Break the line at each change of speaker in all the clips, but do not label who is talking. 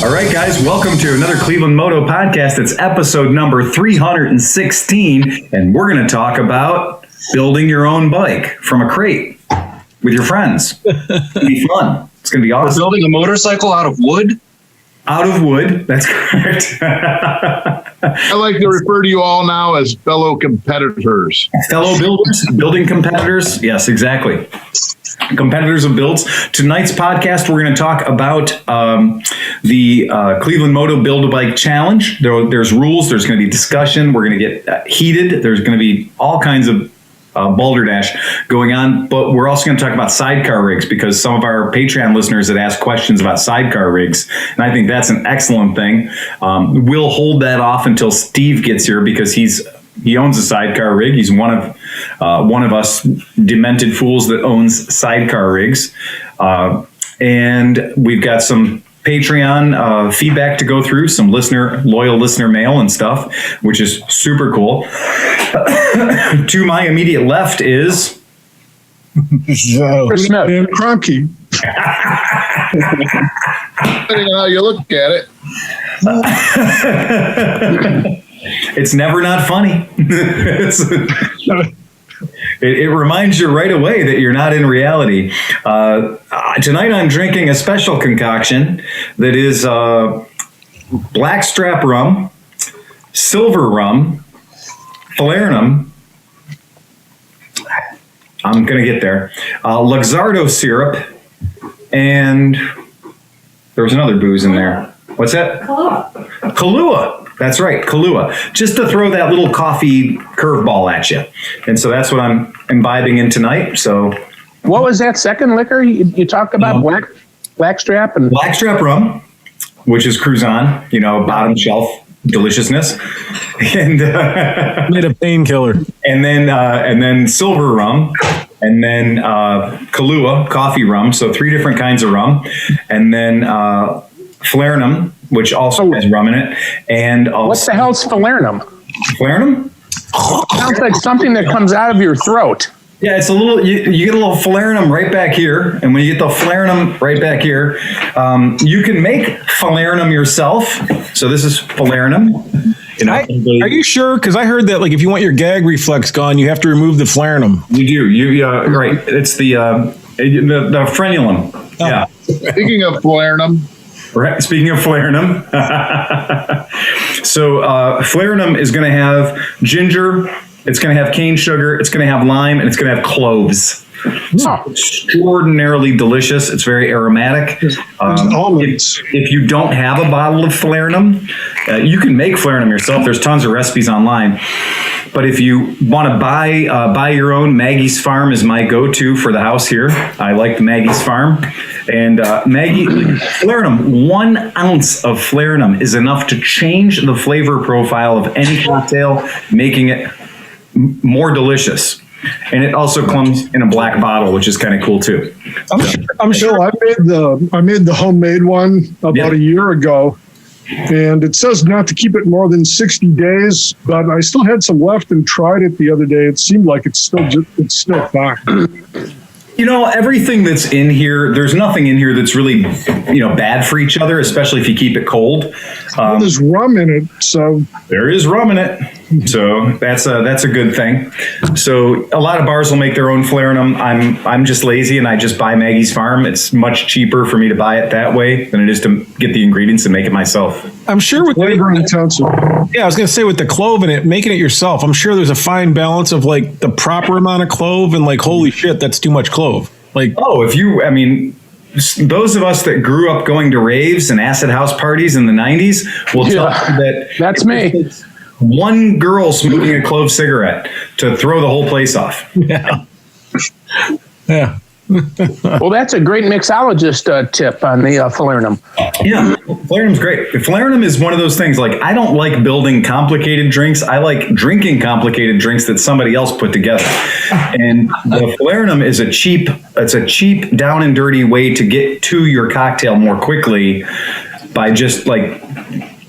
All right, guys, welcome to another Cleveland Moto podcast. It's episode number 316, and we're going to talk about building your own bike from a crate with your friends. It's going to be fun. It's going to be awesome.
We're building a motorcycle out of wood?
Out of wood, that's correct.
I like to refer to you all now as fellow competitors.
Fellow builders, building competitors. Yes, exactly. Competitors of builds. Tonight's podcast, we're going to talk about the Cleveland Moto Build-A-Bike Challenge. There's rules. There's going to be discussion. We're going to get heated. There's going to be all kinds of balderdash going on, but we're also going to talk about sidecar rigs because some of our Patreon listeners had asked questions about sidecar rigs, and I think that's an excellent thing. We'll hold that off until Steve gets here because he owns a sidecar rig. He's one of us demented fools that owns sidecar rigs, and we've got some Patreon feedback to go through, some loyal listener mail and stuff, which is super cool. To my immediate left is
Kromke.
Depending on how you look at it.
It's never not funny. It reminds you right away that you're not in reality. Tonight I'm drinking a special concoction that is blackstrap rum, silver rum, falernum. I'm going to get there. Luxardo syrup, and there was another booze in there. What's that? Kahlua. That's right, Kahlua. Just to throw that little coffee curveball at you. And so that's what I'm imbibing in tonight. So,
what was that second liquor you talked about? Blackstrap and
blackstrap rum, which is Cruzan, bottom shelf deliciousness, and
made a painkiller.
And then silver rum, and then Kahlua coffee rum. So 3 different kinds of rum, and then falernum, which also has rum in it. And also,
what the hell's falernum?
Falernum?
Sounds like something that comes out of your throat.
Yeah, it's a little. You get a little falernum right back here, and when you get the falernum right back here, you can make falernum yourself. So this is falernum.
Are you sure? Because I heard that if you want your gag reflex gone, you have to remove the falernum.
You do. Right. It's the frenulum. Oh. Yeah.
Speaking of falernum.
Right. Speaking of falernum, so falernum is going to have ginger, it's going to have cane sugar, it's going to have lime, and it's going to have cloves. It's extraordinarily delicious. It's very aromatic. If you don't have a bottle of falernum, you can make falernum yourself. There's tons of recipes online. But if you want to buy your own, Maggie's Farm is my go-to for the house here. I like the Maggie's Farm. And falernum, 1 ounce of falernum is enough to change the flavor profile of any cocktail, making it more delicious. And it also comes in a black bottle, which is kind of cool too.
I'm sure.
I made the homemade one about a year ago, and it says not to keep it more than 60 days. But I still had some left and tried it the other day. It seemed like it's still fine.
Everything that's in here, there's nothing in here that's really, bad for each other, especially if you keep it cold.
There's rum in it, so
there is rum in it. So that's a good thing. So a lot of bars will make their own falernum. I'm just lazy and I just buy Maggie's Farm. It's much cheaper for me to buy it that way than it is to get the ingredients and make it myself.
I'm sure with
flavor intensive.
Yeah, I was going to say with the clove in it, making it yourself, I'm sure there's a fine balance of the proper amount of clove and holy shit, that's too much clove. Those of us that grew up going to raves and acid house parties in the 90s will tell you that
that's me.
One girl smoking a clove cigarette to throw the whole place off.
Yeah. Yeah.
Well, that's a great mixologist tip on the falernum.
Yeah, falernum's great. Falernum is one of those things, I don't like building complicated drinks. I like drinking complicated drinks that somebody else put together. And the falernum is a cheap, down and dirty way to get to your cocktail more quickly by just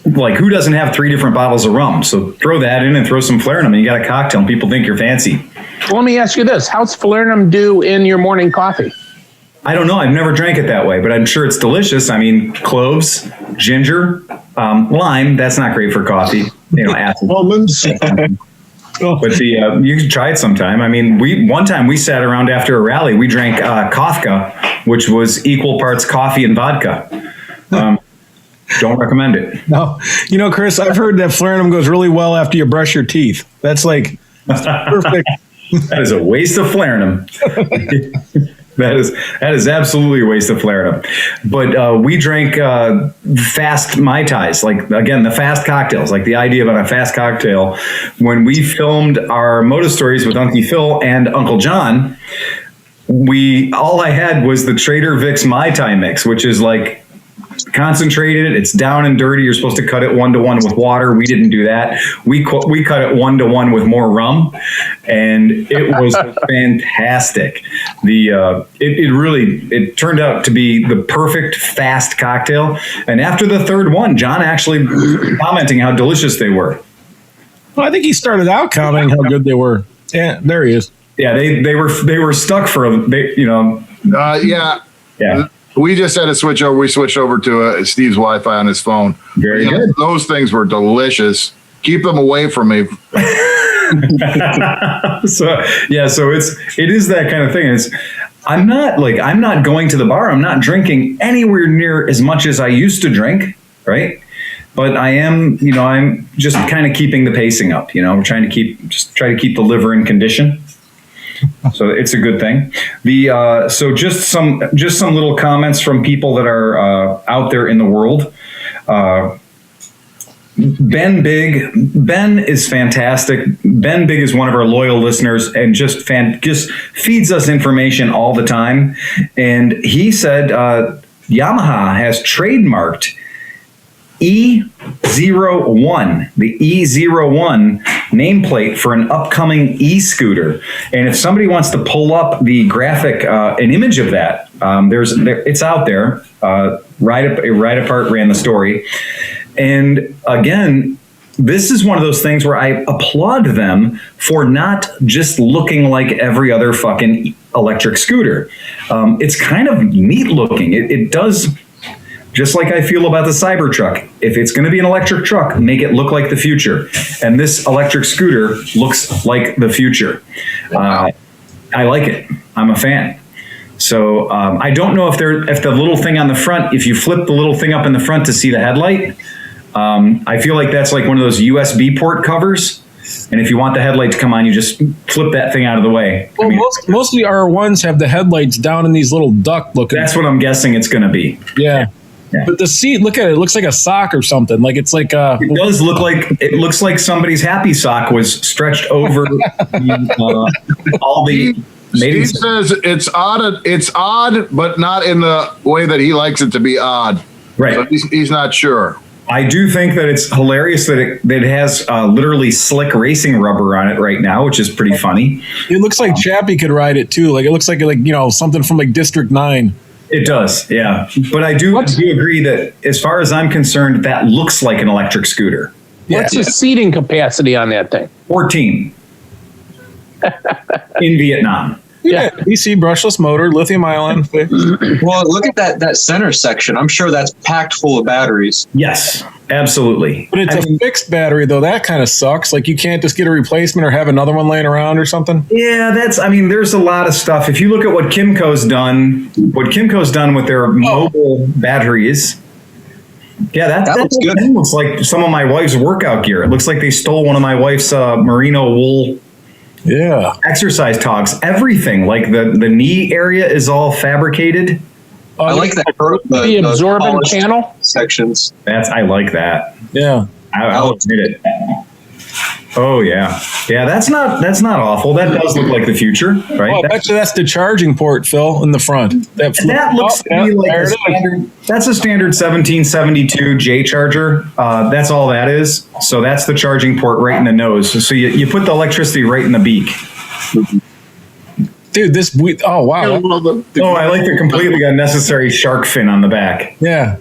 who doesn't have 3 different bottles of rum? So throw that in and throw some falernum and you got a cocktail and people think you're fancy.
Well, let me ask you this. How's falernum do in your morning coffee?
I don't know. I've never drank it that way, but I'm sure it's delicious. I mean, cloves, ginger, lime. That's not great for coffee. Acid.
Almonds.
But you can try it sometime. I mean, one time we sat around after a rally. We drank Kafka, which was equal parts coffee and vodka. Don't recommend it.
No, Chris, I've heard that Flarenum goes really well after you brush your teeth. That's like perfect.
That is a waste of Flarenum. That is absolutely a waste of Flarenum. But we drank fast Mai Tais, like, again, the fast cocktails, like the idea of a fast cocktail. When we filmed our Moto Stories with Uncle Phil and Uncle John, all I had was the Trader Vic's Mai Tai mix, which is like concentrated. It's down and dirty. You're supposed to cut it 1-to-1 with water. We didn't do that. We cut it 1-to-1 with more rum, and it was fantastic. It turned out to be the perfect fast cocktail. And after the third one, John actually was commenting how delicious they were.
Well, I think he started out commenting how good they were. Yeah, there he is.
Yeah, they were stuck for
Yeah. We just had to switch over. We switched over to Steve's Wi-Fi on his phone.
Very good.
Those things were delicious. Keep them away from me.
So it is that kind of thing. I'm not going to the bar. I'm not drinking anywhere near as much as I used to drink, right? But I am, I'm just kind of keeping the pacing up. We're trying to try to keep the liver in condition. So it's a good thing. So just some little comments from people that are out there in the world. Ben is fantastic. Ben Big is one of our loyal listeners and just feeds us information all the time. And he said Yamaha has trademarked E01, the E01 nameplate for an upcoming e-scooter. And if somebody wants to pull up the graphic, an image of that, it's out there. Ride Apart ran the story. And again, this is one of those things where I applaud them for not just looking like every other fucking electric scooter. It's kind of neat looking. It does. Just like I feel about the Cybertruck. If it's going to be an electric truck, make it look like the future. And this electric scooter looks like the future. I like it. I'm a fan. So I don't know if the little thing on the front, if you flip the little thing up in the front to see the headlight, I feel like that's like one of those USB port covers. And if you want the headlight to come on, you just flip that thing out of the way.
Well, most of the R1s have the headlights down in these little duck looking.
That's what I'm guessing it's going to be.
Yeah. Yeah. But the seat, look at it. It looks like a sock or something. Like it's like
it does look like it looks like somebody's happy sock was stretched over all the.
Steve says it's odd, but not in the way that he likes it to be odd.
Right.
So he's not sure.
I do think that it's hilarious that it has literally slick racing rubber on it right now, which is pretty funny.
It looks like Chappie could ride it too. Like it looks like something from like District 9.
It does, yeah. But I do agree that as far as I'm concerned, that looks like an electric scooter.
What's the seating capacity on that thing?
14 in Vietnam.
Yeah, DC brushless motor, lithium ion.
Well, look at that center section. I'm sure that's packed full of batteries.
Yes, absolutely.
But it's a fixed battery, though. That kind of sucks. Like you can't just get a replacement or have another one laying around or something.
Yeah, there's a lot of stuff. If you look at what Kimco's done with their mobile batteries. Yeah, that looks good. Looks like some of my wife's workout gear. It looks like they stole one of my wife's merino wool.
Yeah,
exercise togs, everything. Like the knee area is all fabricated.
I like that.
The absorbent panel
sections.
I like that.
Yeah,
I'll admit it. Oh yeah, that's not awful. That does look like the future, right?
Oh, that's the charging port, Phil, in the front.
That looks to me like a standard. That's a standard 1772 J charger. That's all that is. So that's the charging port right in the nose. So you put the electricity right in the beak.
Dude, oh wow!
I like the completely unnecessary shark fin on the back.
Yeah,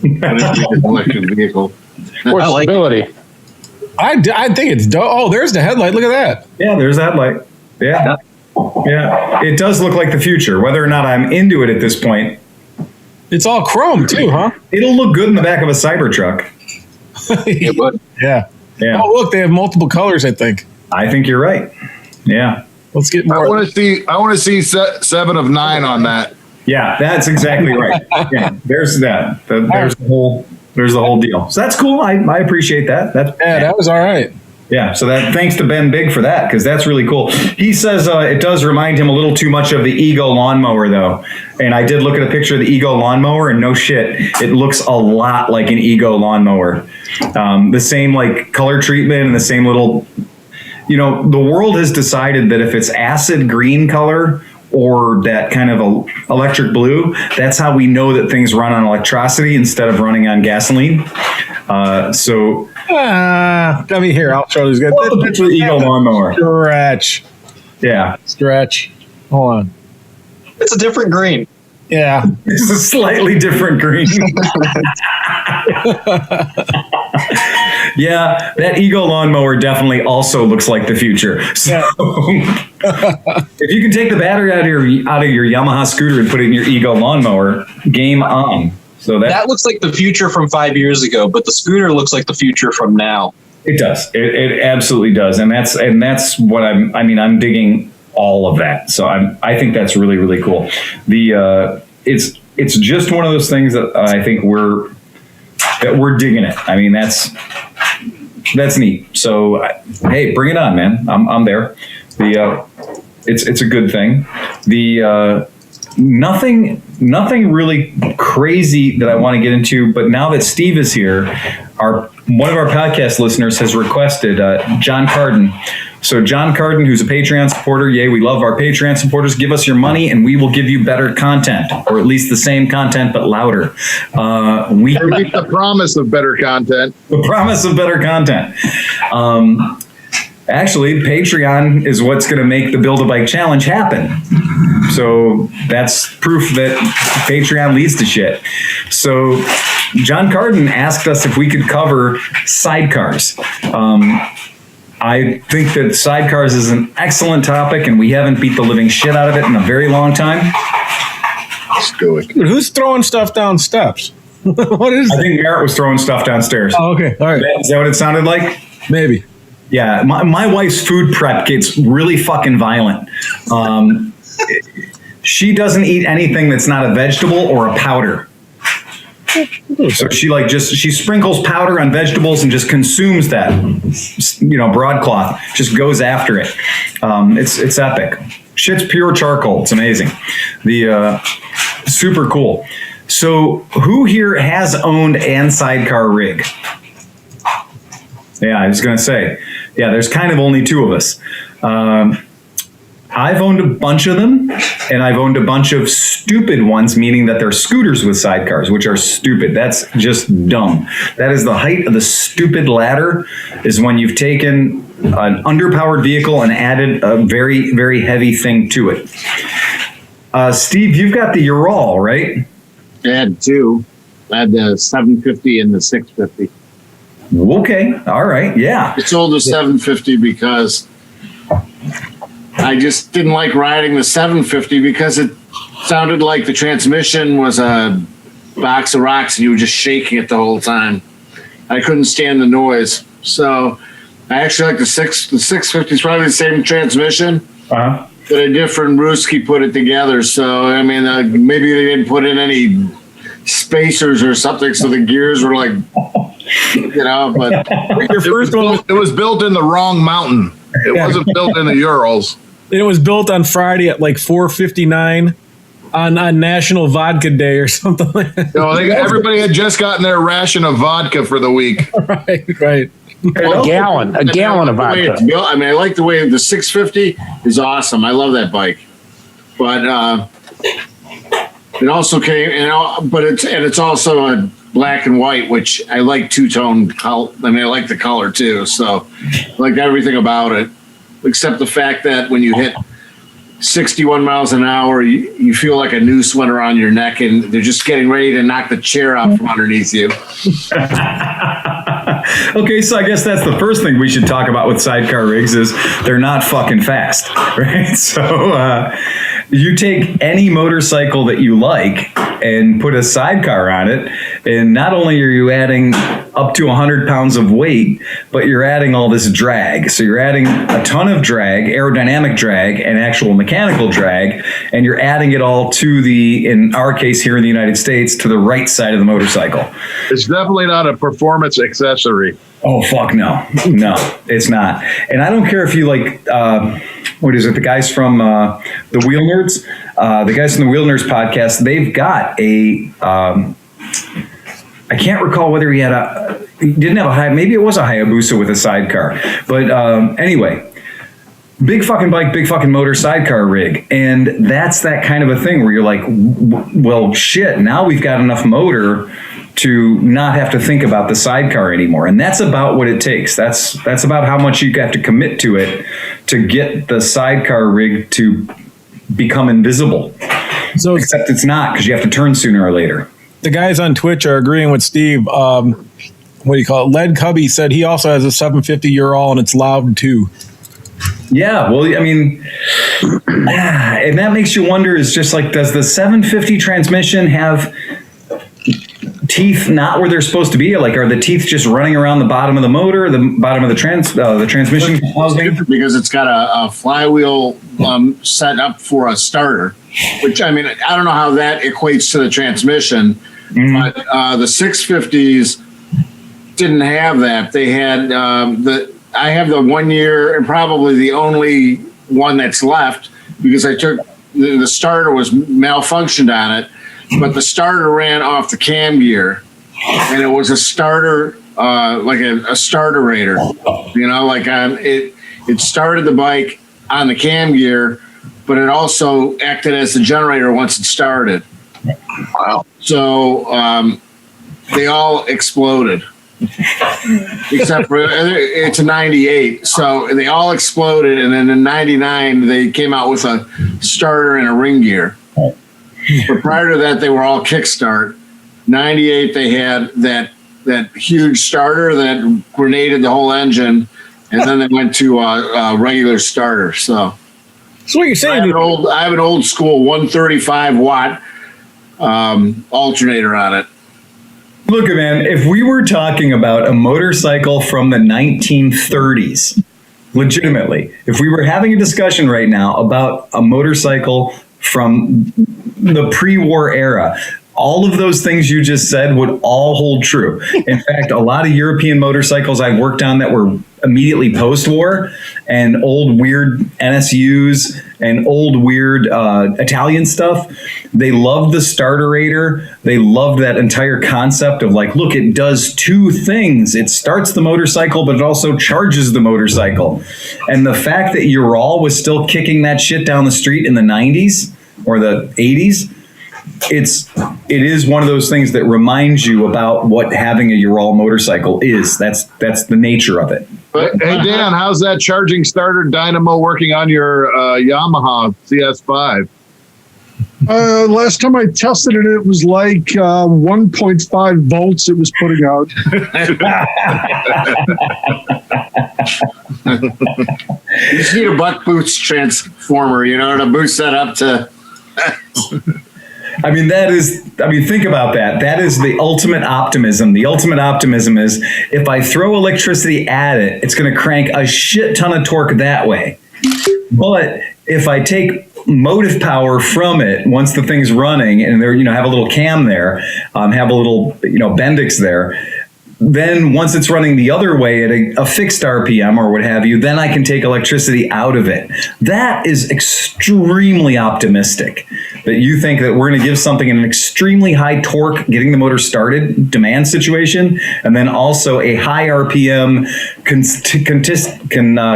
electric vehicle.
For stability.
I think it's dope. Oh, there's the headlight. Look at that.
Yeah, there's that light. Yeah. It does look like the future. Whether or not I'm into it at this point,
It's all chrome too, huh?
It'll look good in the back of a Cybertruck.
It would.
Yeah.
Yeah.
Oh, look, they have multiple colors, I think.
I think you're right. Yeah.
Let's get
I
more.
want to see 7 of 9 on that.
Yeah, that's exactly right. Yeah, there's that. There's the whole deal. So that's cool. I appreciate that.
That was all right.
Yeah, so that thanks to Ben Big for that, because that's really cool. He says it does remind him a little too much of the Ego lawnmower, though. And I did look at a picture of the Ego lawnmower, and no shit, it looks a lot like an Ego lawnmower. The same like color treatment and the same little, the world has decided that if it's acid green color or that kind of electric blue, that's how we know that things run on electricity instead of running on gasoline.
Come here. I'll show this guy.
What's the picture of the Ego lawnmower?
Stretch. Hold on.
It's a different green.
Yeah.
It's a slightly different green. Yeah, that Ego lawnmower definitely also looks like the future. So if you can take the battery out of your Yamaha scooter and put it in your Ego lawnmower, game on. So
that looks like the future from 5 years ago, but the scooter looks like the future from now.
It does. It absolutely does, and that's what I'm digging all of that. So I think that's really, really cool. It's just one of those things that I think we're digging it. I mean, that's neat. So hey, bring it on, man. I'm there. It's a good thing. Nothing really crazy that I want to get into, but now that Steve is here, one of our podcast listeners has requested John Carden. So John Carden, who's a Patreon supporter, yay, we love our Patreon supporters. Give us your money and we will give you better content, or at least the same content but louder. We
make the promise of better content.
The promise of better content. Actually, Patreon is what's going to make the Build-A-Bike challenge happen. So that's proof that Patreon leads to shit. So John Carden asked us if we could cover sidecars. I think that sidecars is an excellent topic, and we haven't beat the living shit out of it in a very long time.
Let's do it.
Dude, who's throwing stuff down steps? What is
I
that?
think Merritt was throwing stuff downstairs.
Oh, okay. All right.
Is that what it sounded like?
Maybe.
Yeah, my wife's food prep gets really fucking violent. She doesn't eat anything that's not a vegetable or a powder. So she sprinkles powder on vegetables and just consumes that, broadcloth. Just goes after it. It's epic. Shit's pure charcoal. It's amazing. Super cool. So who here has owned an sidecar rig? Yeah, I was gonna say. Yeah, there's kind of only two of us. I've owned a bunch of them, and I've owned a bunch of stupid ones, meaning that they're scooters with sidecars, which are stupid. That's just dumb. That is the height of the stupid ladder, is when you've taken an underpowered vehicle and added a very, very heavy thing to it. Steve, you've got the Ural, right?
I had two. I had the 750 and the 650.
Okay, all right, yeah.
I sold the 750 because I just didn't like riding the 750 because it sounded like the transmission was a box of rocks and you were just shaking it the whole time. I couldn't stand the noise. So I actually like the 650 is probably the same transmission, but a different Ruski put it together. So, I mean, maybe they didn't put in any spacers or something, so the gears were like, but
Your first one
It was built in the wrong mountain. It wasn't built in the Urals.
it was built on Friday at like 4:59 on National Vodka Day or something like that.
Everybody had just gotten their ration of vodka for the week.
Right.
A gallon of vodka.
I mean, I like the way the 650 is awesome. I love that bike, but it also came, but it's also a black and white, which I like two-tone color. I mean, I like the color too. So I like everything about it, except the fact that when you hit 61 miles an hour, you feel like a noose went around your neck and they're just getting ready to knock the chair out from underneath you.
Okay, so I guess that's the first thing we should talk about with sidecar rigs is they're not fucking fast, right? So You take any motorcycle that you like and put a sidecar on it, and not only are you adding up to 100 pounds of weight, but you're adding all this drag. So you're adding a ton of drag, aerodynamic drag, and actual mechanical drag, and you're adding it all to in our case here in the United States, to the right side of the motorcycle.
It's definitely not a performance accessory.
Oh, fuck no. No, it's not. And I don't care if you like, what is it? The guys from the Wheel Nerds, the guys from the Wheel Nerds podcast, they've got I can't recall whether he didn't have maybe it was a Hayabusa with a sidecar. But anyway, big fucking bike, big fucking motor, sidecar rig. And that's that kind of a thing where you're like, well, shit, now we've got enough motor to not have to think about the sidecar anymore. And that's about what it takes. That's about how much you have to commit to it to get the sidecar rig to become invisible. So except it's not, because you have to turn sooner or later.
The guys on Twitch are agreeing with Steve. What do you call it? Led Cubby said he also has a 750 Ural and it's loud too.
Yeah, well, I mean, and that makes you wonder, is just like, does the 750 transmission have teeth not where they're supposed to be? Like, are the teeth just running around the bottom of the motor, the bottom of the transmission housing?
Because it's got a flywheel set up for a starter, which, I mean, I don't know how that equates to the transmission, but the 650s didn't have that. They had I have the 1 year and probably the only one that's left, because I took the starter was malfunctioned on it, but the starter ran off the cam gear, and it was a starter, like a starterator, like it started the bike on the cam gear, but it also acted as the generator once it started. Wow. So they all exploded. Except for it's a 98, so they all exploded, and then in 99 they came out with a starter and a ring gear. But prior to that, they were all kickstart. 98, they had that huge starter that grenaded the whole engine, and then they went to a regular starter. So
what you're saying?
I have an old school 135 watt alternator on it.
Look, man, if we were talking about a motorcycle from the 1930s, legitimately, if we were having a discussion right now about a motorcycle from the pre-war era, all of those things you just said would all hold true. In fact, a lot of European motorcycles I worked on that were immediately post-war, and old weird NSUs and old weird Italian stuff, they loved the starterator. They loved that entire concept of like, look, it does two things. It starts the motorcycle, but it also charges the motorcycle. And the fact that Ural was still kicking that shit down the street in the 90s or the 80s, it is one of those things that reminds you about what having a Ural motorcycle is. That's the nature of it.
Hey, Dan, how's that charging starter dynamo working on your Yamaha CS5?
Last time I tested it, it was like 1.5 volts it was putting out.
You just need a buck boost transformer, to boost that up to...
I mean, think about that. That is the ultimate optimism. The ultimate optimism is if I throw electricity at it, it's going to crank a shit ton of torque that way. But if I take motive power from it, once the thing's running and there, have a little cam there, have a little, Bendix there, then once it's running the other way at a fixed RPM or what have you, then I can take electricity out of it. That is extremely optimistic, that you think that we're going to give something an extremely high torque, getting the motor started demand situation, and then also a high RPM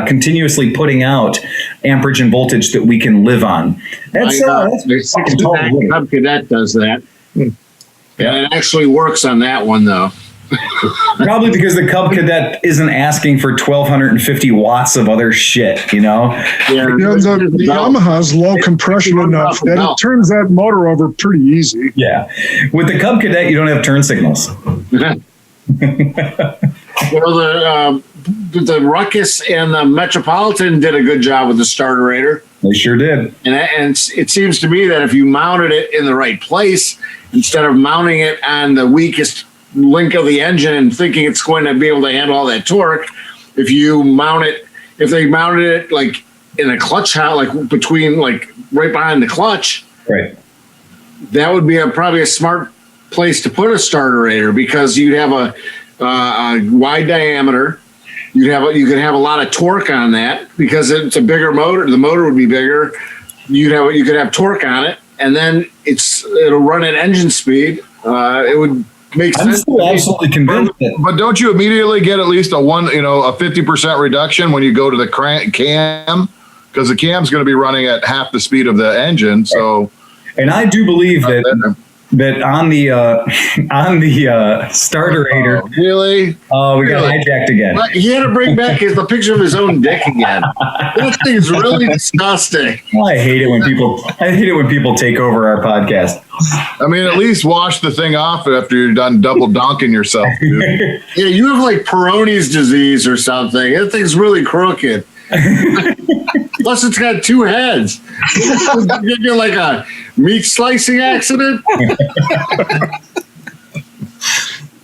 continuously putting out amperage and voltage that we can live on. That's fucking tall.
Cub Cadet does that. Yeah, it actually works on that one, though.
Probably because the Cub Cadet isn't asking for 1,250 watts of other shit,
Yeah,
the Yamaha's low compression enough that it turns that motor over pretty easy.
Yeah. With the Cub Cadet, you don't have turn signals.
Well, the Ruckus and the Metropolitan did a good job with the starterator.
They sure did.
And it seems to me that if you mounted it in the right place, instead of mounting it on the weakest link of the engine and thinking it's going to be able to handle all that torque, if they mounted it like in a clutch house, like between, like right behind the clutch,
Right.
that would be probably a smart place to put a starterator, because you'd have a wide diameter. You could have a lot of torque on that because it's a bigger motor. The motor would be bigger. You could have torque on it, and then it'll run at engine speed. It would make
I'm
sense.
still absolutely convinced that.
But don't you immediately get at least a 50% reduction when you go to the cam? Because the cam's going to be running at half the speed of the engine. So,
And I do believe that on the starterator.
Oh, really?
Oh, we got hijacked again.
He had to bring back the picture of his own dick again. That thing's really disgusting.
Well, I hate it when people take over our podcast.
I mean, at least wash the thing off after you're done double donking yourself, dude.
Yeah, you have like Peyronie's disease or something. That thing's really crooked. Plus, it's got two heads. You're like a meat slicing accident.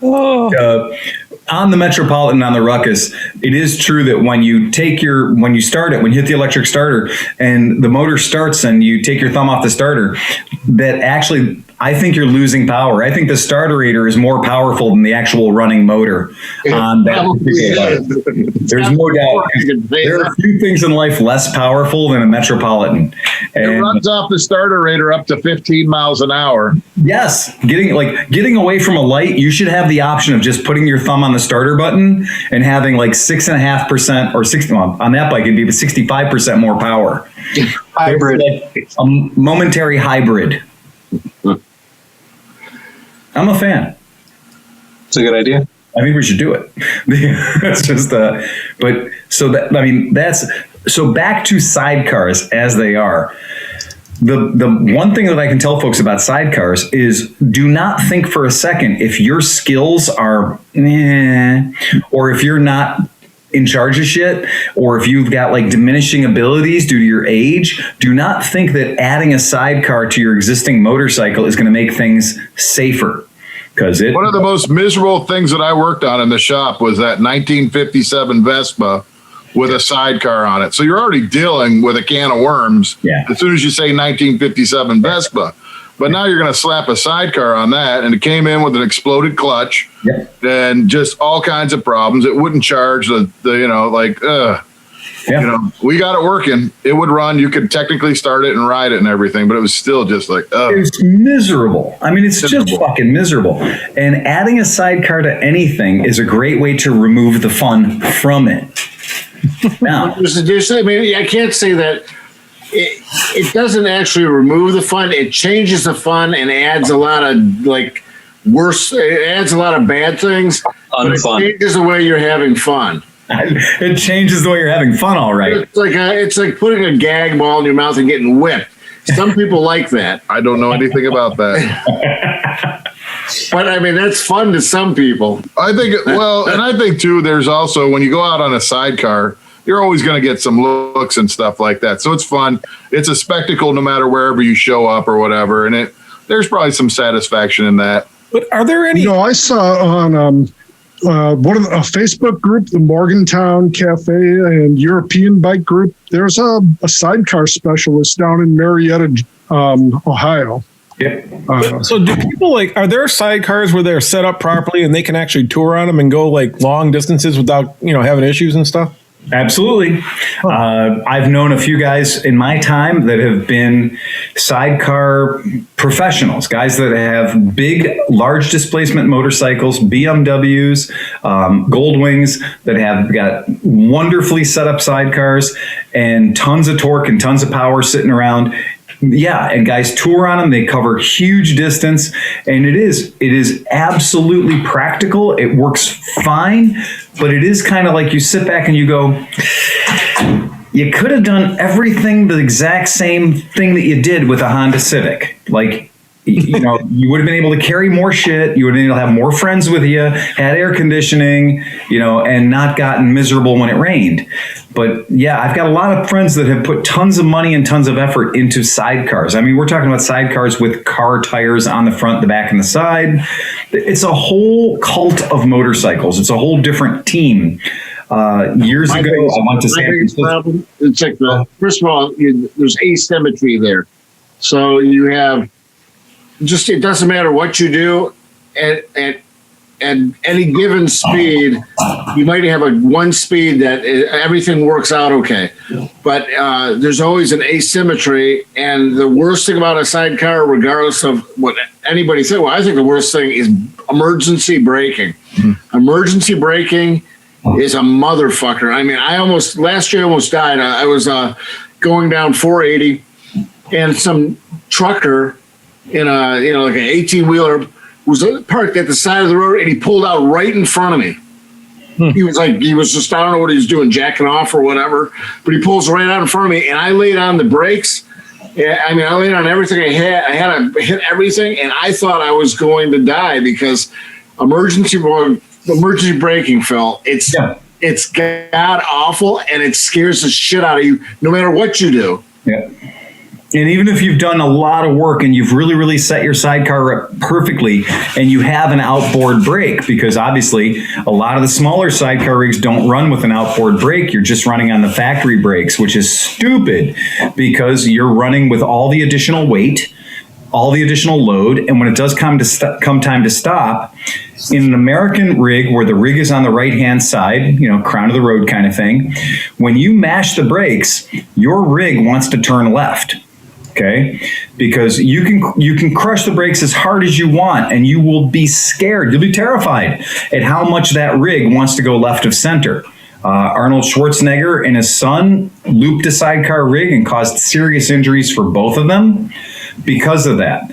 On the Metropolitan, on the Ruckus, it is true that when you hit the electric starter and the motor starts and you take your thumb off the starter, that actually, I think you're losing power. I think the starterator is more powerful than the actual running motor on that particular bike. There's no doubt. There are a few things in life less powerful than a Metropolitan.
It runs off the starterator up to 15 miles an hour.
Yes, getting away from a light, you should have the option of just putting your thumb on the starter button and having like 6.5% or 60. Well, on that bike, it'd be 65% more power.
Hybrid.
Like a momentary hybrid. I'm a fan.
It's a good idea.
I think we should do it. It's just, but so that, I mean, so back to sidecars as they are. The one thing that I can tell folks about sidecars is do not think for a second if your skills are or if you're not in charge of shit, or if you've got like diminishing abilities due to your age, do not think that adding a sidecar to your existing motorcycle is going to make things safer. Because
one of the most miserable things that I worked on in the shop was that 1957 Vespa with a sidecar on it. So you're already dealing with a can of worms as soon as you say 1957 Vespa. But now you're going to slap a sidecar on that, and it came in with an exploded clutch and just all kinds of problems. It wouldn't charge we got it working. It would run. You could technically start it and ride it and everything, but it was still just like,
it's miserable. I mean, it's just fucking miserable. And adding a sidecar to anything is a great way to remove the fun from it. Now,
I can't say that it doesn't actually remove the fun. It changes the fun and adds a lot of it adds a lot of bad things. But it changes the way you're having fun.
It changes the way you're having fun, all right.
It's like putting a gag ball in your mouth and getting whipped. Some people like that.
I don't know anything about that.
But I mean, that's fun to some people.
I think, and I think too, there's also, when you go out on a sidecar, you're always going to get some looks and stuff like that. So it's fun. It's a spectacle no matter wherever you show up or whatever. And there's probably some satisfaction in that.
But are there any?
I saw on a Facebook group, the Morgantown Cafe and European Bike Group, there's a sidecar specialist down in Marietta, Ohio.
Yep.
So do people are there sidecars where they're set up properly and they can actually tour on them and go like long distances without, having issues and stuff?
Absolutely. I've known a few guys in my time that have been sidecar professionals, guys that have big, large displacement motorcycles, BMWs, Goldwings, that have got wonderfully set up sidecars and tons of torque and tons of power sitting around. Yeah, and guys tour on them. They cover huge distance, and it is absolutely practical. It works fine, but it is kind of like you sit back and you go, you could have done everything the exact same thing that you did with a Honda Civic. Like, you would have been able to carry more shit. You would have been able to have more friends with you, had air conditioning, and not gotten miserable when it rained. But yeah, I've got a lot of friends that have put tons of money and tons of effort into sidecars. I mean, we're talking about sidecars with car tires on the front, the back, and the side. It's a whole cult of motorcycles. It's a whole different team. Years ago, I went to San Francisco.
It's like first of all, there's asymmetry there. So you have it doesn't matter what you do at any given speed, you might have one speed that everything works out okay. But there's always an asymmetry. And the worst thing about a sidecar, regardless of what anybody said, I think the worst thing is emergency braking. Emergency braking is a motherfucker. I mean, last year I almost died. I was going down 480 and some trucker in like an 18-wheeler was parked at the side of the road, and he pulled out right in front of me. He was just, I don't know what he was doing, jacking off or whatever, but he pulls right out in front of me, and I laid on the brakes. I laid on everything I had. I had to hit everything, and I thought I was going to die because emergency braking, Phil, it's god awful, and it scares the shit out of you no matter what you do.
Yeah. And even if you've done a lot of work and you've really, really set your sidecar up perfectly and you have an outboard brake, because obviously a lot of the smaller sidecar rigs don't run with an outboard brake. You're just running on the factory brakes, which is stupid because you're running with all the additional weight, all the additional load. And when it does come time to stop, in an American rig where the rig is on the right-hand side, crown of the road kind of thing, when you mash the brakes, your rig wants to turn left. Okay, because you can crush the brakes as hard as you want, and you will be scared. You'll be terrified at how much that rig wants to go left of center. Arnold Schwarzenegger and his son looped a sidecar rig and caused serious injuries for both of them because of that.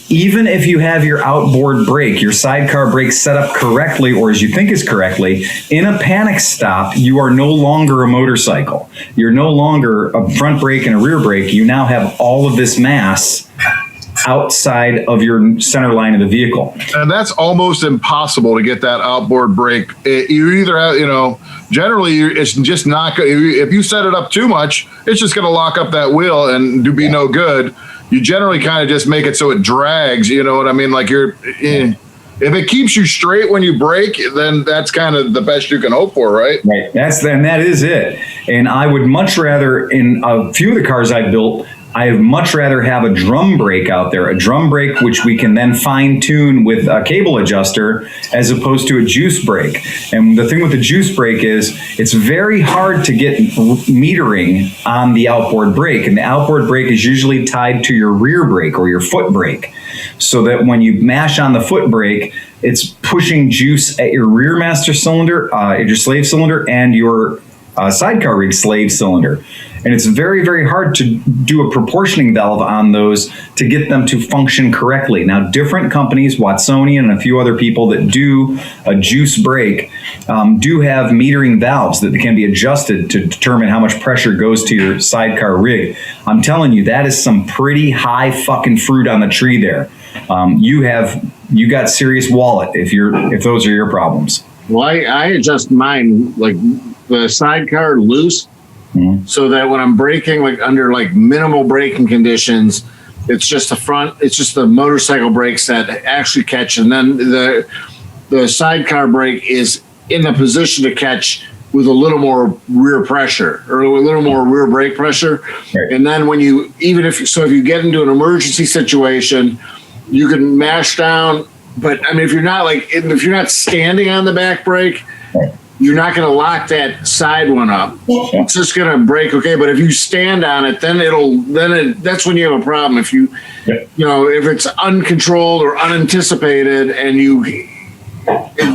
Even if you have your outboard brake, your sidecar brake set up correctly, or as you think is correctly, in a panic stop, you are no longer a motorcycle. You're no longer a front brake and a rear brake. You now have all of this mass outside of your center line of the vehicle.
And that's almost impossible to get that outboard brake. You either have, generally it's just not, if you set it up too much, it's just going to lock up that wheel and be no good. You generally kind of just make it so it drags, you know what I mean? Like if it keeps you straight when you brake, then that's kind of the best you can hope for, right?
Right. That is it. And I would much rather, in a few of the cars I've built, I'd much rather have a drum brake out there, a drum brake which we can then fine tune with a cable adjuster as opposed to a juice brake. And the thing with the juice brake is it's very hard to get metering on the outboard brake. And the outboard brake is usually tied to your rear brake or your foot brake, so that when you mash on the foot brake, it's pushing juice at your rear master cylinder, your slave cylinder, and your sidecar rig slave cylinder. And it's very, very hard to do a proportioning valve on those to get them to function correctly. Now, different companies, Watsonian and a few other people that do a juice brake, do have metering valves that can be adjusted to determine how much pressure goes to your sidecar rig. I'm telling you, that is some pretty high fucking fruit on the tree there. You got serious wallet if those are your problems.
Well, I adjust mine like the sidecar loose. Mm-hmm. So that when I'm braking, like under like minimal braking conditions, it's just the motorcycle brakes that actually catch, and then the sidecar brake is in the position to catch with a little more rear pressure or a little more rear brake pressure. Right. And then if you get into an emergency situation, you can mash down. But I mean, if you're not standing on the back brake, right, you're not going to lock that side one up. It's just going to break. Okay. But if you stand on it, that's when you have a problem. If if it's uncontrolled or unanticipated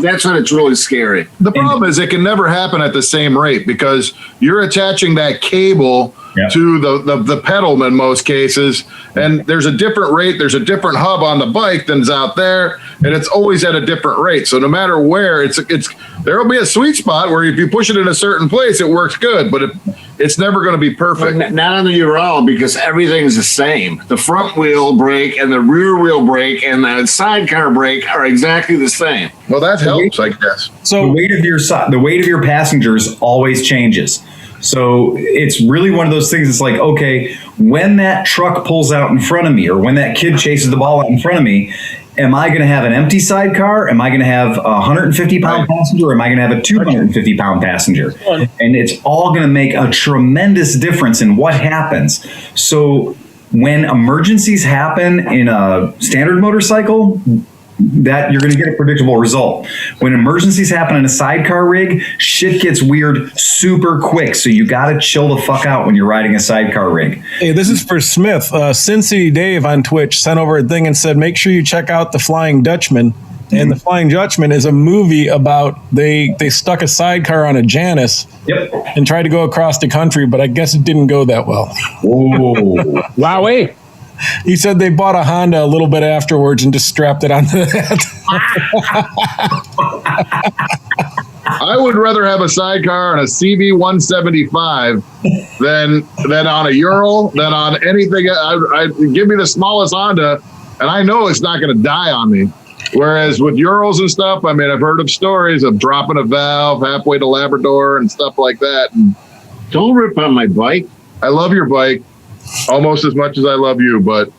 that's when it's really scary.
The problem is it can never happen at the same rate because you're attaching that cable to the pedal in most cases, and there's a different rate. There's a different hub on the bike than's out there, and it's always at a different rate. So no matter where, there will be a sweet spot where if you push it in a certain place, it works good. But it's never going to be perfect.
Not on the Ural because everything's the same. The front wheel brake and the rear wheel brake and the sidecar brake are exactly the same.
Well, that helps, I guess.
So the weight of your passengers always changes. So it's really one of those things. It's like, okay, when that truck pulls out in front of me, or when that kid chases the ball out in front of me, am I going to have an empty sidecar? Am I going to have a 150-pound passenger? Or am I going to have a 250-pound passenger? And it's all going to make a tremendous difference in what happens. So when emergencies happen in a standard motorcycle, that you're going to get a predictable result. When emergencies happen in a sidecar rig, shit gets weird super quick. So you got to chill the fuck out when you're riding a sidecar rig.
Hey, this is for Smith. Sin City Dave on Twitch sent over a thing and said, make sure you check out The Flying Dutchman. And The Flying Dutchman is a movie about they stuck a sidecar on a Janus and tried to go across the country, but I guess it didn't go that well.
Whoa.
Wowee.
He said they bought a Honda a little bit afterwards and just strapped it onto that.
I would rather have a sidecar on a CB 175 than on a Ural, than on anything. I give me the smallest Honda, and I know it's not going to die on me. Whereas with Urals and stuff, I mean, I've heard of stories of dropping a valve halfway to Labrador and stuff like that. And
don't rip on my bike.
I love your bike almost as much as I love you, but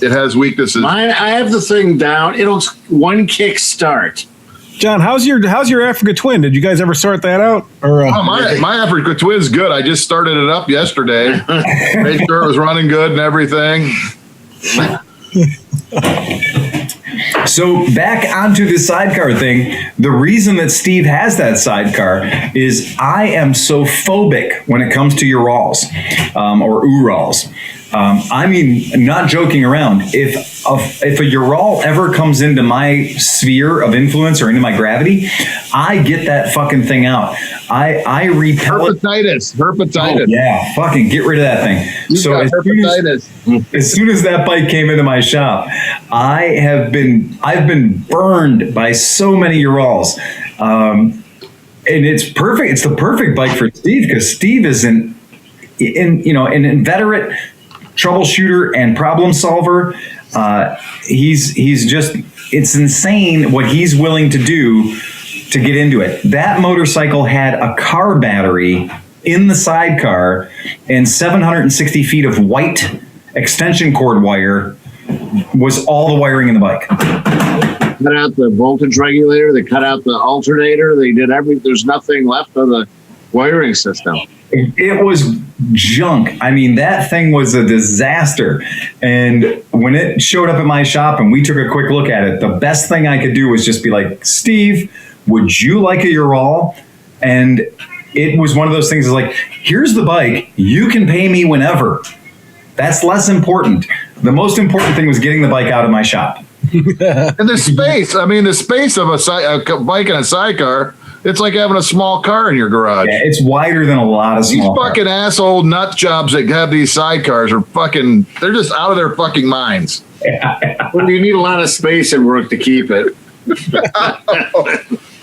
it has weaknesses.
I have the thing down. It'll one kick start.
John, how's your Africa Twin? Did you guys ever sort that out? Or
my Africa Twin's good. I just started it up yesterday. Made sure it was running good and everything.
So back onto the sidecar thing, the reason that Steve has that sidecar is I am so phobic when it comes to Urals or Urals. I mean, not joking around. If a Ural ever comes into my sphere of influence or into my gravity, I get that fucking thing out. I repel it.
Herpetitis.
Oh, yeah, fucking get rid of that thing. So as soon as that bike came into my shop, I've been burned by so many Urals. And it's perfect. It's the perfect bike for Steve because Steve is an inveterate troubleshooter and problem solver. He's just, it's insane what he's willing to do to get into it. That motorcycle had a car battery in the sidecar and 760 feet of white extension cord wire was all the wiring in the bike.
Cut out the voltage regulator, they cut out the alternator, they did everything. There's nothing left of the wiring system.
It was junk. I mean, that thing was a disaster. And when it showed up at my shop and we took a quick look at it, the best thing I could do was just be like, Steve, would you like a Ural? And it was one of those things like, here's the bike. You can pay me whenever. That's less important. The most important thing was getting the bike out of my shop.
And the space. I mean, the space of a bike and a sidecar, it's like having a small car in your garage.
Yeah, it's wider than a lot of small
These fucking asshole nut jobs that have these sidecars are fucking, they're just out of their fucking minds.
Well, you need a lot of space and work to keep it.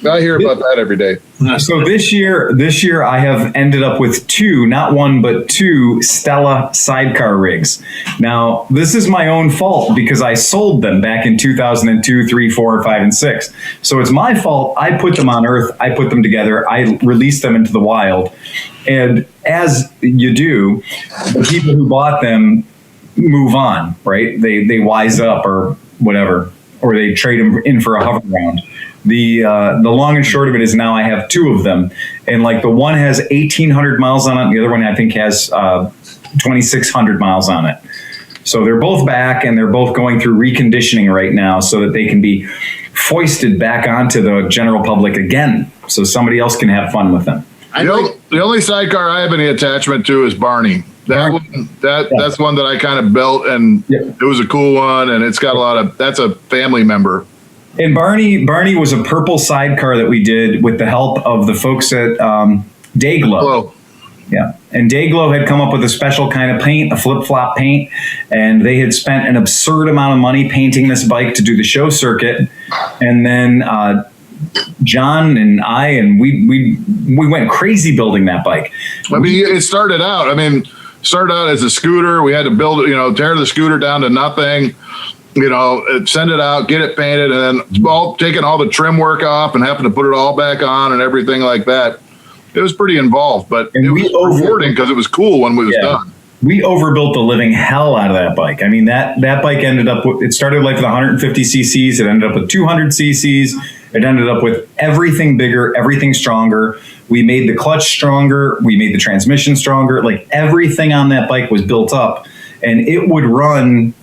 I hear about that every day.
So this year I have ended up with two, not one, but two Stella sidecar rigs. Now, this is my own fault because I sold them back in 2002, 3, 4, 5, and 6. So it's my fault. I put them on Earth. I put them together. I released them into the wild. And as you do, the people who bought them move on, right? They wise up or whatever, or they trade them in for a hover round. The long and short of it is now I have two of them, and like the one has 1,800 miles on it, and the other one I think has 2,600 miles on it. So they're both back, and they're both going through reconditioning right now so that they can be foisted back onto the general public again, so somebody else can have fun with them.
The only sidecar I have any attachment to is Barney. That's one that I kind of built, and it was a cool one, and it's got that's a family member.
And Barney was a purple sidecar that we did with the help of the folks at Dayglow. Yeah, and Dayglow had come up with a special kind of paint, a flip-flop paint, and they had spent an absurd amount of money painting this bike to do the show circuit. And then John and I, and we went crazy building that bike.
I mean, it started out as a scooter. We had to build it, tear the scooter down to nothing, send it out, get it painted, and then taking all the trim work off and having to put it all back on and everything like that. It was pretty involved, but it was rewarding because it was cool when it was done.
We overbuilt the living hell out of that bike. I mean, that bike it started like with 150 cc's. It ended up with 200 cc's. It ended up with everything bigger, everything stronger. We made the clutch stronger. We made the transmission stronger. Like everything on that bike was built up, and it would run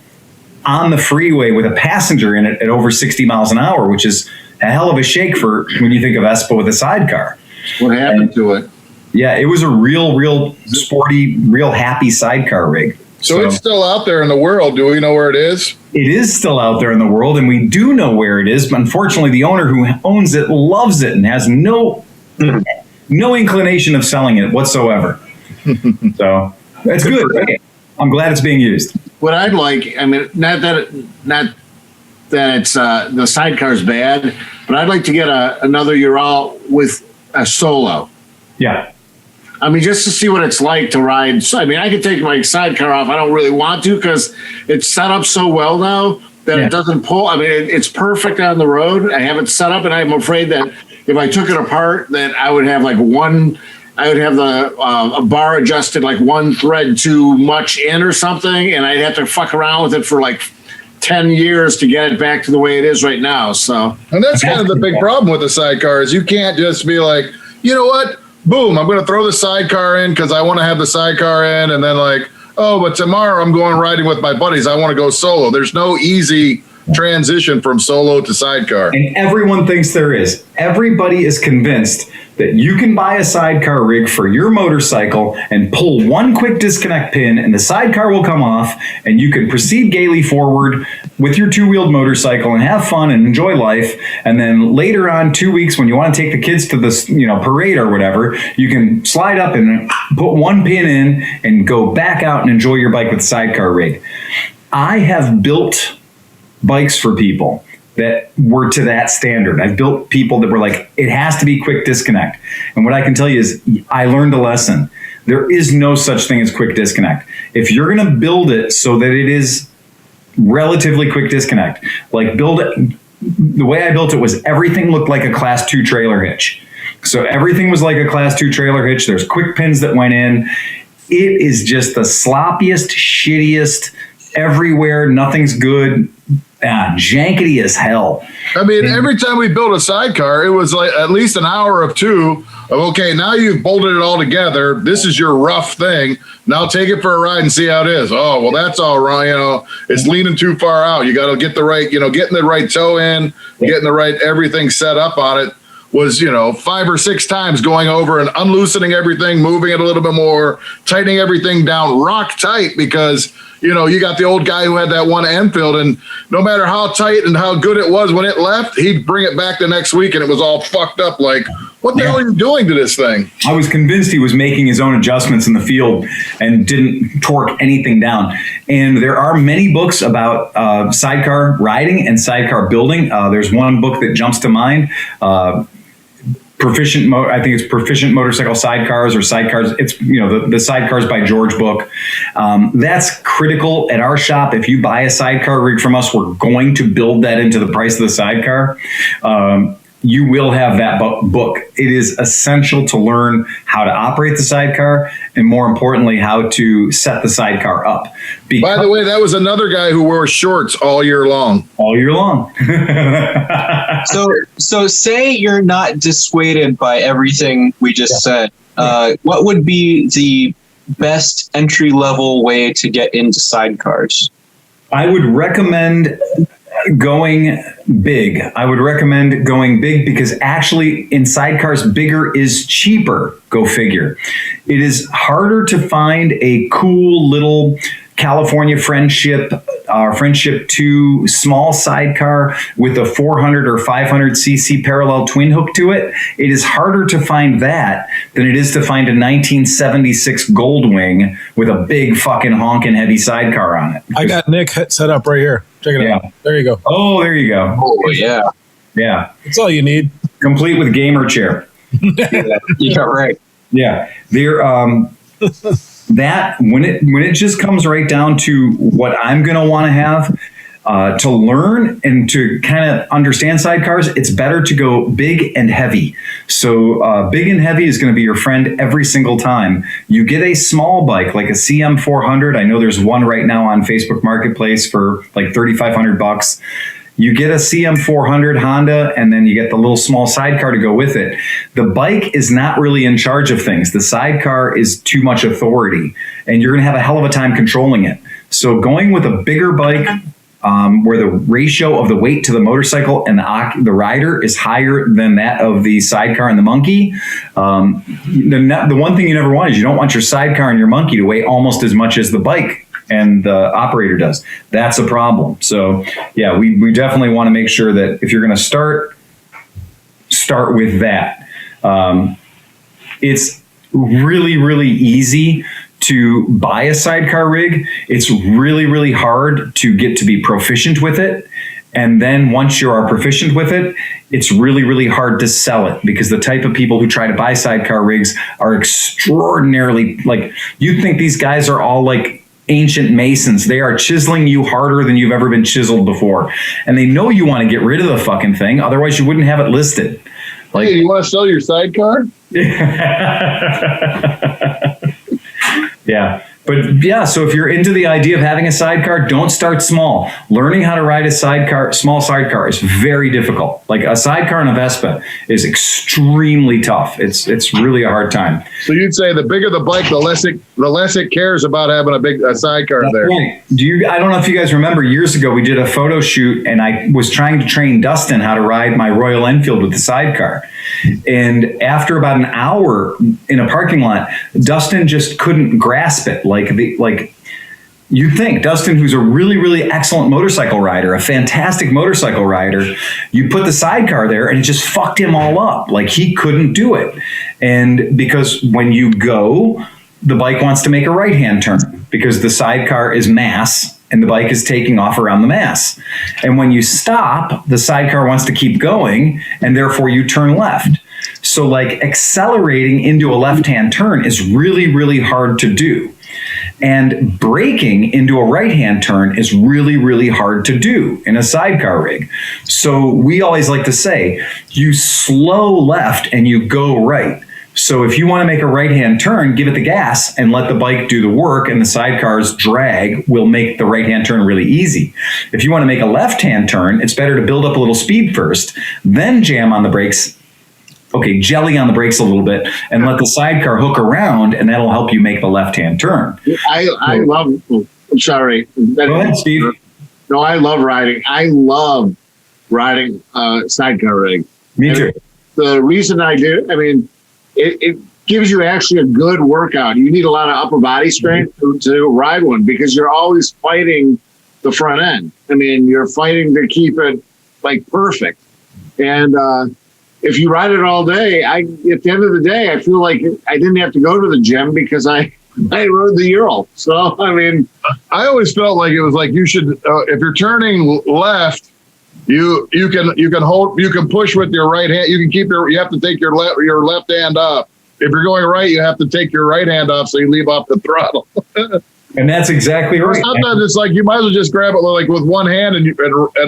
on the freeway with a passenger in it at over 60 miles an hour, which is a hell of a shake for when you think of Vespa with a sidecar.
What happened to it?
Yeah, it was a real sporty, real happy sidecar rig.
So it's still out there in the world. Do we know where it is?
It is still out there in the world, and we do know where it is. But unfortunately, the owner who owns it loves it and has no inclination of selling it whatsoever. So that's good. Right? I'm glad it's being used.
What I'd like, I mean, not that it's the sidecar's bad, but I'd like to get another Ural with a solo.
Yeah.
I mean, just to see what it's like to ride. So, I mean, I could take my sidecar off. I don't really want to because it's set up so well now that it doesn't pull. I mean, it's perfect on the road. I have it set up, and I'm afraid that if I took it apart, that I would have a bar adjusted like one thread too much in or something, and I'd have to fuck around with it for like 10 years to get it back to the way it is right now. So,
and that's kind of the big problem with the sidecar is you can't just be like, you know what? Boom, I'm going to throw the sidecar in because I want to have the sidecar in. And then like, oh, but tomorrow I'm going riding with my buddies. I want to go solo. There's no easy transition from solo to sidecar.
And everyone thinks there is. Everybody is convinced that you can buy a sidecar rig for your motorcycle and pull one quick disconnect pin and the sidecar will come off and you can proceed gaily forward with your two-wheeled motorcycle and have fun and enjoy life. And then later on, 2 weeks, when you want to take the kids to this, parade or whatever, you can slide up and put one pin in and go back out and enjoy your bike with sidecar rig. I have built bikes for people that were to that standard. I've built people that were like, it has to be quick disconnect. And what I can tell you is I learned a lesson. There is no such thing as quick disconnect. If you're going to build it so that it is relatively quick disconnect, like build it, the way I built it was everything looked like a class 2 trailer hitch. So everything was like a class 2 trailer hitch. There's quick pins that went in. It is just the sloppiest, shittiest, everywhere, nothing's good. Jankety as hell.
I mean, every time we built a sidecar, it was like at least an hour of two of, okay, now you've bolted it all together. This is your rough thing. Now take it for a ride and see how it is. Oh, well, that's all wrong. It's leaning too far out. You got to get the right, getting the right toe in, getting the right everything set up on it was, 5 or 6 times going over and unloosening everything, moving it a little bit more, tightening everything down rock tight because you got the old guy who had that one Enfield, and no matter how tight and how good it was when it left, he'd bring it back the next week, and it was all fucked up. Like, what the hell are you doing to this thing?
I was convinced he was making his own adjustments in the field and didn't torque anything down. And there are many books about sidecar riding and sidecar building. There's one book that jumps to mind. I think it's Proficient Motorcycle Sidecars or Sidecars. It's, the Sidecars by George book. That's critical at our shop. If you buy a sidecar rig from us, we're going to build that into the price of the sidecar. You will have that book. It is essential to learn how to operate the sidecar and, more importantly, how to set the sidecar up.
By the way, that was another guy who wore shorts all year long.
All year long.
So say you're not dissuaded by everything we just said. What would be the best entry-level way to get into sidecars?
I would recommend going big. I would recommend going big because actually in sidecars, bigger is cheaper. Go figure. It is harder to find a cool little California Friendship 2 small sidecar with a 400 or 500 cc parallel twin hook to it. It is harder to find that than it is to find a 1976 Goldwing with a big fucking honking heavy sidecar on it.
I got Nick set up right here. Check it out. There you go.
Oh, there you go.
Oh, yeah.
Yeah.
That's all you need.
complete with gamer chair.
Yeah, right.
Yeah, they're that when it just comes right down to what I'm going to want to have to learn and to kind of understand sidecars, it's better to go big and heavy. So big and heavy is going to be your friend every single time. You get a small bike like a CM400. I know there's one right now on Facebook Marketplace for like $3,500. You get a CM400 Honda, and then you get the little small sidecar to go with it. The bike is not really in charge of things. The sidecar is too much authority, and you're going to have a hell of a time controlling it. So going with a bigger bike where the ratio of the weight to the motorcycle and the rider is higher than that of the sidecar and the monkey, the one thing you never want is you don't want your sidecar and your monkey to weigh almost as much as the bike and the operator does. That's a problem. So yeah, we definitely want to make sure that if you're going to start with that. It's really, really easy to buy a sidecar rig. It's really, really hard to get to be proficient with it. And then once you are proficient with it, it's really, really hard to sell it, because the type of people who try to buy sidecar rigs are extraordinarily, like, you think these guys are all like ancient masons. They are chiseling you harder than you've ever been chiseled before. And they know you want to get rid of the fucking thing. Otherwise you wouldn't have it listed. Like,
hey, you want to sell your sidecar?
Yeah. But yeah, so if you're into the idea of having a sidecar, don't start small. Learning how to ride a small sidecar is very difficult. Like a sidecar on a Vespa is extremely tough. It's really a hard time.
So you'd say the bigger the bike, the less it cares about having a sidecar there.
Right. I don't know if you guys remember, years ago we did a photo shoot and I was trying to train Dustin how to ride my Royal Enfield with the sidecar. And after about an hour in a parking lot, Dustin just couldn't grasp it. Like you think Dustin, who's a really, really excellent motorcycle rider, a fantastic motorcycle rider, you put the sidecar there and it just fucked him all up. Like he couldn't do it. And because when you go, the bike wants to make a right-hand turn because the sidecar is mass and the bike is taking off around the mass. And when you stop, the sidecar wants to keep going and therefore you turn left. So like accelerating into a left-hand turn is really, really hard to do. And braking into a right-hand turn is really, really hard to do in a sidecar rig. So we always like to say, you slow left and you go right. So if you want to make a right-hand turn, give it the gas and let the bike do the work, and the sidecar's drag will make the right-hand turn really easy. If you want to make a left-hand turn, it's better to build up a little speed first, then jam on the brakes. Okay, jelly on the brakes a little bit and let the sidecar hook around, and that'll help you make the left-hand turn.
I love, I'm sorry.
Go ahead, Steve.
No, I love riding. I love riding sidecar rig.
Me too.
The reason I do, I mean, it gives you actually a good workout. You need a lot of upper body strength to ride one because you're always fighting the front end. I mean, you're fighting to keep it like perfect. And if you ride it all day, at the end of the day, I feel like I didn't have to go to the gym because I rode the Ural. So, I mean,
I always felt like it was like you should, if you're turning left, you can push with your right hand. You have to take your left hand off. If you're going right, you have to take your right hand off so you leave off the throttle.
And that's exactly right.
Sometimes it's like you might as well just grab it like with one hand and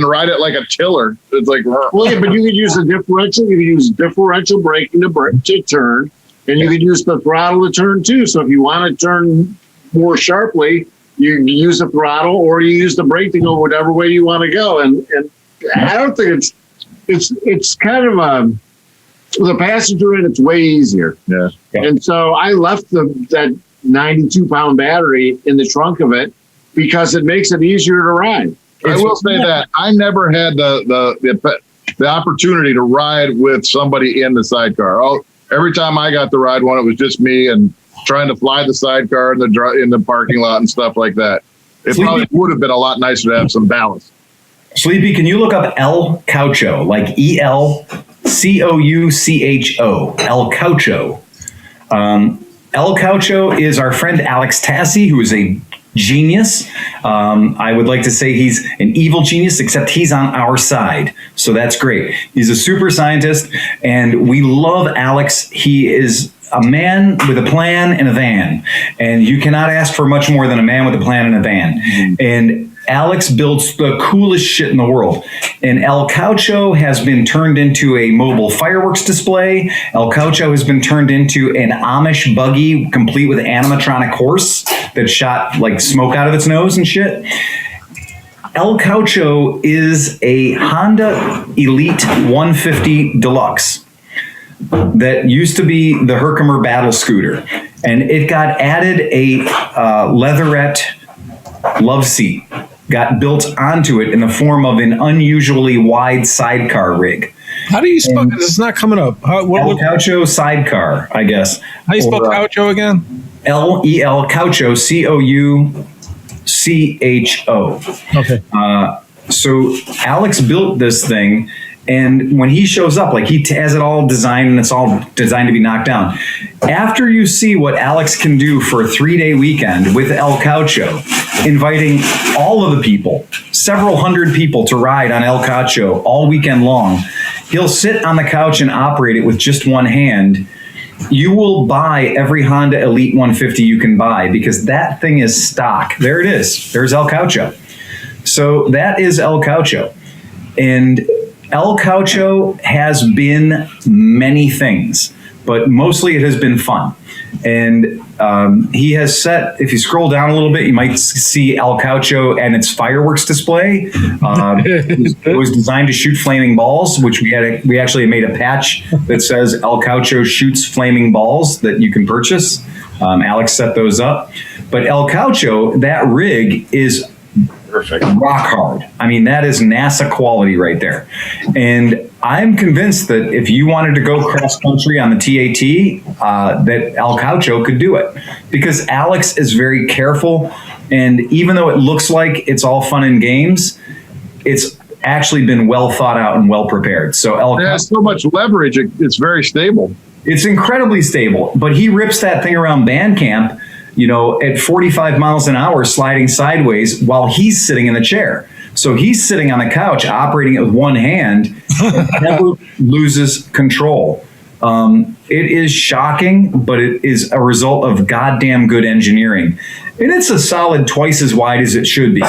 ride it like a tiller. It's like,
well, yeah, but you could use a differential. You could use differential braking to turn, and you could use the throttle to turn too. So if you want to turn more sharply, you use the throttle or you use the brake to go whatever way you want to go. And I don't think it's kind of with a passenger in, it's way easier.
Yeah.
And so I left that 92-pound battery in the trunk of it because it makes it easier to ride.
I will say that I never had the opportunity to ride with somebody in the sidecar. Every time I got to ride one, it was just me and trying to fly the sidecar in the parking lot and stuff like that. It probably would have been a lot nicer to have some balance.
Sleepy, can you look up El Caucho, like ELCOUCHO, El Caucho? El Caucho is our friend Alex Tassi, who is a genius. I would like to say he's an evil genius, except he's on our side. So that's great. He's a super scientist, and we love Alex. He is a man with a plan and a van, and you cannot ask for much more than a man with a plan and a van. And Alex builds the coolest shit in the world. And El Caucho has been turned into a mobile fireworks display. El Caucho has been turned into an Amish buggy complete with animatronic horse that shot like smoke out of its nose and shit. El Caucho is a Honda Elite 150 Deluxe that used to be the Herkimer Battle Scooter. And it got added a leatherette love seat, got built onto it in the form of an unusually wide sidecar rig.
How do you spell it? It's not coming up.
El Caucho sidecar, I guess.
How do you spell Caucho again?
L-E-L Caucho, C-O-U-C-H-O.
Okay.
So Alex built this thing, and when he shows up, like he has it all designed, and it's all designed to be knocked down. After you see what Alex can do for a 3-day weekend with El Caucho, inviting all of the people, several hundred people to ride on El Caucho all weekend long, he'll sit on the couch and operate it with just one hand. You will buy every Honda Elite 150 you can buy because that thing is stock. There it is. There's El Caucho. So that is El Caucho. And El Caucho has been many things, but mostly it has been fun. And he has set, if you scroll down a little bit, you might see El Caucho and its fireworks display. It was designed to shoot flaming balls, which we actually made a patch that says El Caucho shoots flaming balls that you can purchase. Alex set those up. But El Caucho, that rig is perfect, rock hard. I mean, that is NASA quality right there. And I'm convinced that if you wanted to go cross country on the TAT, that El Caucho could do it, because Alex is very careful. And even though it looks like it's all fun and games, it's actually been well thought out and well prepared. So
it has so much leverage. It's very stable.
It's incredibly stable, but he rips that thing around band camp, at 45 miles an hour sliding sideways while he's sitting in the chair. So he's sitting on the couch operating it with one hand and never loses control. It is shocking, but it is a result of goddamn good engineering. And it's a solid twice as wide as it should be,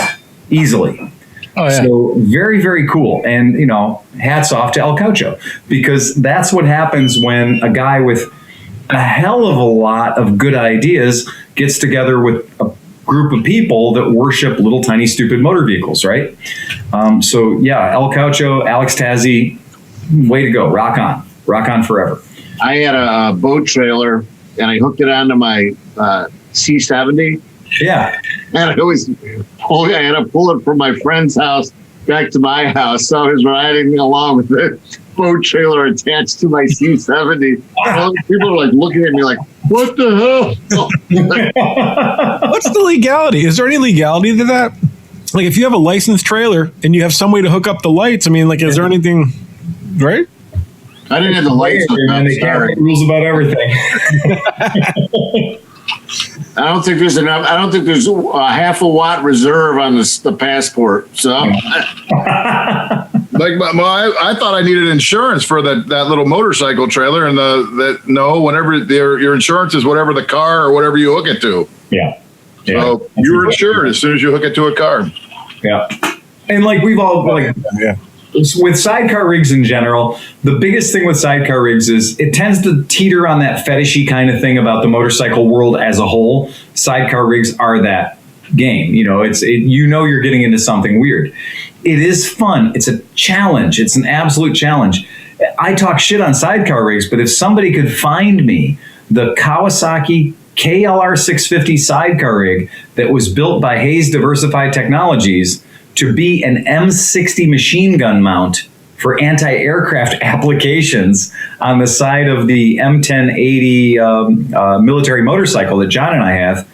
easily.
Oh, yeah.
So very, very cool. And, hats off to El Caucho, because that's what happens when a guy with a hell of a lot of good ideas gets together with a group of people that worship little tiny stupid motor vehicles, right? So yeah, El Caucho, Alex Tazzi, way to go. Rock on forever.
I had a boat trailer and I hooked it onto my C70.
Yeah.
And I had to pull it from my friend's house back to my house. So I was riding along with the boat trailer attached to my C70. All the people are like looking at me like, what the hell?
What's the legality? Is there any legality to that? Like, if you have a licensed trailer and you have some way to hook up the lights, I mean, like, is there anything, right?
I didn't have the lights hooked up.
They can't write rules about everything.
I don't think there's enough. I don't think there's a half a watt reserve on the passport. So,
I thought I needed insurance for that little motorcycle trailer, and whenever your insurance is whatever the car or whatever you hook it to.
Yeah.
So you're insured as soon as you hook it to a car.
Yeah. And like we've all with sidecar rigs in general, the biggest thing with sidecar rigs is it tends to teeter on that fetishy kind of thing about the motorcycle world as a whole. Sidecar rigs are that game. You're getting into something weird. It is fun. It's a challenge. It's an absolute challenge. I talk shit on sidecar rigs, but if somebody could find me the Kawasaki KLR 650 sidecar rig that was built by Hayes Diversified Technologies to be an M60 machine gun mount for anti-aircraft applications on the side of the M1080 military motorcycle that John and I have,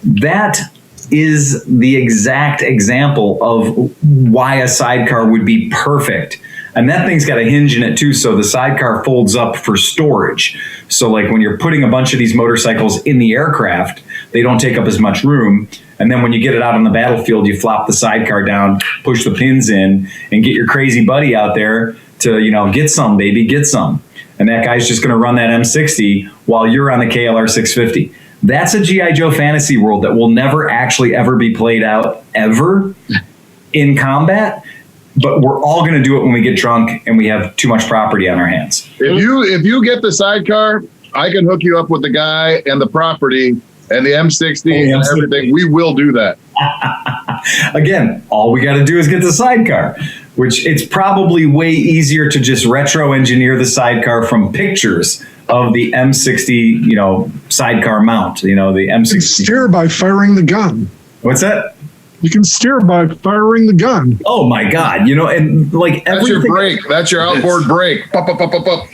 that is the exact example of why a sidecar would be perfect. And that thing's got a hinge in it too, so the sidecar folds up for storage. So like when you're putting a bunch of these motorcycles in the aircraft, they don't take up as much room. And then when you get it out on the battlefield, you flop the sidecar down, push the pins in, and get your crazy buddy out there to, get some, baby, get some. And that guy's just going to run that M60 while you're on the KLR 650. That's a G.I. Joe fantasy world that will never actually ever be played out ever in combat. But we're all going to do it when we get drunk and we have too much property on our hands.
If you get the sidecar, I can hook you up with the guy and the property and the M60 and everything. We will do that.
Again, all we got to do is get the sidecar, which it's probably way easier to just retro engineer the sidecar from pictures of the M60, sidecar mount, the M60.
You can steer by firing the gun.
What's that?
You can steer by firing the gun.
Oh my God. And like
that's your brake. That's your outboard brake. Pop, pop, pop, pop, pop.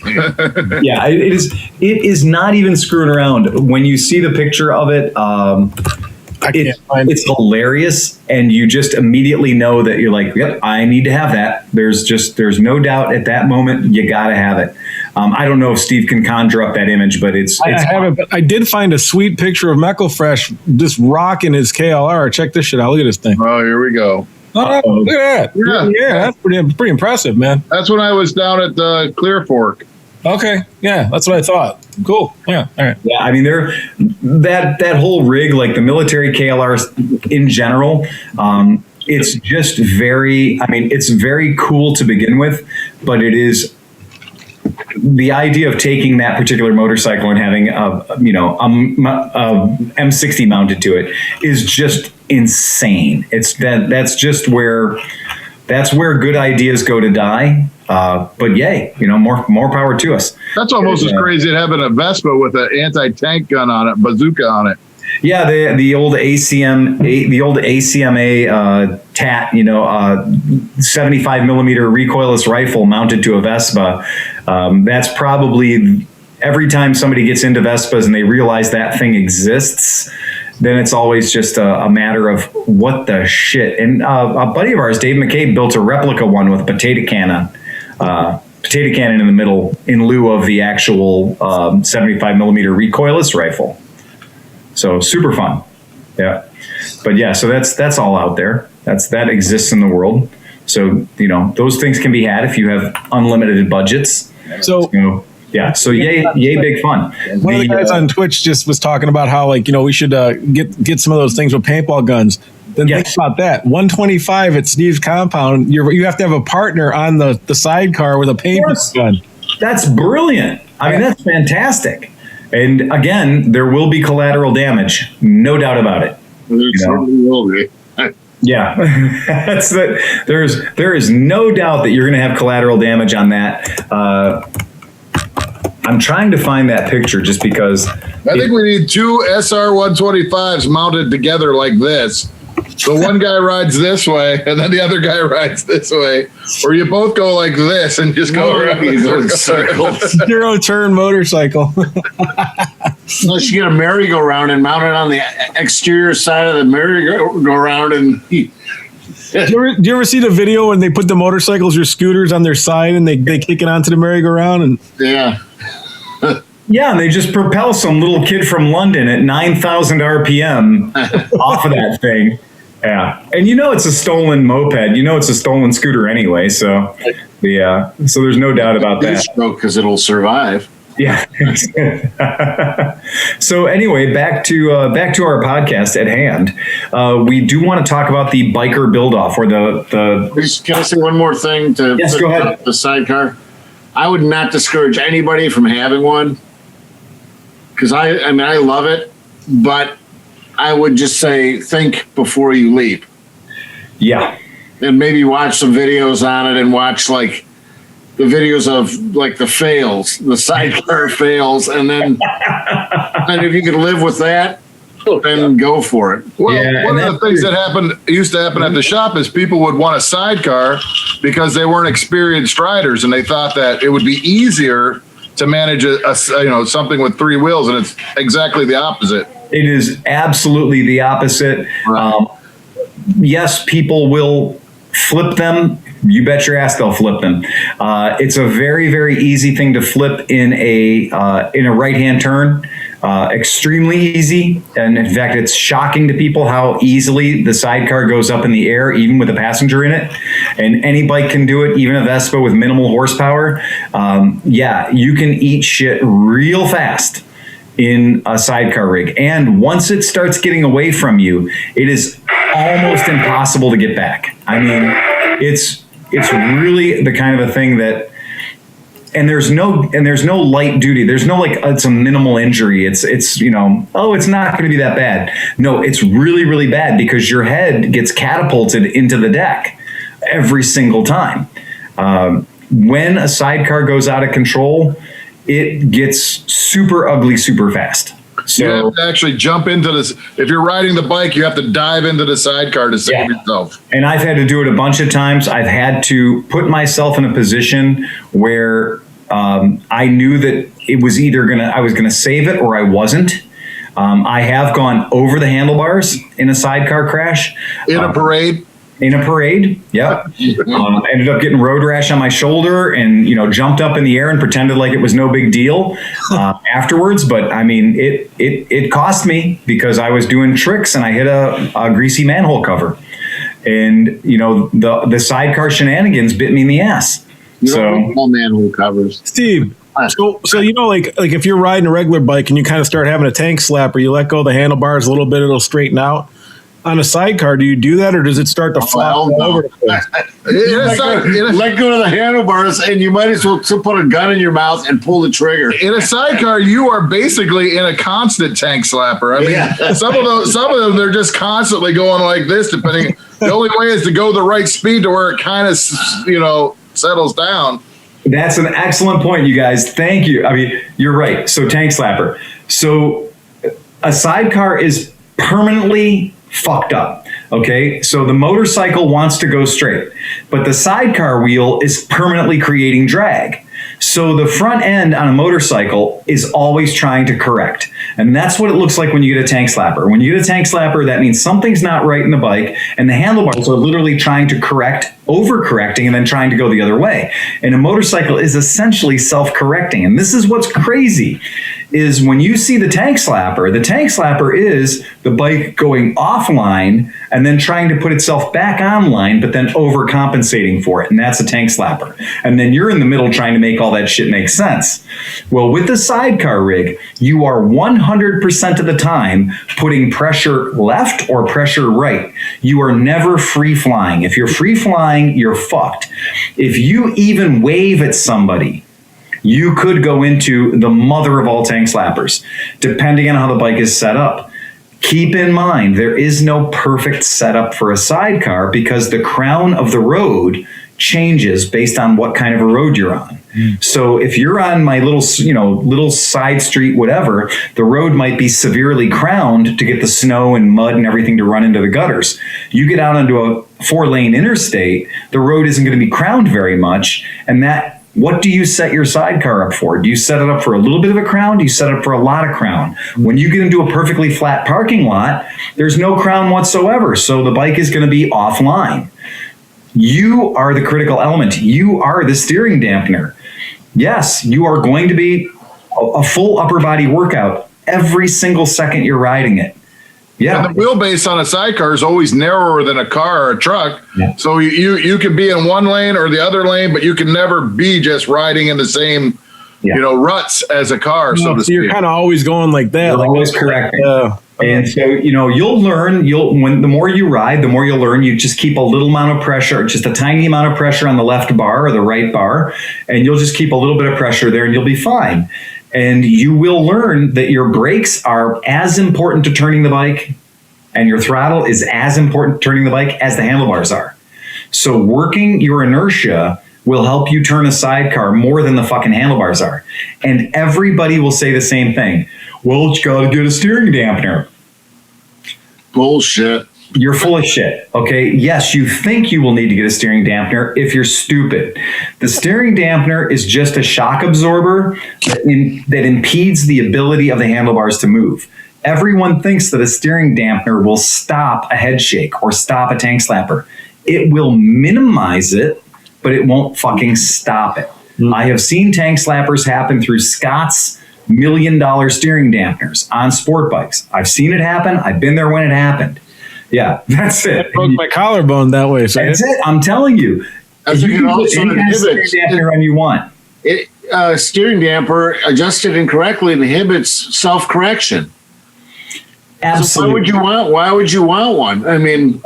Yeah, it is not even screwing around. When you see the picture of it, it's hilarious, and you just immediately know that you're like, yep, I need to have that. There's no doubt at that moment you got to have it. I don't know if Steve can conjure up that image, but
I did find a sweet picture of McElfresh just rocking his KLR. Check this shit out. Look at this thing.
Oh, here we go.
Oh, look at that. Yeah, that's pretty impressive, man.
That's when I was down at the Clear Fork.
Okay, yeah, that's what I thought. Cool. Yeah, all right.
Yeah, I mean, that whole rig, like the military KLRs in general, it's just it's very cool to begin with, but it is the idea of taking that particular motorcycle and having a M60 mounted to it is just insane. That's where good ideas go to die. But yay, more power to us.
That's almost as crazy as having a Vespa with an anti-tank gun on it, bazooka on it.
Yeah, the old ACMA TAT, 75 millimeter recoilless rifle mounted to a Vespa. That's probably every time somebody gets into Vespas and they realize that thing exists, then it's always just a matter of what the shit. And a buddy of ours, Dave McCabe, built a replica one with a potato cannon in the middle in lieu of the actual 75 millimeter recoilless rifle. So super fun. Yeah. But yeah, so that's all out there. That exists in the world. So, those things can be had if you have unlimited budgets. So yeah. So yay, big fun.
One of the guys on Twitch just was talking about how, we should get some of those things with paintball guns. Then think about that. 125 at Steve's compound. You have to have a partner on the sidecar with a paintball gun.
That's brilliant. I mean, that's fantastic. And again, there will be collateral damage, no doubt about it. Yeah, there is no doubt that you're going to have collateral damage on that. I'm trying to find that picture just because
I think we need two SR125s mounted together like this. So one guy rides this way, and then the other guy rides this way, or you both go like this and just go around in circles.
Zero-turn motorcycle.
Unless you get a merry-go-round and mount it on the exterior side of the merry-go-round, and
do you ever see the video when they put the motorcycles or scooters on their side and they kick it onto the merry-go-round? And
yeah.
Yeah, and they just propel some little kid from London at 9,000 RPM off of that thing. Yeah, and it's a stolen moped. It's a stolen scooter anyway. So, so there's no doubt about that.
Because it'll survive.
Yeah. So anyway, back to our podcast at hand. We do want to talk about the biker build-off or the.
Can I say one more thing to
go ahead.
The sidecar? I would not discourage anybody from having one. Because I love it, but I would just say think before you leap.
Yeah.
And maybe watch some videos on it and watch the videos of the fails, the sidecar fails, and then and if you could live with that, then go for it.
Well, one of the things that used to happen at the shop is people would want a sidecar because they weren't experienced riders, and they thought that it would be easier to manage something with three wheels, and it's exactly the opposite.
It is absolutely the opposite.
Right.
Yes, people will flip them. You bet your ass they'll flip them. It's a very, very easy thing to flip in a right-hand turn. extremely easy. And in fact, it's shocking to people how easily the sidecar goes up in the air, even with a passenger in it. And any bike can do it, even a Vespa with minimal horsepower. Yeah, you can eat shit real fast in a sidecar rig. And once it starts getting away from you, it is almost impossible to get back. I mean, it's really the kind of a thing that, and there's no light duty. There's no like, it's a minimal injury. It's it's not going to be that bad. No, it's really, really bad because your head gets catapulted into the deck every single time. When a sidecar goes out of control, it gets super ugly, super fast. So
you have to actually jump into this. If you're riding the bike, you have to dive into the sidecar to save yourself.
And I've had to do it a bunch of times. I've had to put myself in a position where I knew that it was either I was gonna save it or I wasn't. I have gone over the handlebars in a sidecar crash.
In a parade?
In a parade, yep. Ended up getting road rash on my shoulder and, jumped up in the air and pretended like it was no big deal afterwards. But I mean, it cost me because I was doing tricks and I hit a greasy manhole cover. And, the sidecar shenanigans bit me in the ass.
All manhole covers.
Steve, so like if you're riding a regular bike and you kind of start having a tank slapper, you let go of the handlebars a little bit, it'll straighten out. On a sidecar, do you do that, or does it start to flop all over the place?
Let go of the handlebars, and you might as well put a gun in your mouth and pull the trigger.
In a sidecar, you are basically in a constant tank slapper. I mean, some of them, they're just constantly going like this. Depending, the only way is to go the right speed to where it kind of, settles down.
That's an excellent point, you guys. Thank you. I mean, you're right. So tank slapper. So a sidecar is permanently fucked up. Okay, so the motorcycle wants to go straight, but the sidecar wheel is permanently creating drag. So the front end on a motorcycle is always trying to correct. And that's what it looks like when you get a tank slapper. When you get a tank slapper, that means something's not right in the bike, and the handlebars are literally trying to correct, overcorrecting, and then trying to go the other way. And a motorcycle is essentially self-correcting. And this is what's crazy, is when you see the tank slapper is the bike going offline and then trying to put itself back online, but then overcompensating for it. And that's a tank slapper. And then you're in the middle trying to make all that shit make sense. Well, with the sidecar rig, you are 100% of the time putting pressure left or pressure right. You are never free flying. If you're free flying, you're fucked. If you even wave at somebody, you could go into the mother of all tank slappers, depending on how the bike is set up. Keep in mind, there is no perfect setup for a sidecar because the crown of the road changes based on what kind of a road you're on. So if you're on my little side street, whatever, the road might be severely crowned to get the snow and mud and everything to run into the gutters. You get out onto a 4-lane interstate, the road isn't going to be crowned very much. And what do you set your sidecar up for? Do you set it up for a little bit of a crown? Do you set it up for a lot of crown? When you get into a perfectly flat parking lot, there's no crown whatsoever. So the bike is going to be offline. You are the critical element. You are the steering dampener. Yes, you are going to be a full upper body workout every single second you're riding it. Yeah.
And the wheelbase on a sidecar is always narrower than a car or a truck. Yeah. So you can be in one lane or the other lane, but you can never be just riding in the same, ruts as a car. So
you're kind of always going like that.
You're always correct. And so, you'll learn, the more you ride, the more you'll learn. You just keep a little amount of pressure, just a tiny amount of pressure on the left bar or the right bar, and you'll just keep a little bit of pressure there and you'll be fine. And you will learn that your brakes are as important to turning the bike and your throttle is as important to turning the bike as the handlebars are. So working your inertia will help you turn a sidecar more than the fucking handlebars are. And everybody will say the same thing. Well, you got to get a steering dampener.
Bullshit.
You're full of shit. Okay. Yes, you think you will need to get a steering dampener if you're stupid. The steering dampener is just a shock absorber that impedes the ability of the handlebars to move. Everyone thinks that a steering dampener will stop a head shake or stop a tank slapper. It will minimize it, but it won't fucking stop it. I have seen tank slappers happen through Scott's million steering dampeners on sport bikes. I've seen it happen. I've been there when it happened. Yeah, that's it.
I broke my collarbone that way. So
That's it. I'm telling you.
I think
You
it
can put
also
any kind of steering
inhibits
dampener on you want.
steering damper adjusted incorrectly inhibits self-correction.
Absolutely.
So why would you want one? I mean,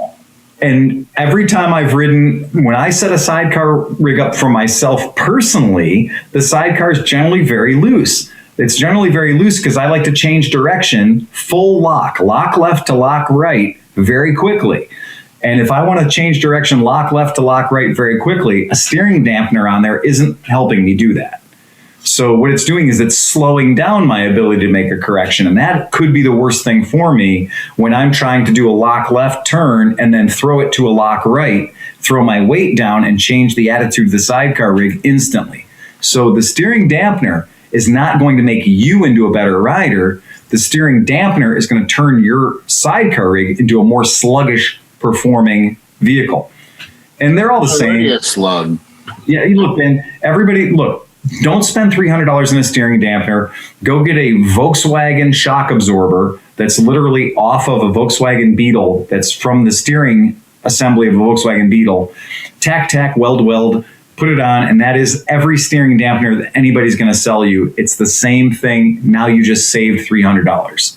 and every time I've ridden, when I set a sidecar rig up for myself personally, the sidecar is generally very loose. It's generally very loose because I like to change direction, full lock left to lock right very quickly. And if I want to change direction, lock left to lock right very quickly, a steering dampener on there isn't helping me do that. So what it's doing is it's slowing down my ability to make a correction. And that could be the worst thing for me when I'm trying to do a lock left turn and then throw it to a lock right, throw my weight down and change the attitude of the sidecar rig instantly. So the steering dampener is not going to make you into a better rider. The steering dampener is going to turn your sidecar rig into a more sluggish performing vehicle. And they're all the same.
already a slug.
Yeah, you look, man, everybody, look, don't spend $300 in a steering dampener. Go get a Volkswagen shock absorber that's literally off of a Volkswagen Beetle, that's from the steering assembly of a Volkswagen Beetle. Tack, weld, put it on, and that is every steering dampener that anybody's going to sell you. It's the same thing. Now you just saved $300.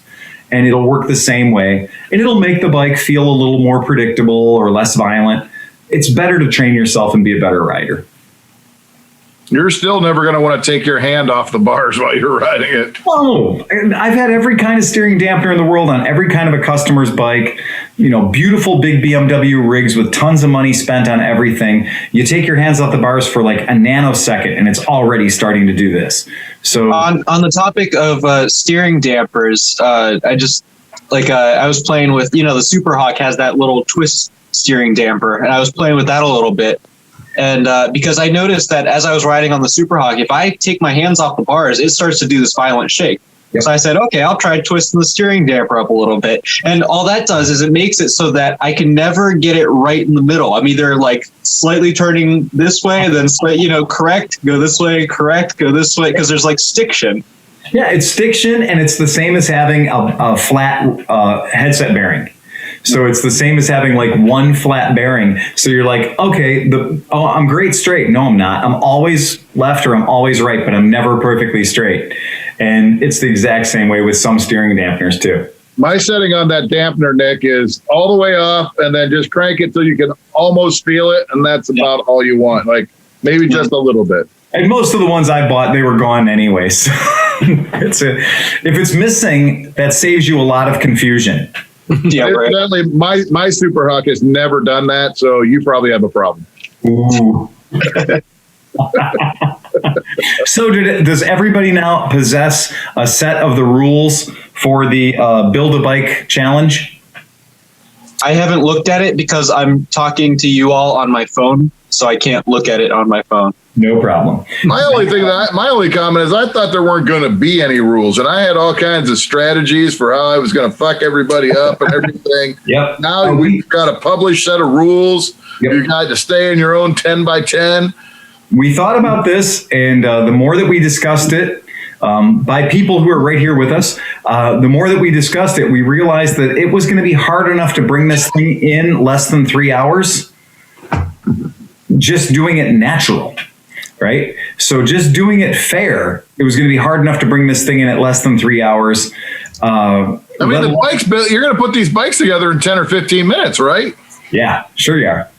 And it'll work the same way. And it'll make the bike feel a little more predictable or less violent. It's better to train yourself and be a better rider.
You're still never going to want to take your hand off the bars while you're riding it.
Oh, and I've had every kind of steering dampener in the world on every kind of a customer's bike. You know, beautiful big BMW rigs with tons of money spent on everything. You take your hands off the bars for like a nanosecond, and it's already starting to do this. So
on the topic of steering dampers, I was playing with, the Super Hawk has that little twist steering damper, and I was playing with that a little bit. And because I noticed that as I was riding on the Super Hawk, if I take my hands off the bars, it starts to do this violent shake. Yep. So I said, okay, I'll try twisting the steering damper up a little bit. And all that does is it makes it so that I can never get it right in the middle. I'm either like slightly turning this way, then correct, go this way, correct, go this way, because there's like stiction.
Yeah, it's stiction, and it's the same as having a flat headset bearing. So it's the same as having like one flat bearing. So you're like, okay, I'm great straight. No, I'm not. I'm always left or I'm always right, but I'm never perfectly straight. And it's the exact same way with some steering dampeners too.
My setting on that dampener, Nick, is all the way off and then just crank it till you can almost feel it. And that's about all you want. Like maybe just a little bit. And
most of the ones I bought, they were gone anyway. So if it's missing, that saves you a lot of confusion.
Yeah, right.
Evidently, my Super Hawk has never done that, so you probably have a problem.
Ooh. So does everybody now possess a set of the rules for the Build-A-Bike challenge?
I haven't looked at it because I'm talking to you all on my phone, so I can't look at it on my phone.
No problem.
My only comment is I thought there weren't going to be any rules, and I had all kinds of strategies for how I was going to fuck everybody up and everything.
Yep.
Now we've got a published set of rules. Yep. You got to stay in your own 10 by 10.
We thought about this, and the more that we discussed it, by people who are right here with us, the more that we discussed it, we realized that it was going to be hard enough to bring this thing in less than 3 hours, just doing it natural. Right? So just doing it fair, it was going to be hard enough to bring this thing in at less than 3 hours.
The bikes, you're going to put these bikes together in 10 or 15 minutes, right?
Yeah, sure you are.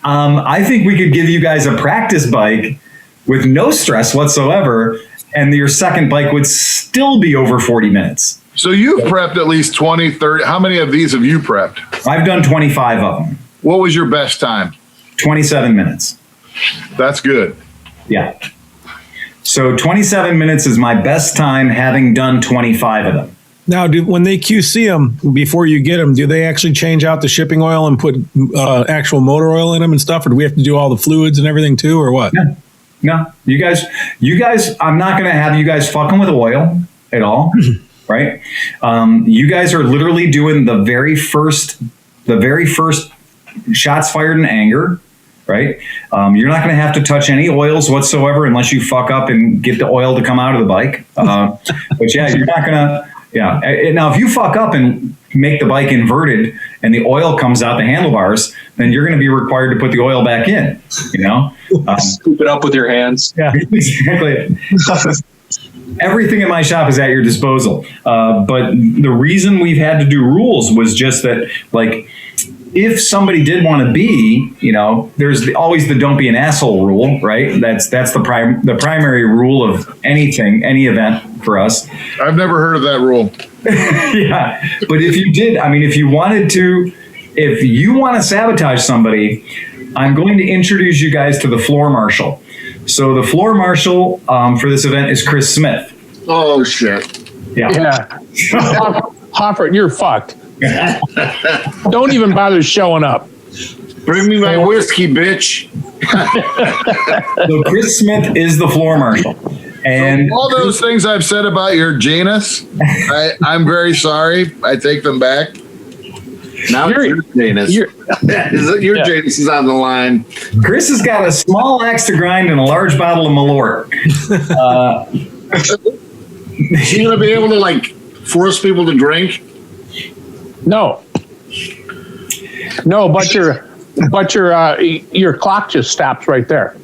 I think we could give you guys a practice bike with no stress whatsoever, and your second bike would still be over 40 minutes.
So you've prepped at least 20, 30. How many of these have you prepped?
I've done 25 of them.
What was your best time?
27 minutes.
That's good.
Yeah. So 27 minutes is my best time, having done 25 of them.
Now, when they QC them before you get them, do they actually change out the shipping oil and put actual motor oil in them and stuff? Or do we have to do all the fluids and everything too, or what?
No. You guys, I'm not going to have you guys fucking with oil at all, right? You guys are literally doing the very first shots fired in anger. right? You're not going to have to touch any oils whatsoever unless you fuck up and get the oil to come out of the bike. But yeah, you're not going to. Yeah. Now, if you fuck up and make the bike inverted and the oil comes out the handlebars, then you're going to be required to put the oil back in.
Scoop it up with your hands.
Yeah, exactly. Everything in my shop is at your disposal. But the reason we've had to do rules was just that, like, if somebody did want to be, there's always the don't be an asshole rule, right? That's the primary rule of anything, any event for us.
I've never heard of that rule.
Yeah, but if you did, if you wanted to, if you want to sabotage somebody, I'm going to introduce you guys to the floor marshal. So the floor marshal for this event is Chris Smith.
Oh, shit.
Yeah.
Hoffert, you're fucked. Don't even bother showing up.
Bring me my whiskey, bitch.
So Chris Smith is the floor marshal. And
so all those things I've said about your Janus, I'm very sorry. I take them back.
Now your Janus. Your Janus is on the line.
Chris has got a small axe to grind and a large bottle of Malort.
Is he going to be able to, force people to drink?
No, but your clock just stops right there.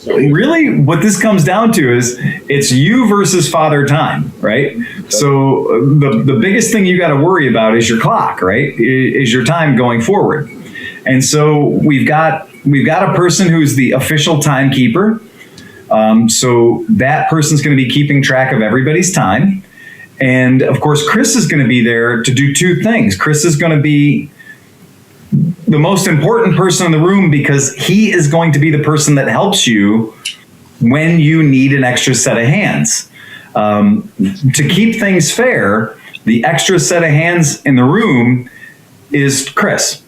Really, what this comes down to is it's you versus Father Time, right? So the biggest thing you got to worry about is your clock, right? Is your time going forward. And so we've got a person who's the official timekeeper. So that person's going to be keeping track of everybody's time. And of course, Chris is going to be there to do two things. Chris is going to be the most important person in the room because he is going to be the person that helps you when you need an extra set of hands. To keep things fair, the extra set of hands in the room is Chris.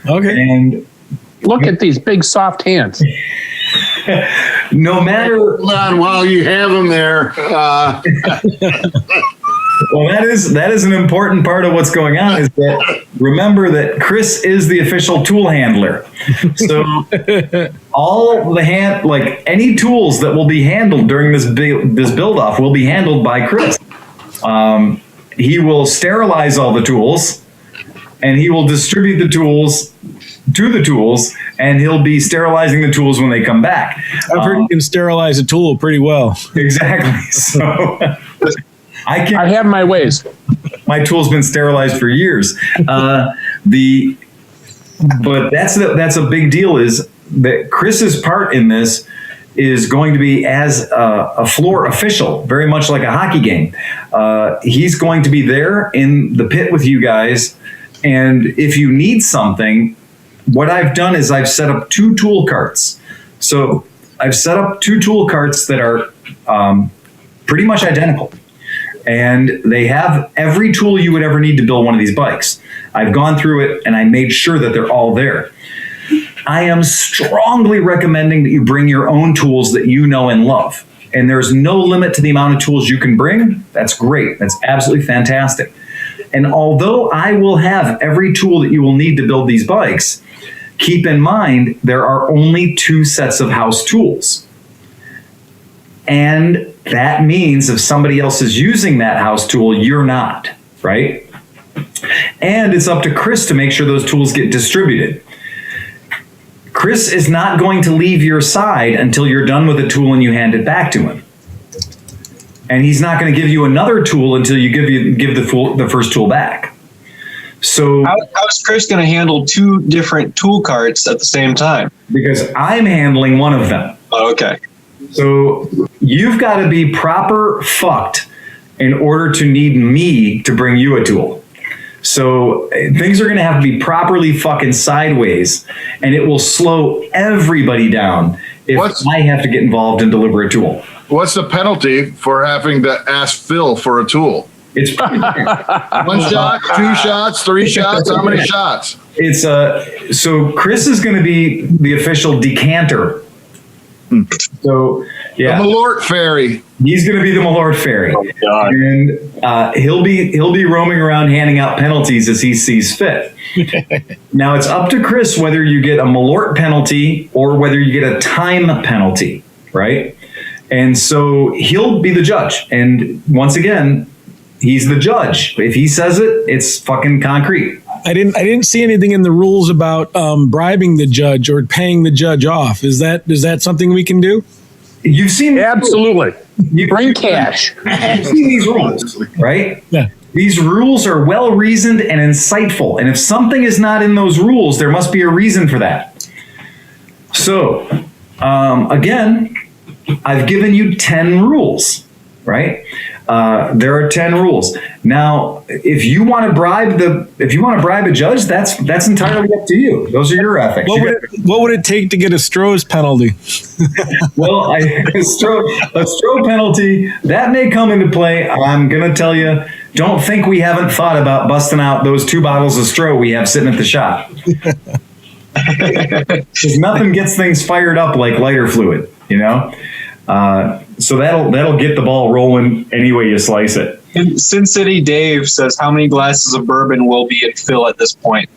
Okay.
And
look at these big soft hands.
No matter.
Hold on while you have them there.
Well, that is an important part of what's going on. Is that remember that Chris is the official tool handler. So all the any tools that will be handled during this build off will be handled by Chris. He will sterilize all the tools, and he will distribute the tools to the tools, and he'll be sterilizing the tools when they come back.
I've heard you can sterilize a tool pretty well.
Exactly. So.
I have my ways.
My tool's been sterilized for years. But that's a big deal. Is that Chris's part in this is going to be as a floor official, very much like a hockey game. He's going to be there in the pit with you guys, and if you need something, what I've done is I've set up 2 tool carts. So I've set up 2 tool carts that are pretty much identical. And they have every tool you would ever need to build one of these bikes. I've gone through it and I made sure that they're all there. I am strongly recommending that you bring your own tools that you know and love. And there's no limit to the amount of tools you can bring. That's great. That's absolutely fantastic. And although I will have every tool that you will need to build these bikes, keep in mind there are only 2 sets of house tools. And that means if somebody else is using that house tool, you're not, right? And it's up to Chris to make sure those tools get distributed. Chris is not going to leave your side until you're done with a tool and you hand it back to him. And he's not going to give you another tool until you give the first tool back. So
how's Chris going to handle 2 different tool carts at the same time?
Because I'm handling one of them.
Oh, okay.
So you've got to be proper fucked in order to need me to bring you a tool. So things are going to have to be properly fucking sideways, and it will slow everybody down if I have to get involved and deliver a tool.
What's the penalty for having to ask Phil for a tool?
It's
1 shot, 2 shots, 3 shots. How many shots?
It's so Chris is going to be the official decanter So, yeah.
The Malort Fairy.
He's going to be the Malort Fairy.
Oh, God.
And he'll be roaming around handing out penalties as he sees fit. Now, it's up to Chris whether you get a Malort penalty or whether you get a time penalty, right? And so he'll be the judge. And once again, he's the judge. If he says it, it's fucking concrete.
I didn't see anything in the rules about bribing the judge or paying the judge off. Is that something we can do?
You've seen
Absolutely. Bring cash.
You've seen these rules, right?
Yeah.
These rules are well reasoned and insightful. And if something is not in those rules, there must be a reason for that. So, again, I've given you 10 rules, right? There are 10 rules. Now, if you want to bribe a judge, that's entirely up to you. Those are your ethics.
What would it take to get a Stroh's penalty?
Well, a Stroh penalty, that may come into play. I'm going to tell you, don't think we haven't thought about busting out those 2 bottles of Stroh we have sitting at the shop. Because nothing gets things fired up like lighter fluid, you know? So that'll get the ball rolling any way you slice it.
And Sin City Dave says, how many glasses of bourbon will be in fill at this point?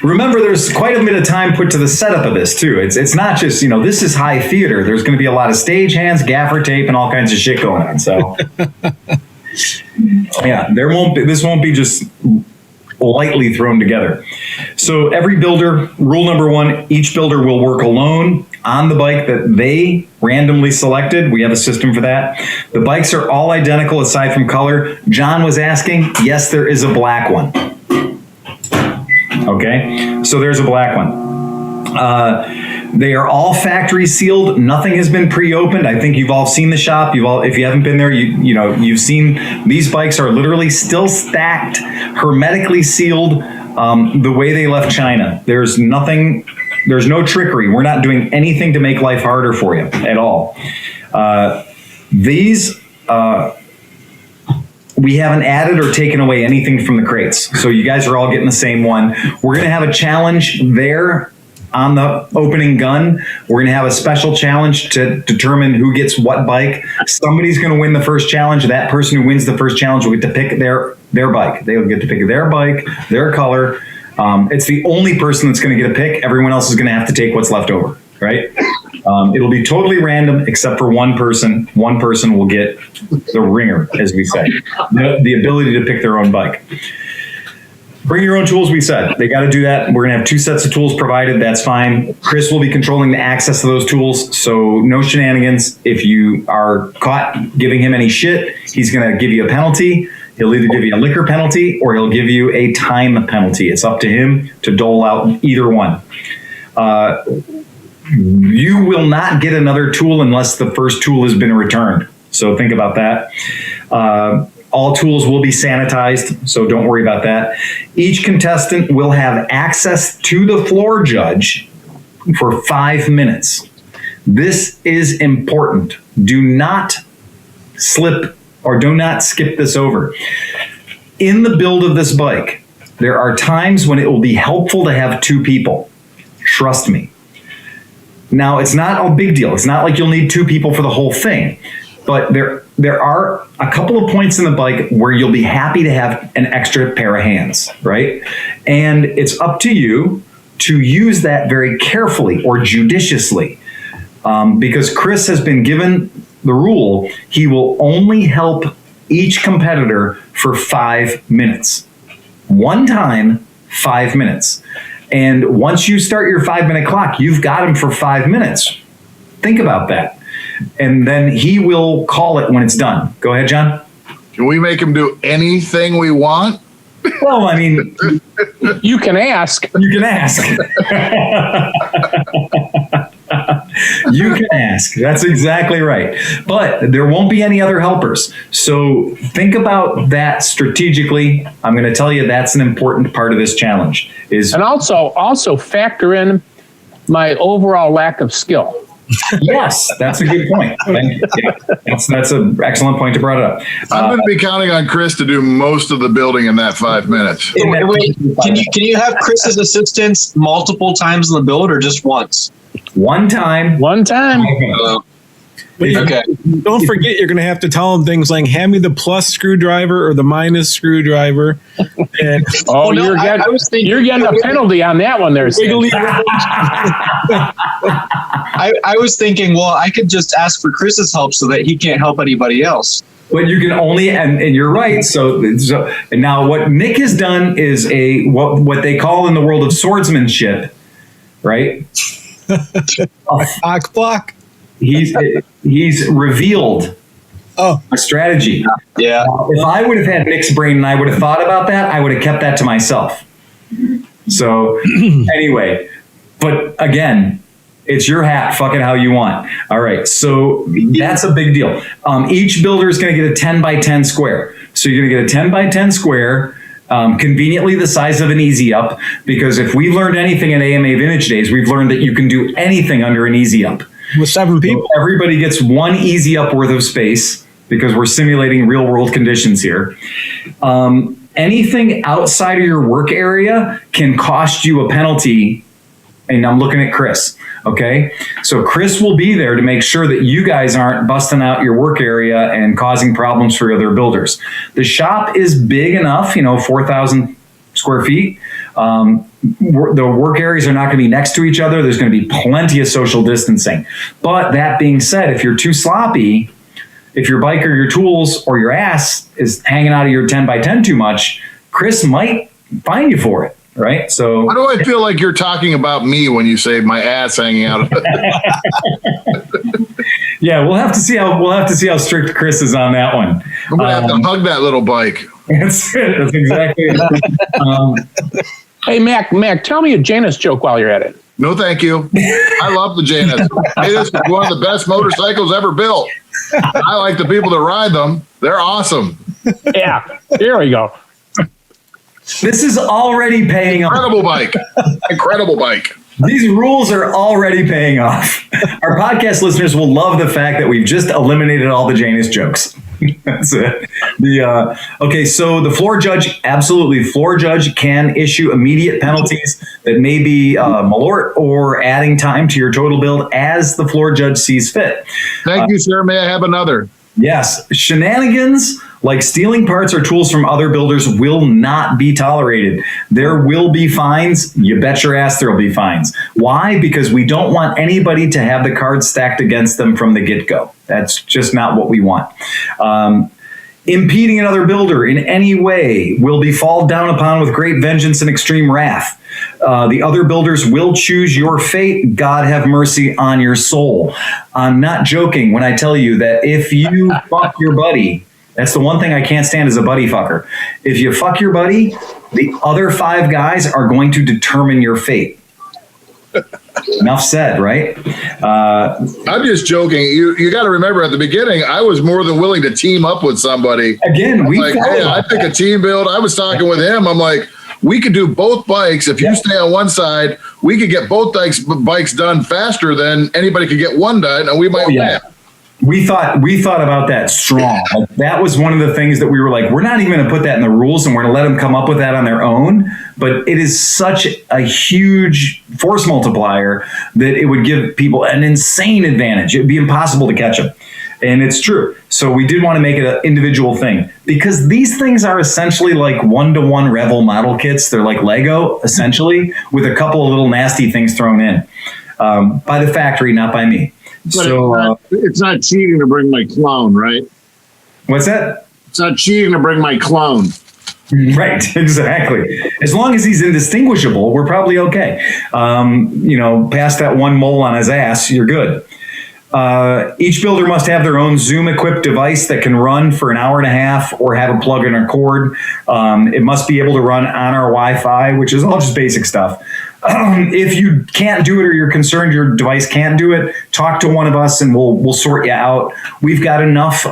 Remember, there's quite a bit of time put to the setup of this too. It's not just, this is high theater. There's going to be a lot of stage hands, gaffer tape, and all kinds of shit going on. So yeah, this won't be just lightly thrown together. So every builder, rule number 1, each builder will work alone on the bike that they randomly selected. We have a system for that. The bikes are all identical aside from color. John was asking, yes, there is a black one. Okay, so there's a black one. They are all factory sealed. Nothing has been pre-opened. I think you've all seen the shop. If you haven't been there, you've seen these bikes are literally still stacked, hermetically sealed, the way they left China. There's no trickery. We're not doing anything to make life harder for you at all. We haven't added or taken away anything from the crates. So you guys are all getting the same one. We're going to have a challenge there on the opening gun. We're going to have a special challenge to determine who gets what bike. Somebody's going to win the first challenge. That person who wins the first challenge will get to pick their bike. They'll get to pick their bike, their color. It's the only person that's going to get a pick. Everyone else is going to have to take what's left over, right? It'll be totally random except for one person. One person will get the ringer, as we say, the ability to pick their own bike. Bring your own tools, we said. They got to do that. We're going to have 2 sets of tools provided. That's fine. Chris will be controlling the access to those tools, so no shenanigans. If you are caught giving him any shit, he's going to give you a penalty. He'll either give you a liquor penalty or he'll give you a time penalty. It's up to him to dole out either one. You will not get another tool unless the first tool has been returned. So think about that. All tools will be sanitized, so don't worry about that. Each contestant will have access to the floor judge for 5 minutes. This is important. Do not slip or do not skip this over. In the build of this bike, there are times when it will be helpful to have 2 people. Trust me. Now, it's not a big deal. It's not like you'll need 2 people for the whole thing. But there are a couple of points in the bike where you'll be happy to have an extra pair of hands, right? And it's up to you to use that very carefully or judiciously. Because Chris has been given the rule, he will only help each competitor for 5 minutes. One time, 5 minutes. And once you start your 5-minute clock, you've got him for 5 minutes. Think about that. And then he will call it when it's done. Go ahead, John.
Can we make him do anything we want?
Well, I mean,
you can ask.
You can ask. You can ask. That's exactly right. But there won't be any other helpers. So think about that strategically. I'm going to tell you that's an important part of this challenge. And
also factor in my overall lack of skill.
Yes, that's a good point. Thank you. Yeah, that's an excellent point to bring it up.
I'm going to be counting on Chris to do most of the building in that 5 minutes.
Wait, can you have Chris's assistance multiple times in the build or just once?
One time.
Okay.
Don't forget, you're going to have to tell them things like, hand me the plus screwdriver or the minus screwdriver. And,
you're getting a penalty on that one there, Cinch.
I was thinking, well, I could just ask for Chris's help so that he can't help anybody else.
But you can only, and you're right. So and now what Nick has done is what they call in the world of swordsmanship, right?
block.
He's revealed a strategy.
Yeah.
If I would have had Nick's brain and I would have thought about that, I would have kept that to myself. So anyway, but again, it's your hat. Fuck it how you want. All right. So that's a big deal. Each builder is going to get a 10 by 10 square. So you're going to get a 10 by 10 square. Conveniently the size of an easy up, because if we've learned anything at AMA Vintage Days, we've learned that you can do anything under an easy up.
With 7 people.
So everybody gets one easy up worth of space because we're simulating real world conditions here. Anything outside of your work area can cost you a penalty. And I'm looking at Chris. Okay. So Chris will be there to make sure that you guys aren't busting out your work area and causing problems for other builders. The shop is big enough, 4,000 square feet. The work areas are not going to be next to each other. There's going to be plenty of social distancing. But that being said, if you're too sloppy, if your bike or your tools or your ass is hanging out of your 10 by 10 too much, Chris might fine you for it. Right. So
why do I feel like you're talking about me when you say my ass hanging out of it?
Yeah, we'll have to see how strict Chris is on that one.
I'm gonna have to hug that little bike.
That's exactly it.
Hey, Mac, tell me a Janus joke while you're at it.
No, thank you. I love the Janus. Hey, this is one of the best motorcycles ever built. I like the people that ride them. They're awesome.
Yeah, here we go.
This is already paying off.
Incredible bike.
These rules are already paying off. Our podcast listeners will love the fact that we've just eliminated all the Janus jokes. That's it. Okay, so the floor judge, absolutely. Floor judge can issue immediate penalties that may be malort or adding time to your total build as the floor judge sees fit.
Thank you, sir. May I have another?
Yes. Shenanigans like stealing parts or tools from other builders will not be tolerated. There will be fines. You bet your ass there will be fines. Why? Because we don't want anybody to have the cards stacked against them from the get-go. That's just not what we want. Impeding another builder in any way will be falled down upon with great vengeance and extreme wrath. The other builders will choose your fate. God have mercy on your soul. I'm not joking when I tell you that if you fuck your buddy, that's the one thing I can't stand as a buddy fucker. If you fuck your buddy, the other 5 guys are going to determine your fate. Enough said, right?
I'm just joking. You got to remember at the beginning, I was more than willing to team up with somebody.
Again,
I pick a team build. I was talking with him. I'm like, we could do both bikes. If you stay on one side, we could get both bikes done faster than anybody could get one done, and we might win.
We thought about that strong. Like, that was one of the things that we were like, we're not even going to put that in the rules, and we're going to let them come up with that on their own. But it is such a huge force multiplier that it would give people an insane advantage. It would be impossible to catch them. And it's true. So we did want to make it an individual thing, because these things are essentially like 1-to-1 Revel model kits. They're like Lego, essentially, with a couple of little nasty things thrown in by the factory, not by me.
But
so
it's not cheating to bring my clone, right?
What's that?
It's not cheating to bring my clone.
Right, exactly. As long as he's indistinguishable, we're probably okay. Past that one mole on his ass, you're good. Each builder must have their own Zoom-equipped device that can run for an hour and a half or have a plug-in or cord. It must be able to run on our Wi-Fi, which is all just basic stuff. If you can't do it or you're concerned your device can't do it, talk to one of us and we'll sort you out. We've got enough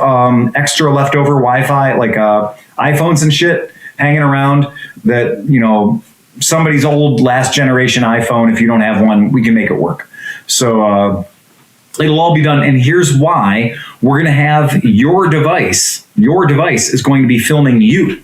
extra leftover Wi-Fi, like iPhones and shit, hanging around that, somebody's old last generation iPhone, if you don't have one, we can make it work. So It'll all be done. And here's why. We're going to have your device is going to be filming you.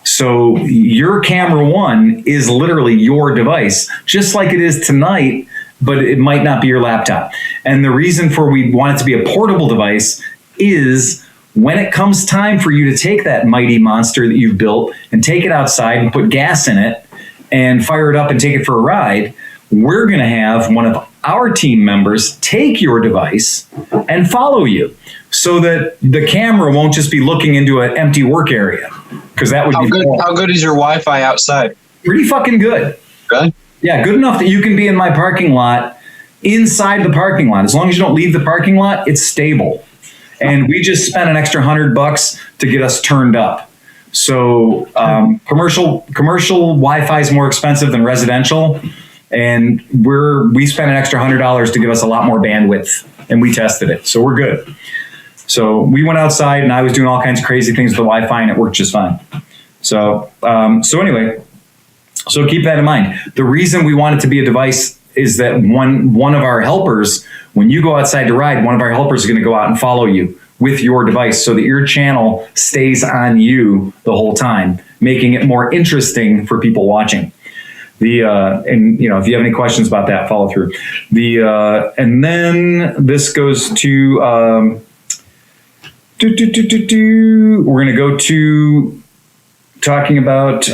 So your camera one is literally your device, just like it is tonight, but it might not be your laptop. And the reason for we want it to be a portable device is when it comes time for you to take that mighty monster that you've built and take it outside and put gas in it and fire it up and take it for a ride, we're going to have one of our team members take your device and follow you so that the camera won't just be looking into an empty work area. Because that would
how
be
good. How good is your Wi-Fi outside?
Pretty fucking good.
Really?
Yeah, good enough that you can be in my parking lot, inside the parking lot. As long as you don't leave the parking lot, it's stable. And we just spent an extra $100 to get us turned up. So commercial Wi-Fi is more expensive than residential, and we spent an extra $100 to give us a lot more bandwidth, and we tested it, so we're good. So we went outside, and I was doing all kinds of crazy things with the Wi-Fi, and it worked just fine. So anyway, so keep that in mind. The reason we want it to be a device is that one of our helpers, when you go outside to ride, one of our helpers is going to go out and follow you with your device so that your channel stays on you the whole time, making it more interesting for people watching. And if you have any questions about that, follow through. And then this goes to we're going to go to talking about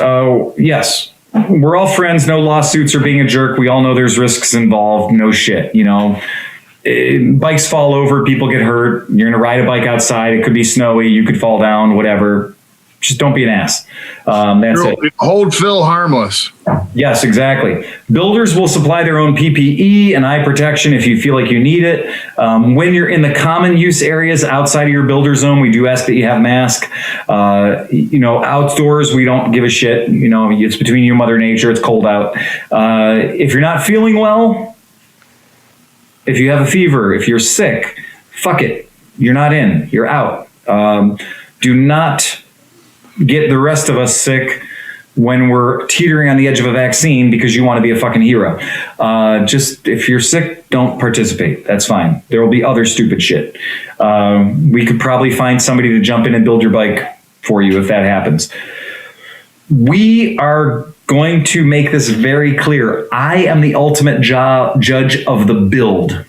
yes. We're all friends, no lawsuits or being a jerk. We all know there's risks involved. No shit, bikes fall over, people get hurt. You're going to ride a bike outside. It could be snowy. You could fall down, whatever. Just don't be an ass. That's it.
Hold Phil harmless.
Yes, exactly. Builders will supply their own PPE and eye protection if you feel like you need it. When you're in the common use areas outside of your builder zone, we do ask that you have mask. Outdoors, we don't give a shit. It's between you and Mother Nature. It's cold out. If you're not feeling well, if you have a fever, if you're sick, fuck it. You're not in. You're out. Do not get the rest of us sick when we're teetering on the edge of a vaccine because you want to be a fucking hero. Just if you're sick, don't participate. That's fine. There will be other stupid shit. We could probably find somebody to jump in and build your bike for you if that happens. We are going to make this very clear. I am the ultimate judge of the build.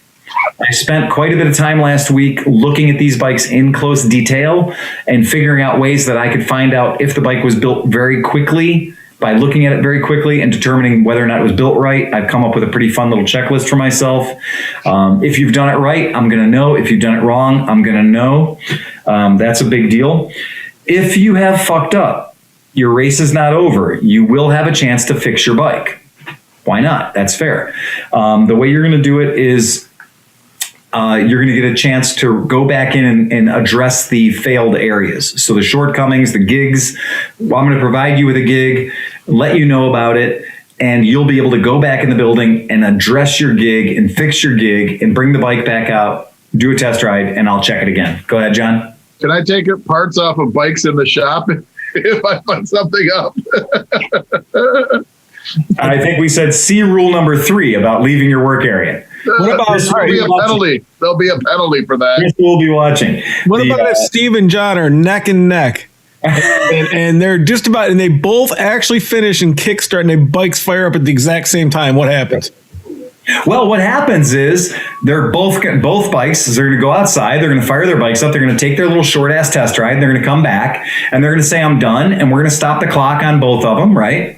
I spent quite a bit of time last week looking at these bikes in close detail and figuring out ways that I could find out if the bike was built very quickly by looking at it very quickly and determining whether or not it was built right. I've come up with a pretty fun little checklist for myself. If you've done it right, I'm going to know. If you've done it wrong, I'm going to know. That's a big deal. If you have fucked up, your race is not over. You will have a chance to fix your bike. Why not? That's fair. The way you're going to do it is you're going to get a chance to go back in and address the failed areas. So the shortcomings, the gigs, I'm going to provide you with a gig, let you know about it, and you'll be able to go back in the building and address your gig and fix your gig and bring the bike back out, do a test ride, and I'll check it again. Go ahead, John.
Can I take parts off of bikes in the shop if I put something up?
I think we said see rule number 3 about leaving your work area.
What about there'll be a penalty? There'll be a penalty for that.
Yes, we'll be watching.
What about if Steve and John are neck and neck, and they're just about, and they both actually finish and kickstart, and their bikes fire up at the exact same time? What happens?
Well, what happens is they're both bikes. They're going to go outside. They're going to fire their bikes up. They're going to take their little short ass test ride. They're going to come back and they're going to say, "I'm done," and we're going to stop the clock on both of them. Right?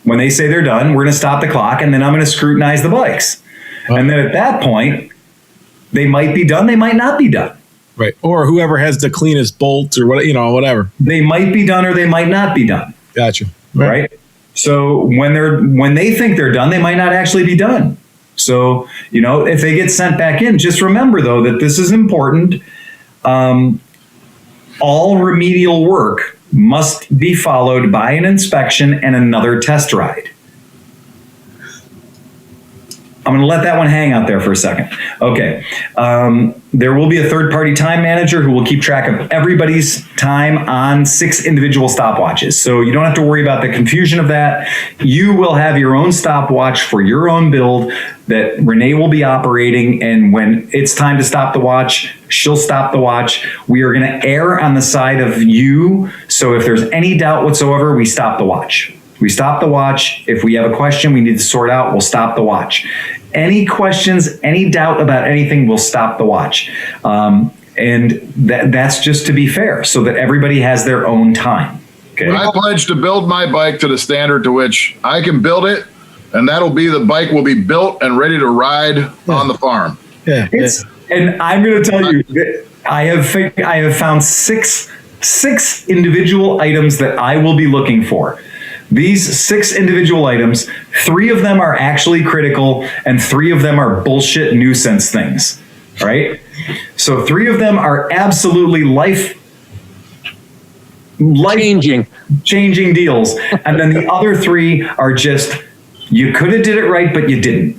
When they say they're done, we're going to stop the clock, and then I'm going to scrutinize the bikes. And then at that point, they might be done. They might not be done.
Right. Or whoever has the cleanest bolts or whatever.
They might be done or they might not be done.
Gotcha.
Right. So when they think they're done, they might not actually be done. So, if they get sent back in, just remember though, that this is important. All remedial work must be followed by an inspection and another test ride. I'm going to let that one hang out there for a second. Okay. There will be a third-party time manager who will keep track of everybody's time on 6 individual stopwatches. So you don't have to worry about the confusion of that. You will have your own stopwatch for your own build that Renee will be operating. And when it's time to stop the watch, she'll stop the watch. We are going to err on the side of you. So if there's any doubt whatsoever, we stop the watch. We stop the watch. If we have a question we need to sort out, we'll stop the watch. Any questions, any doubt about anything, we'll stop the watch. And that's just to be fair, so that everybody has their own time. Okay.
I pledge to build my bike to the standard to which I can build it, and that'll be the bike will be built and ready to ride on the farm.
Yeah.
And I'm going to tell you that I have found six individual items that I will be looking for. These 6 individual items, 3 of them are actually critical and 3 of them are bullshit nuisance things, right? So 3 of them are absolutely life changing deals. And then the other 3 are just, you could have did it right, but you didn't.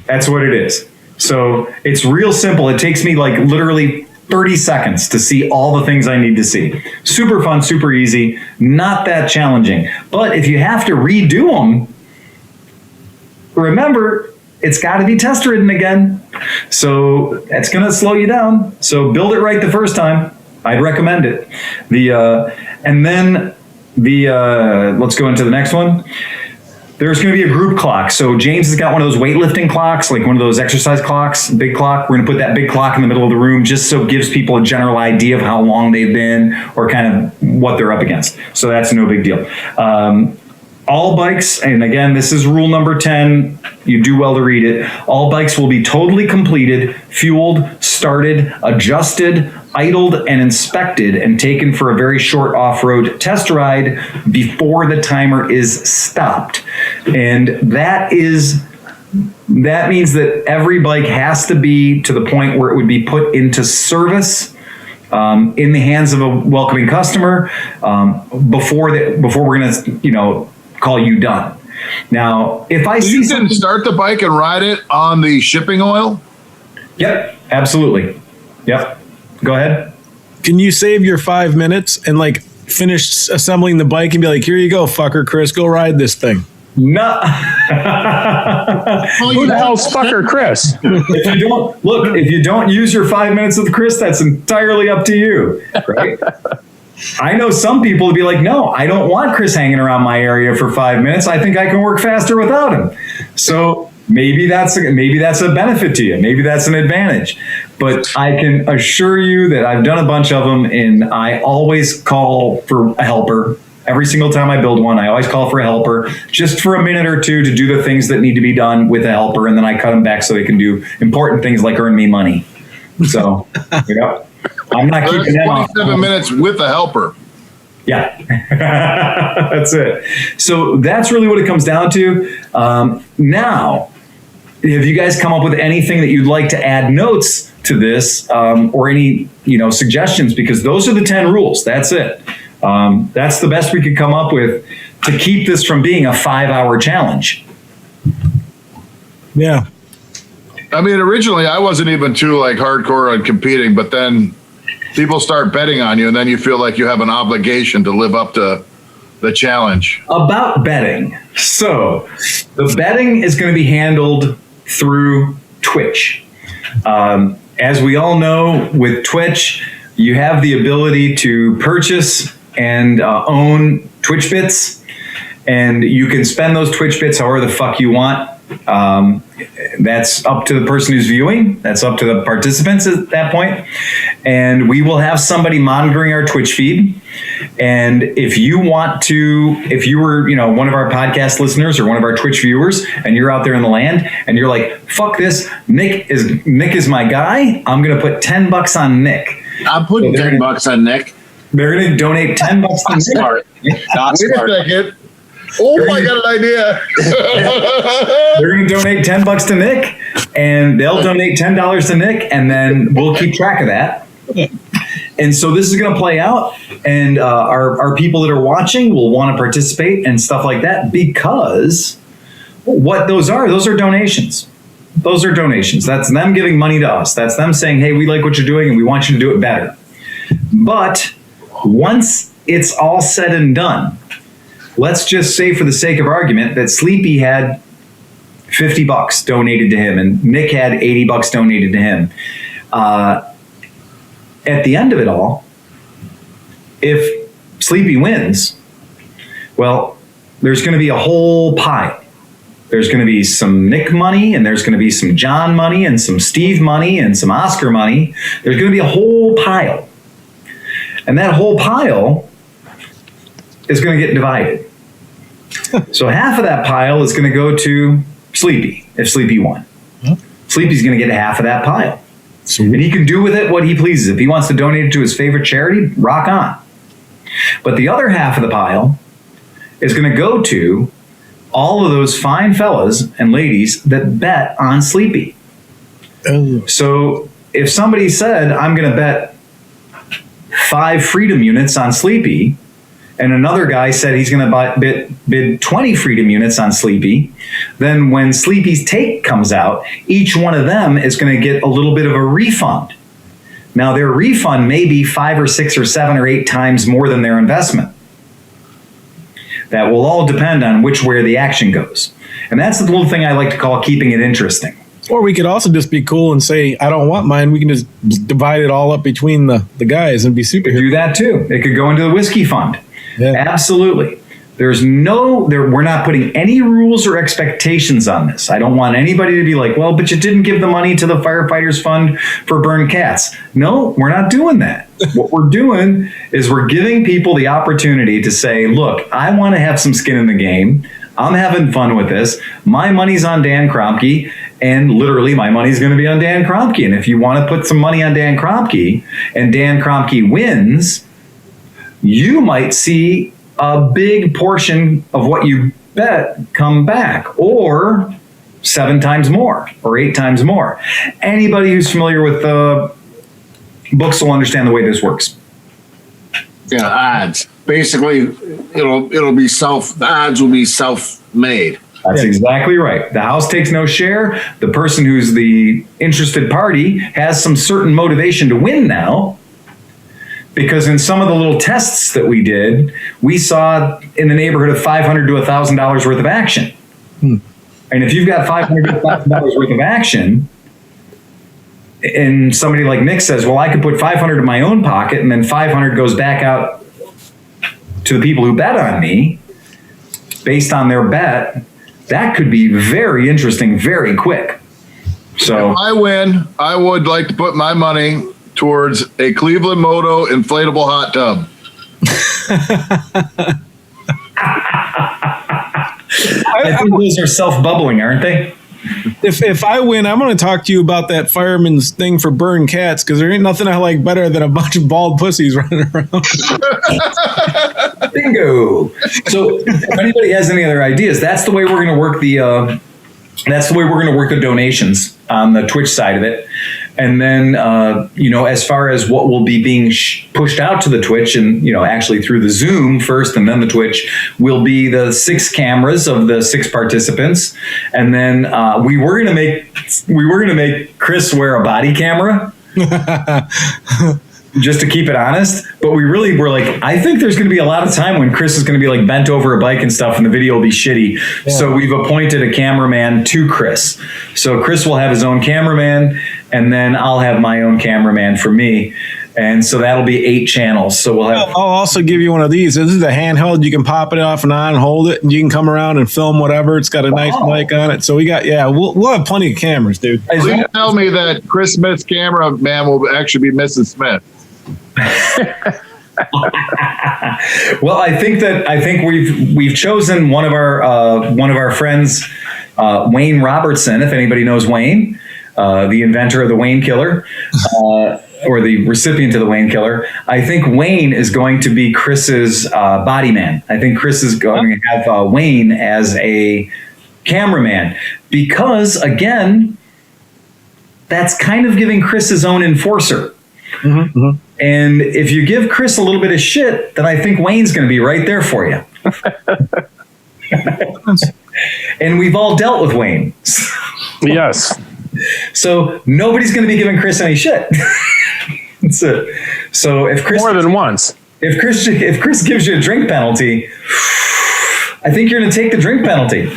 That's what it is. So it's real simple. It takes me like literally 30 seconds to see all the things I need to see. Super fun, super easy, not that challenging. But if you have to redo them, remember, it's got to be test ridden again. So that's going to slow you down. So build it right the first time. I'd recommend it. And then let's go into the next one. There's going to be a group clock. So James has got one of those weightlifting clocks, like one of those exercise clocks, big clock. We're going to put that big clock in the middle of the room just so it gives people a general idea of how long they've been or kind of what they're up against. So that's no big deal. All bikes, and again, this is rule number 10. You do well to read it. All bikes will be totally completed, fueled, started, adjusted, idled, and inspected, and taken for a very short off-road test ride before the timer is stopped. And that means that every bike has to be to the point where it would be put into service in the hands of a welcoming customer before we're going to, call you done. Now, if I see
you can start the bike and ride it on the shipping oil.
Yep, absolutely. Yep. Go ahead.
Can you save your 5 minutes and like finish assembling the bike and be like, here you go, fucker, Chris, go ride this thing?
No.
Who the hell's fucker Chris?
If you don't use your 5 minutes with Chris, that's entirely up to you, right? I know some people would be like, no, I don't want Chris hanging around my area for 5 minutes. I think I can work faster without him. So maybe that's a benefit to you. Maybe that's an advantage. But I can assure you that I've done a bunch of them, and I always call for a helper. Every single time I build one, I always call for a helper just for a minute or two to do the things that need to be done with a helper, and then I cut them back so they can do important things like earn me money. So, I'm not keeping that on.
27 minutes with a helper.
Yeah, that's it. So that's really what it comes down to. Now, have you guys come up with anything that you'd like to add notes to this or any suggestions? Because those are the 10 rules. That's it. That's the best we could come up with to keep this from being a 5-hour challenge.
Yeah.
I mean, originally I wasn't even too hardcore on competing, but then people start betting on you, and then you feel like you have an obligation to live up to the challenge.
About betting. So the betting is going to be handled through Twitch. As we all know, with Twitch, you have the ability to purchase and own Twitch bits, and you can spend those Twitch bits however the fuck you want. That's up to the person who's viewing. That's up to the participants at that point. And we will have somebody monitoring our Twitch feed. And if you were, one of our podcast listeners or one of our Twitch viewers, and you're out there in the land and you're like, fuck this, Nick is my guy. I'm going to put $10 on Nick.
I'm putting $10 on Nick.
They're going to donate $10 to Nick.
Smart. Not
Wait
smart.
a second. Oh, I got an idea.
They're going to donate $10 to Nick, and they'll donate $10 to Nick, and then we'll keep track of that. And so this is going to play out, and our people that are watching will want to participate and stuff like that, because what those are donations. Those are donations. That's them giving money to us. That's them saying, hey, we like what you're doing and we want you to do it better. But once it's all said and done, let's just say for the sake of argument that Sleepy had $50 donated to him and Nick had $80 donated to him. At the end of it all, if Sleepy wins, well, there's going to be a whole pile. There's going to be some Nick money, and there's going to be some John money, and some Steve money, and some Oscar money. There's going to be a whole pile. And that whole pile is going to get divided. So half of that pile is going to go to Sleepy, if Sleepy won. Sleepy's going to get half of that pile. And he can do with it what he pleases. If he wants to donate it to his favorite charity, rock on. But the other half of the pile is going to go to all of those fine fellas and ladies that bet on Sleepy. So if somebody said, I'm going to bet 5 Freedom units on Sleepy, and another guy said he's going to bid 20 Freedom units on Sleepy, then when Sleepy's take comes out, each one of them is going to get a little bit of a refund. Now, their refund may be 5 or 6 or 7 or 8 times more than their investment. That will all depend on which way the action goes. And that's the little thing I like to call keeping it interesting.
Or we could also just be cool and say, I don't want mine. We can just divide it all up between the guys and be superheroes.
Do that too. It could go into the whiskey fund.
Yeah.
Absolutely. We're not putting any rules or expectations on this. I don't want anybody to be like, well, but you didn't give the money to the firefighters fund for burned cats. No, we're not doing that. What we're doing is we're giving people the opportunity to say, look, I want to have some skin in the game. I'm having fun with this. My money's on Dan Kromke, and literally my money's going to be on Dan Kromke. And if you want to put some money on Dan Kromke and Dan Kromke wins, you might see a big portion of what you bet come back, or 7 times more, or 8 times more. Anybody who's familiar with books will understand the way this works.
Yeah, odds. Basically, it'll be the odds will be self-made.
That's exactly right. The house takes no share. The person who's the interested party has some certain motivation to win now. Because in some of the little tests that we did, we saw in the neighborhood of $500 to $1,000 worth of action. And if you've got $500 to $1,000 worth of action, and somebody like Nick says, well, I could put $500 in my own pocket, and then $500 goes back out to the people who bet on me, based on their bet, that could be very interesting very quick. So
if I win, I would like to put my money towards a ClevelandMoto inflatable hot tub.
I think those are self-bubbling, aren't they?
If I win, I'm going to talk to you about that fireman's thing for burn cats, because there ain't nothing I like better than a bunch of bald pussies running around.
Bingo. So if anybody has any other ideas, that's the way we're going to work the donations on the Twitch side of it. And then, as far as what will be being pushed out to the Twitch and, actually through the Zoom first and then the Twitch will be the 6 cameras of the 6 participants. And then we were going to make Chris wear a body camera just to keep it honest. But we really were like, I think there's going to be a lot of time when Chris is going to be like bent over a bike and stuff and the video will be shitty. Yeah. So we've appointed a cameraman to Chris. So Chris will have his own cameraman, and then I'll have my own cameraman for me. And so that'll be 8 channels. So we'll have.
I'll also give you one of these. This is a handheld. You can pop it off and on, hold it, and you can come around and film whatever. It's got a nice mic on it. So we'll have plenty of cameras, dude.
Please tell me that Chris Smith's cameraman will actually be Mrs. Smith.
Well, I think we've chosen one of our friends, Wayne Robertson. If anybody knows Wayne, the inventor of the Wayne Killer, or the recipient of the Wayne Killer. I think Wayne is going to be Chris's body man. I think Chris is going to have Wayne as a cameraman because, again, that's kind of giving Chris his own enforcer. Mm-hmm, mm-hmm. And if you give Chris a little bit of shit, then I think Wayne's going to be right there for you. And we've all dealt with Wayne.
Yes.
So nobody's going to be giving Chris any shit. That's it. So if Chris
More than once.
If Chris gives you a drink penalty, I think you're going to take the drink penalty.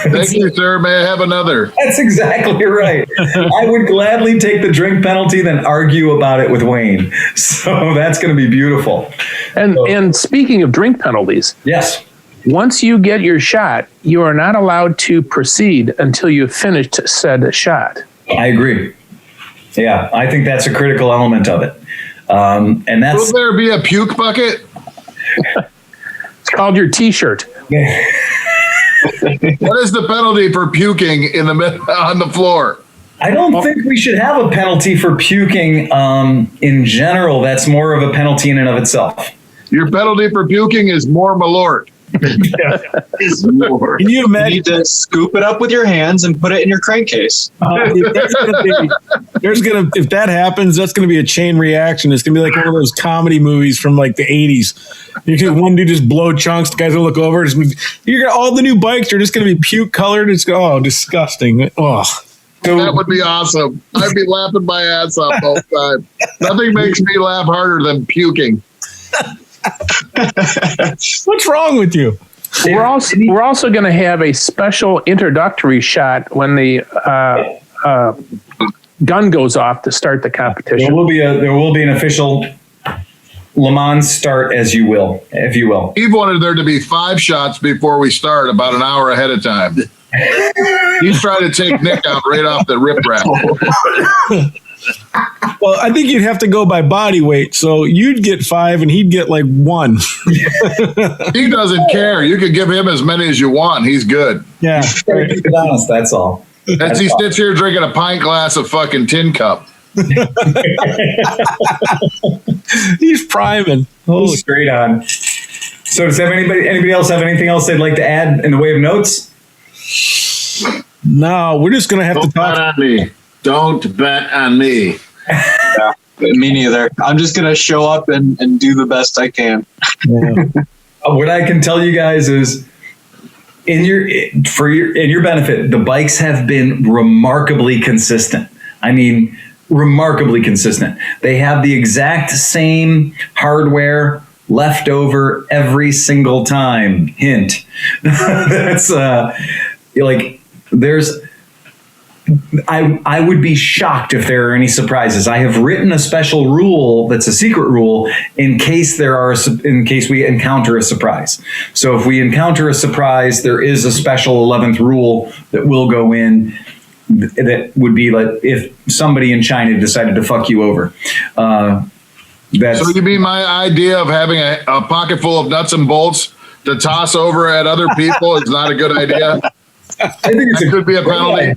Thank you, sir. May I have another?
That's exactly right. I would gladly take the drink penalty than argue about it with Wayne. So that's going to be beautiful.
And speaking of drink penalties,
yes.
Once you get your shot, you are not allowed to proceed until you've finished said shot.
I agree. Yeah, I think that's a critical element of it. And that's.
Will there be a puke bucket?
It's called your T-shirt.
What is the penalty for puking on the floor?
I don't think we should have a penalty for puking in general. That's more of a penalty in and of itself.
Your penalty for puking is more malort.
Can
you imagine?
You need to scoop it up with your hands and put it in your crankcase.
If that happens, that's gonna be a chain reaction. It's gonna be like one of those comedy movies from like the 80s. You get one dude just blow chunks, the guys will look over. You're gonna, all the new bikes are just gonna be puke colored. It's disgusting. Oh.
That would be awesome. I'd be laughing my ass off all the time. Nothing makes me laugh harder than puking.
What's wrong with you?
We're also going to have a special introductory shot when the gun goes off to start the competition.
There will be an official Le Mans start, if you will.
Steve wanted there to be 5 shots before we start, about an hour ahead of time. He's trying to take Nick out right off the riprap.
Well, I think you'd have to go by body weight. So you'd get 5 and he'd get like 1.
He doesn't care. You can give him as many as you want. He's good.
Yeah.
Keep it honest, that's all.
As he sits here drinking a pint glass of fucking tin cup.
He's priming.
Holy straight on. So does anybody else have anything else they'd like to add in the way of notes?
No, we're just going to have to talk.
Bet on me. Don't bet on me.
Yeah, me neither. I'm just going to show up and do the best I can.
Yeah.
What I can tell you guys is, in your benefit, the bikes have been remarkably consistent. I mean, remarkably consistent. They have the exact same hardware left over every single time. Hint. That's I would be shocked if there are any surprises. I have written a special rule that's a secret rule in case we encounter a surprise. So if we encounter a surprise, there is a special 11th rule that will go in that would be like if somebody in China decided to fuck you over. So
you mean my idea of having a pocket full of nuts and bolts to toss over at other people is not a good idea?
I think it
could be a penalty.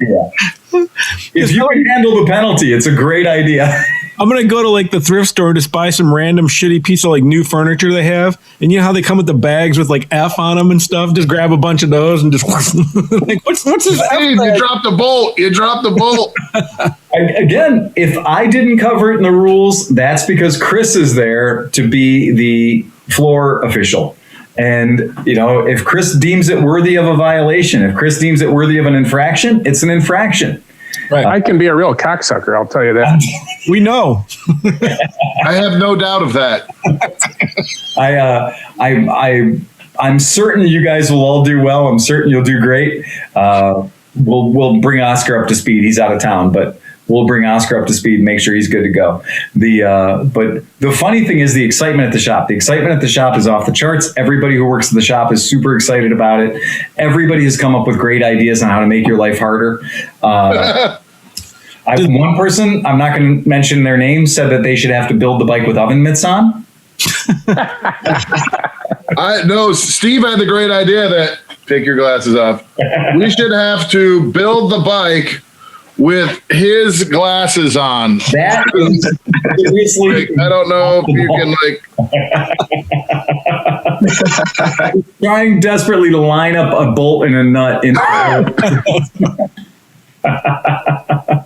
If you can handle the penalty, it's a great idea.
I'm going to go to like the thrift store and just buy some random shitty piece of like new furniture they have. And you know how they come with the bags with like F on them and stuff? Just grab a bunch of those and just like, what's this F
Steve,
bag?
you dropped the bolt.
Again, if I didn't cover it in the rules, that's because Chris is there to be the floor official. And, if Chris deems it worthy of a violation, if Chris deems it worthy of an infraction, it's an infraction.
Right. I can be a real cocksucker, I'll tell you that.
We know.
I have no doubt of that.
I'm certain you guys will all do well. I'm certain you'll do great. We'll bring Oscar up to speed. He's out of town, but we'll bring Oscar up to speed and make sure he's good to go. But the funny thing is the excitement at the shop. The excitement at the shop is off the charts. Everybody who works at the shop is super excited about it. Everybody has come up with great ideas on how to make your life harder. One person, I'm not going to mention their name, said that they should have to build the bike with oven mitts on.
No, Steve had the great idea that, take your glasses off, we should have to build the bike with his glasses on.
That is seriously.
I don't know if you can
trying desperately to line up a bolt and a nut in.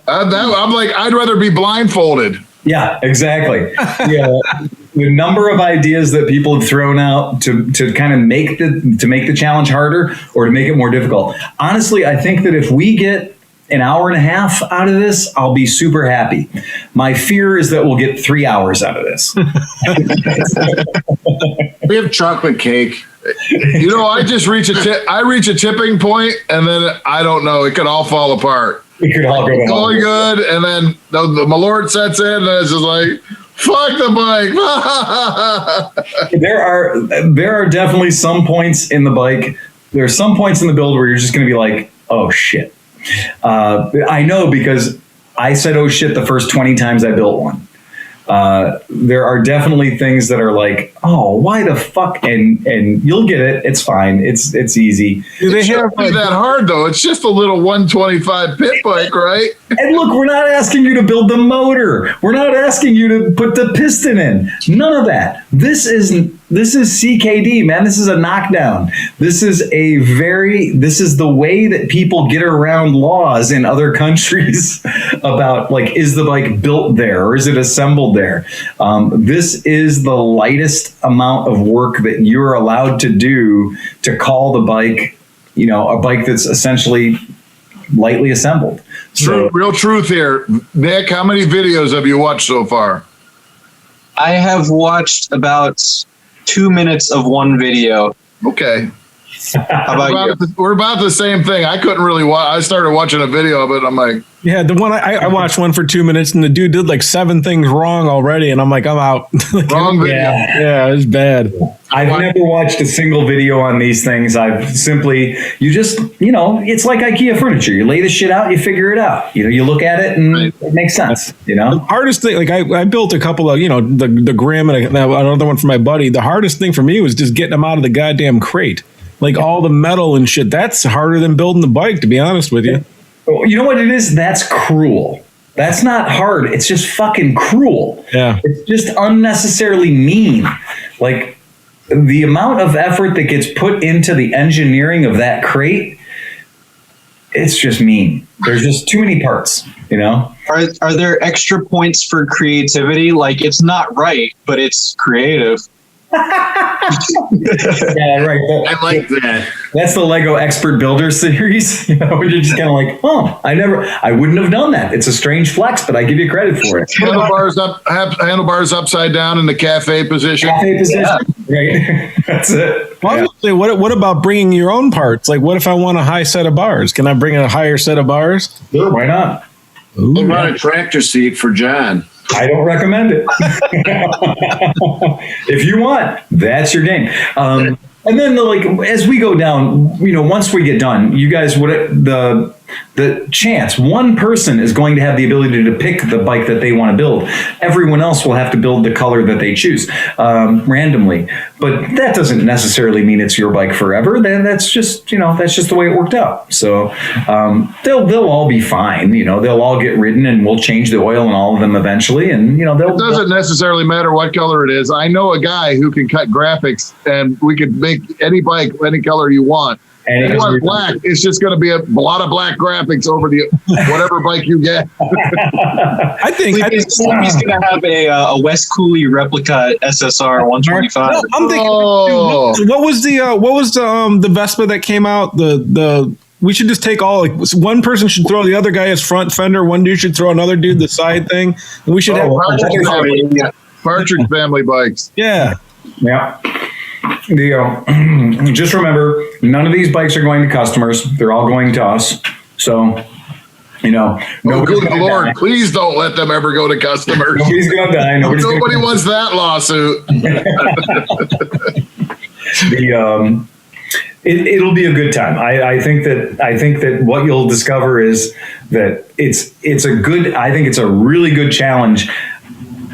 I'm like, I'd rather be blindfolded.
Yeah, exactly. Yeah, the number of ideas that people have thrown out to kind of make the challenge harder or to make it more difficult. Honestly, I think that if we get an hour and a half out of this, I'll be super happy. My fear is that we'll get 3 hours out of this.
We have chocolate cake.
You know, I just reach a tipping point, and then I don't know. It could all fall apart.
We could all go to hell.
Going good, and then my Lord sets in, and it's just like, fuck the bike.
There are definitely some points in the bike. There are some points in the build where you're just going to be like, oh shit. I know, because I said oh shit the first 20 times I built one. There are definitely things that are like, oh, why the fuck? And you'll get it. It's fine. It's easy.
It shouldn't be that hard, though. It's just a little 125 pit bike, right?
And look, we're not asking you to build the motor. We're not asking you to put the piston in. None of that. This is CKD, man. This is a knockdown. This is the way that people get around laws in other countries about, like, is the bike built there or is it assembled there? This is the lightest amount of work that you're allowed to do to call the bike, you know, a bike that's essentially lightly assembled. So,
Real truth here. Nick, how many videos have you watched so far?
I have watched about 2 minutes of one video.
Okay.
How about you?
We're about the same thing. I couldn't really watch. I started watching a video of it. I'm like,
Yeah, the one I watched one for 2 minutes, and the dude did like 7 things wrong already, and I'm like, I'm out. Like,
wrong video.
yeah, it's bad.
I've never watched a single video on these things. I've simply, it's like IKEA furniture. You lay the shit out, you figure it out. You know, you look at it and it makes sense, you
The
know?
hardest thing, like I built a couple of, the Grim and another one for my buddy. The hardest thing for me was just getting them out of the goddamn crate. Like all the metal and shit. That's harder than building the bike, to be honest with you.
You know what it is? That's cruel. That's not hard. It's just fucking cruel.
Yeah.
It's just unnecessarily mean. Like, the amount of effort that gets put into the engineering of that crate, it's just mean. There's just too many parts, you know?
Are there extra points for creativity? Like, it's not right, but it's creative.
Yeah, right.
I like that.
That's the Lego Expert Builder series. You know, you're just kind of like, oh, I wouldn't have done that. It's a strange flex, but I give you credit for it.
Handlebars upside down in the cafe position.
Yeah. Right. That's it.
Well, I was gonna say, what about bringing your own parts? Like, what if I want a high set of bars? Can I bring a higher set of bars?
Sure, why not?
What about a tractor seat for John?
I don't recommend it. If you want, that's your game. And then, as we go down, once we get done, you guys, the chance one person is going to have the ability to pick the bike that they want to build. Everyone else will have to build the color that they choose randomly. But that doesn't necessarily mean it's your bike forever. Then that's just the way it worked out. So they'll all be fine. They'll all get ridden, and we'll change the oil in all of them eventually. And
it doesn't necessarily matter what color it is. I know a guy who can cut graphics, and we could make any bike any color you want. And if you want black, it's just going to be a lot of black graphics over the whatever bike you get.
I think
he's going to have a West Cooley replica SSR125.
No, I'm thinking. What was the Vespa that came out? We should just take all. One person should throw the other guy his front fender. One dude should throw another dude the side thing. And we should have
Partridge family bikes.
Yeah.
Yeah. Just remember, none of these bikes are going to customers. They're all going to us. So,
good Lord, please don't let them ever go to customers.
Nobody's going to die.
Nobody wants that lawsuit.
It'll be a good time. I think that what you'll discover is that it's a really good challenge,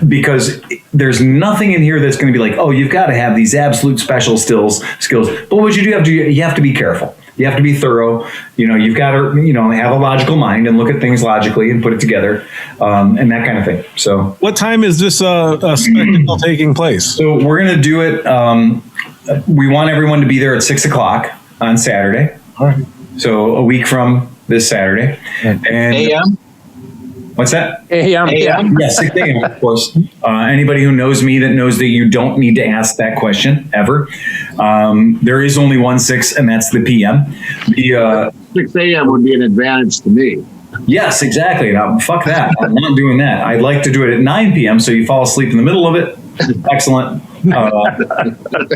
because there's nothing in here that's going to be like, oh, you've got to have these absolute special skills. But what you have to be careful. You have to be thorough. You've got to, have a logical mind and look at things logically and put it together, and that kind of thing. So,
what time is this spectacle taking place?
So we're going to do it. We want everyone to be there at 6:00 on Saturday.
All right.
So a week from this Saturday. And
AM?
What's that?
AM.
Yeah, 6 a.m. of course. Anybody who knows me that knows that you don't need to ask that question ever. There is only one 6, and that's the PM.
6 a.m. would be an advantage to me.
Yes, exactly. Now, fuck that. I'm not doing that. I'd like to do it at 9 p.m. so you fall asleep in the middle of it. Excellent.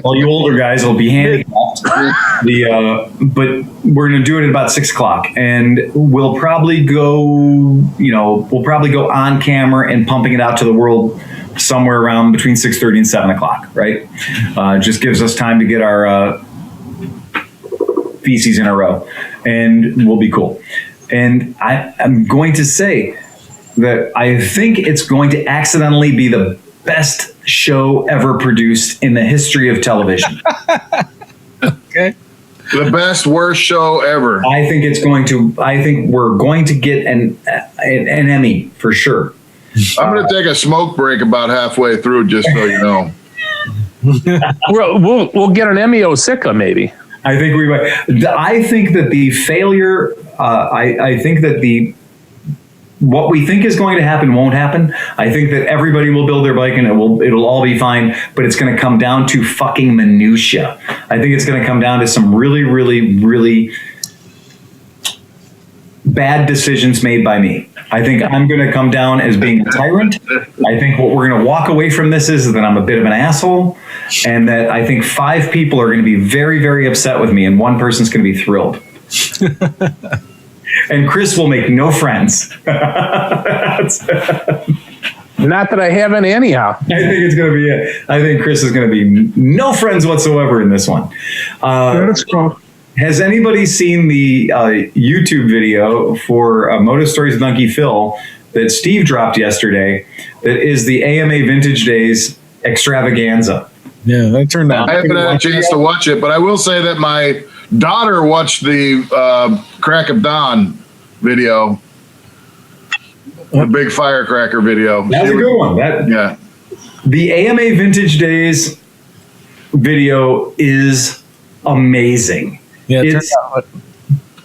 All you older guys will be handicapped. But we're going to do it at about 6 o'clock, and we'll probably go on camera and pumping it out to the world somewhere around between 6:30 and 7 o'clock, right? Just gives us time to get our feces in a row, and we'll be cool. And I'm going to say that I think it's going to accidentally be the best show ever produced in the history of television.
Okay.
The best, worst show ever.
I think we're going to get an Emmy for sure.
I'm going to take a smoke break about halfway through, just so you know.
We'll get an Emmy Osika maybe.
I think we might. I think that the failure. I think that what we think is going to happen won't happen. I think that everybody will build their bike and it'll all be fine. But it's going to come down to fucking minutia. I think it's going to come down to some really, really, really bad decisions made by me. I think I'm going to come down as being a tyrant. I think what we're going to walk away from this is that I'm a bit of an asshole, and that I think 5 people are going to be very, very upset with me, and 1 person's going to be thrilled. And Chris will make no friends.
Not that I have any anyhow.
I think it's going to be it. I think Chris is going to be no friends whatsoever in this one.
That's cool.
Has anybody seen the YouTube video for Moto Stories with Unky Phil that Steve dropped yesterday? That is the AMA Vintage Days extravaganza.
Yeah, that turned out.
I haven't had a chance to watch it, but I will say that my daughter watched the Crack of Dawn video, the big firecracker video.
That's a good one.
Yeah.
The AMA Vintage Days video is amazing.
Yeah,
it's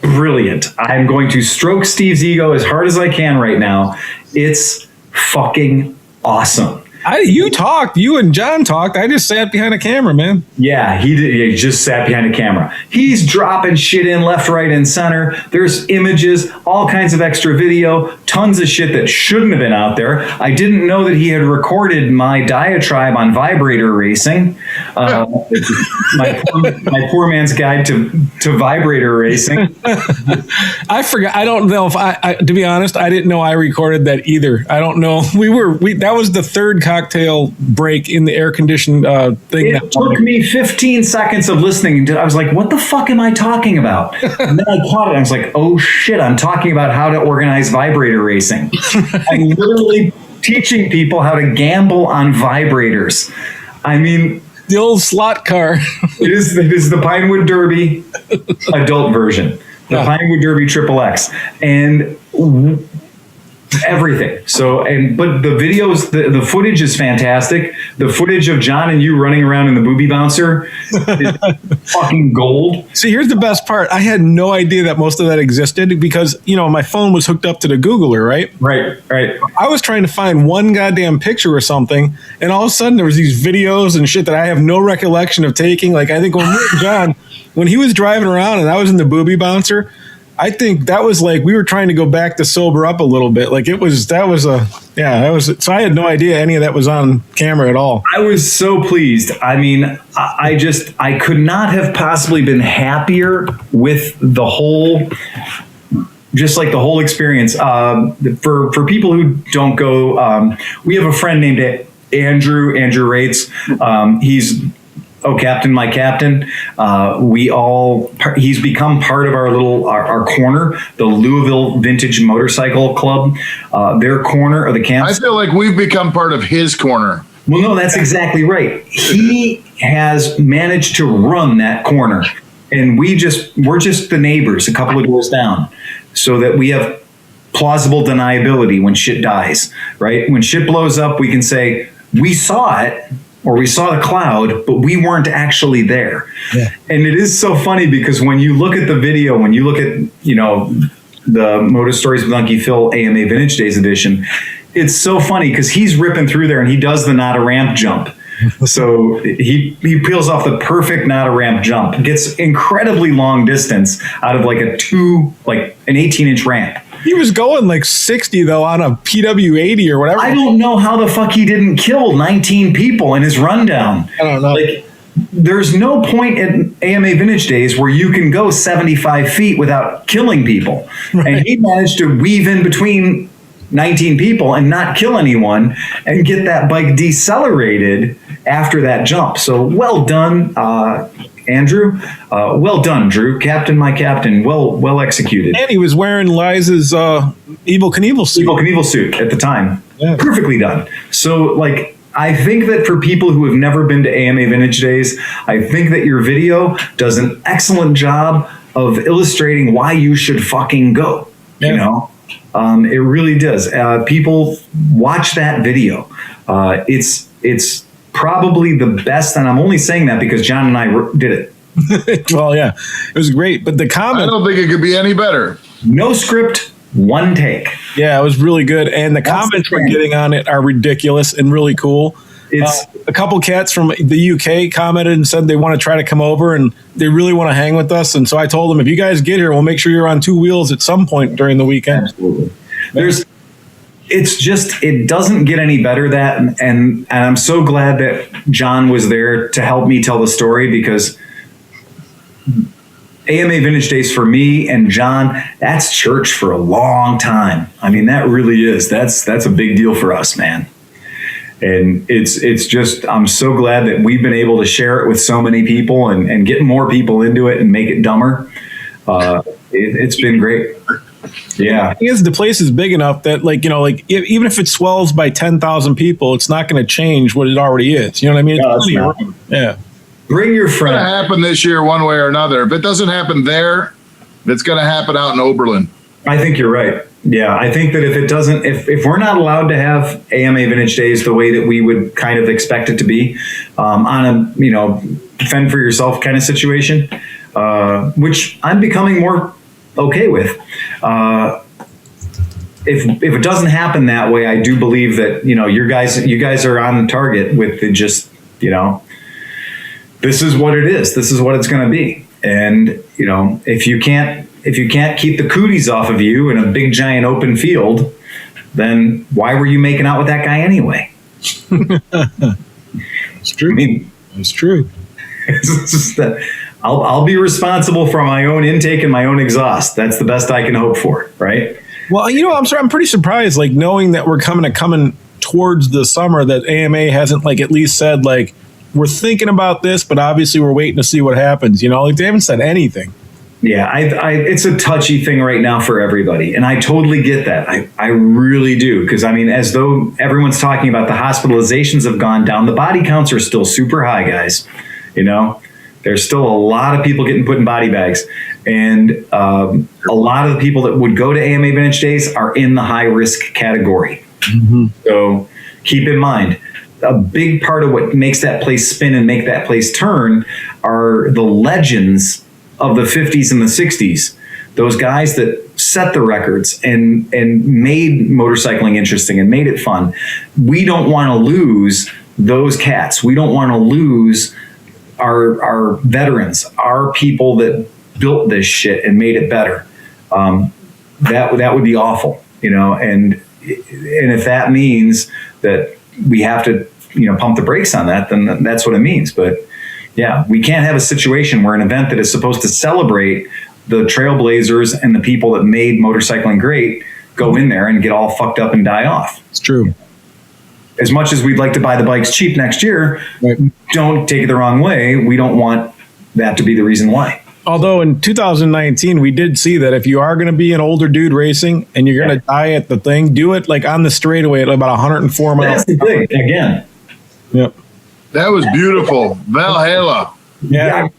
brilliant. I'm going to stroke Steve's ego as hard as I can right now. It's fucking awesome.
You and John talked. I just sat behind a camera, man.
Yeah, he did. He just sat behind a camera. He's dropping shit in left, right, and center. There's images, all kinds of extra video, tons of shit that shouldn't have been out there. I didn't know that he had recorded my diatribe on vibrator racing. My poor man's guide to vibrator racing.
I forgot. I don't know if I to be honest, I didn't know I recorded that either. I don't know. That was the third cocktail break in the air conditioned thing.
It took me 15 seconds of listening. I was like, what the fuck am I talking about? And then I caught it. I was like, oh shit, I'm talking about how to organize vibrator racing. I'm literally teaching people how to gamble on vibrators. I mean,
the old slot car.
It is the Pinewood Derby adult version. The Pinewood Derby XXX. And everything. But the videos, the footage is fantastic. The footage of John and you running around in the booby bouncer is fucking gold.
See, here's the best part. I had no idea that most of that existed because, my phone was hooked up to the Googler, right?
Right.
I was trying to find one goddamn picture or something, and all of a sudden there was these videos and shit that I have no recollection of taking. Like, I think when John, when he was driving around and I was in the booby bouncer, I think that was like we were trying to go back to sober up a little bit. Like so I had no idea any of that was on camera at all.
I was so pleased. I mean, I could not have possibly been happier with the whole experience. For people who don't go, we have a friend named Andrew Rates. He's Captain, my captain. He's become part of our corner, the Louisville Vintage Motorcycle Club. Their corner of the camp.
I feel like we've become part of his corner.
Well, no, that's exactly right. He has managed to run that corner, and we're just the neighbors a couple of doors down, so that we have plausible deniability when shit dies, right? When shit blows up, we can say, we saw it, or we saw the cloud, but we weren't actually there. Yeah. And it is so funny because when you look at the video, when you look at, the Moto Stories with Unky Phil AMA Vintage Days edition, it's so funny because he's ripping through there and he does the not a ramp jump. So he peels off the perfect not a ramp jump, gets incredibly long distance out of like an 18-inch ramp.
He was going like 60 though on a PW80 or whatever.
I don't know how the fuck he didn't kill 19 people in his rundown.
I don't know.
Like, there's no point in AMA Vintage Days where you can go 75 feet without killing people. Right. And he managed to weave in between 19 people and not kill anyone and get that bike decelerated after that jump. So well done, Andrew. Well done, Drew. Captain, my captain. Well executed.
And he was wearing Liza's Evel Knievel suit.
Evel Knievel suit at the time.
Yeah.
Perfectly done. So, like, I think that for people who have never been to AMA Vintage Days, I think that your video does an excellent job of illustrating why you should fucking go. Yeah. You know, it really does. People watch that video. It's probably the best, and I'm only saying that because John and I did it.
Well, yeah, it was great. But the comment,
I don't think it could be any better.
No script, one take.
Yeah, it was really good. And the comments we're getting on it are ridiculous and really cool. It's a couple cats from the UK commented and said they want to try to come over and they really want to hang with us. And so I told them, if you guys get here, we'll make sure you're on two wheels at some point during the weekend.
Absolutely. It doesn't get any better and I'm so glad that John was there to help me tell the story, because AMA Vintage Days for me and John, that's church for a long time. I mean, that really is. That's a big deal for us, man. And it's just, I'm so glad that we've been able to share it with so many people and get more people into it and make it dumber. It's been great. Yeah.
The place is big enough that, like, you know, like even if it swells by 10,000 people, it's not going to change what it already is. You know what I mean?
No,
yeah.
Bring your friend.
It's going to happen this year one way or another. If it doesn't happen there, it's going to happen out in Oberlin.
I think you're right. Yeah, I think that if we're not allowed to have AMA Vintage Days the way that we would kind of expect it to be, on a, you know, fend for yourself kind of situation, which I'm becoming more okay with. If it doesn't happen that way, I do believe that, you know, you guys are on target with the just, you know, this is what it is. This is what it's going to be. And, you know, if you can't keep the cooties off of you in a big giant open field, then why were you making out with that guy anyway?
It's true.
I mean,
it's true.
It's just that I'll be responsible for my own intake and my own exhaust. That's the best I can hope for, right?
Well, you know, I'm pretty surprised, like, knowing that we're coming towards the summer, that AMA hasn't, like, at least said, like, we're thinking about this, but obviously we're waiting to see what happens. You know, like, they haven't said anything.
Yeah, it's a touchy thing right now for everybody, and I totally get that. I really do, because, I mean, as though everyone's talking about the hospitalizations have gone down, the body counts are still super high, guys. You know, there's still a lot of people getting put in body bags, and a lot of the people that would go to AMA Vintage Days are in the high risk category. Mm-hmm. So keep in mind, a big part of what makes that place spin and make that place turn are the legends of the 50s and the 60s. Those guys that set the records and made motorcycling interesting and made it fun. We don't want to lose those cats. We don't want to lose our veterans, our people that built this shit and made it better. That would be awful, you know. And if that means that we have to, you know, pump the brakes on that, then that's what it means. But yeah, we can't have a situation where an event that is supposed to celebrate the trailblazers and the people that made motorcycling great go in there and get all fucked up and die off.
It's true.
As much as we'd like to buy the bikes cheap next year, right, don't take it the wrong way. We don't want that to be the reason why.
Although in 2019, we did see that if you are going to be an older dude racing and you're going to die at the thing, do it like on the straightaway at about 104 miles.
That's the thing. Again.
Yep.
That was beautiful. Valhalla.
Yeah.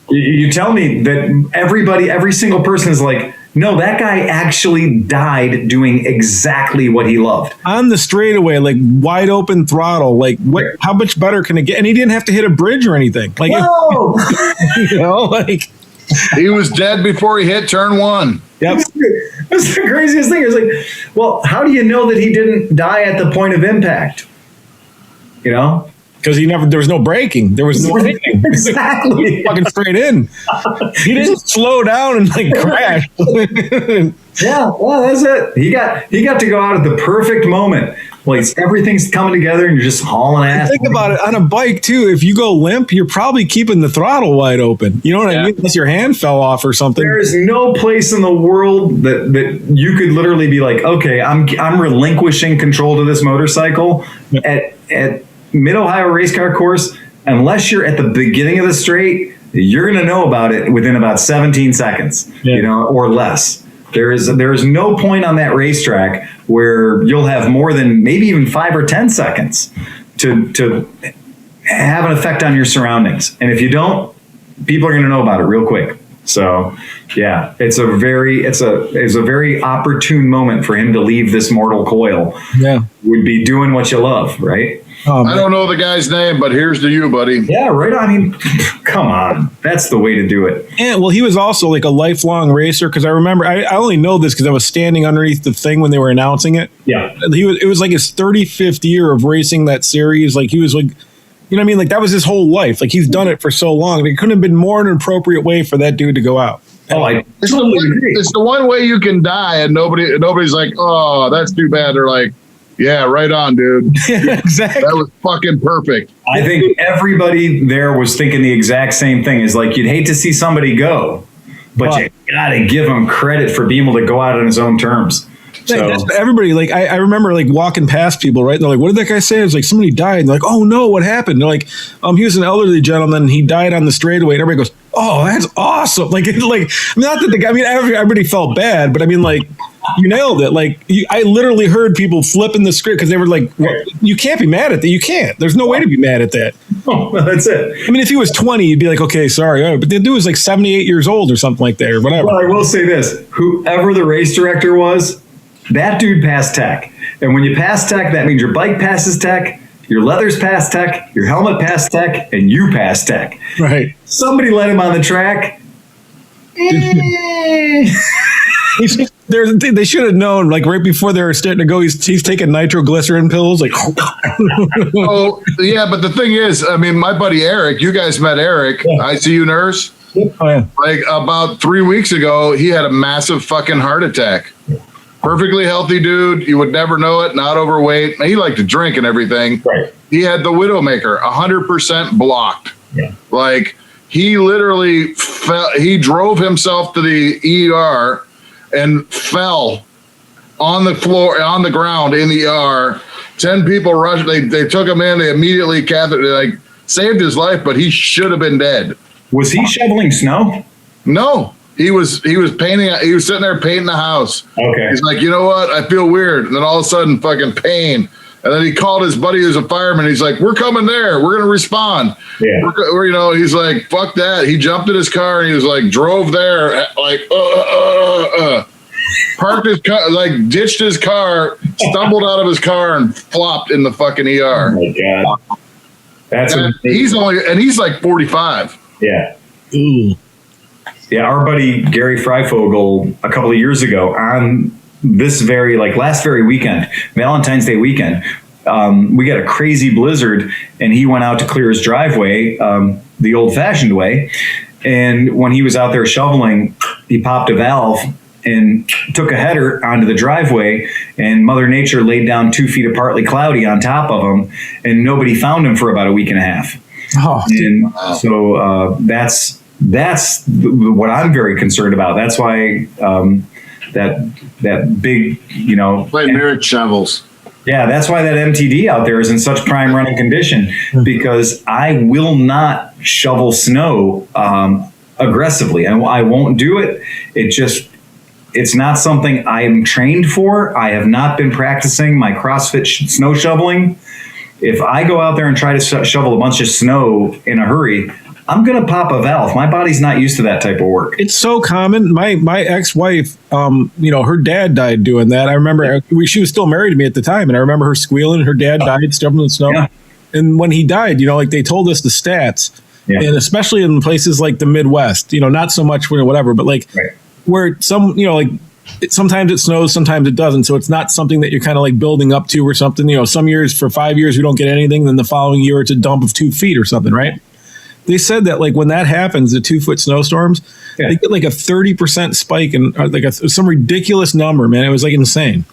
You tell me that every single person is like, no, that guy actually died doing exactly what he loved.
On the straightaway, like wide open throttle. Like, what? How much better can it get? And he didn't have to hit a bridge or anything. Like, you know, like
he was dead before he hit turn one.
Yep.
That's the craziest thing. It's like, well, how do you know that he didn't die at the point of impact? You know?
Because there was no braking. There was no anything.
Exactly.
Fucking straight in. He didn't slow down and like crash.
Yeah, well, that's it. He got to go out at the perfect moment. Like everything's coming together, and you're just hauling ass.
Think about it on a bike too. If you go limp, you're probably keeping the throttle wide open. You know what I mean? Unless your hand fell off or something.
There is no place in the world that you could literally be like, okay, I'm relinquishing control to this motorcycle at Mid Ohio race car course. Unless you're at the beginning of the straight, you're going to know about it within about 17 seconds, or less. There is no point on that racetrack where you'll have more than maybe even 5 or 10 seconds to have an effect on your surroundings. And if you don't, people are going to know about it real quick. So, yeah, it's a very opportune moment for him to leave this mortal coil. Yeah, would be doing what you love, right?
I don't know the guy's name, but here's to you, buddy.
Yeah, right. I mean, come on. That's the way to do it.
And well, he was also like a lifelong racer, because I remember, I only know this because I was standing underneath the thing when they were announcing it.
Yeah.
It was like his 35th year of racing that series. Like he was like, you know what I mean? Like that was his whole life. Like he's done it for so long. It couldn't have been more an appropriate way for that dude to go out.
Oh, I totally agree.
It's the one way you can die, and nobody's like, oh, that's too bad. They're like, yeah, right on, dude.
Exactly.
That was fucking perfect.
I think everybody there was thinking the exact same thing. Is like, you'd hate to see somebody go, but you gotta give him credit for being able to go out on his own terms. So
everybody, like I remember like walking past people, right? And they're like, what did that guy say? It was like, somebody died. And they're like, oh no, what happened? And they're like, he was an elderly gentleman. He died on the straightaway. And everybody goes, oh, that's awesome. Like not that the guy, I mean, everybody felt bad, but I mean, like, you nailed it. Like I literally heard people flipping the script because they were like, well, you can't be mad at that. You can't. There's no way to be mad at that.
Oh, that's it.
I mean, if he was 20, you'd be like, okay, sorry. But the dude was like 78 years old or something like that or whatever.
Well, I will say this. Whoever the race director was, that dude passed tech. And when you pass tech, that means your bike passes tech, your leather's passed tech, your helmet passed tech, and you pass tech.
Right.
Somebody let him on the track.
They should have known, like right before they were starting to go, he's taking nitroglycerin pills. Like,
oh yeah, but the thing is, I mean, my buddy Eric, you guys met Eric, ICU nurse.
Oh yeah.
Like about 3 weeks ago, he had a massive fucking heart attack. Perfectly healthy dude. You would never know it. Not overweight. He liked to drink and everything.
Right.
He had the Widowmaker 100% blocked.
Yeah.
Like he literally fell. He drove himself to the ER and fell on the floor, on the ground in the ER. 10 people rushed. They took him in. They immediately saved his life, but he should have been dead.
Was he shoveling snow?
No. He was painting. He was sitting there painting the house.
Okay.
He's like, you know what? I feel weird. And then all of a sudden, fucking pain. And then he called his buddy who's a fireman. He's like, we're coming there. We're going to respond. Yeah. He's like, fuck that. He jumped in his car and he was like, drove there, like, parked his car, like ditched his car, stumbled out of his car and flopped in the fucking ER.
Oh my God.
He's like 45.
Yeah. Ooh. Yeah, our buddy Gary Freifogel a couple of years ago on this last weekend, Valentine's Day weekend, we got a crazy blizzard and he went out to clear his driveway the old-fashioned way. And when he was out there shoveling, he popped a valve and took a header onto the driveway, and Mother Nature laid down 2 feet of partly cloudy on top of him, and nobody found him for about a week and a half.
Oh,
and so that's what I'm very concerned about. That's why that big,
like merit shovels.
Yeah, that's why that MTD out there is in such prime running condition, because I will not shovel snow aggressively. I won't do it. It's not something I am trained for. I have not been practicing my CrossFit snow shoveling. If I go out there and try to shovel a bunch of snow in a hurry, I'm going to pop a valve. My body's not used to that type of work.
It's so common. My ex-wife, her dad died doing that. I remember she was still married to me at the time, and I remember her squealing. Her dad died shoveling in the snow. Yeah. And when he died, they told us the stats, and especially in places like the Midwest, not so much whatever, but where some, sometimes it snows, sometimes it doesn't. So it's not something that you're kind of like building up to or something. Some years, for 5 years, we don't get anything. Then the following year, it's a dump of 2 feet or something, right? they said that like when that happens, the 2-foot snowstorms, they get like a 30% spike and like some ridiculous number, man. It was like insane.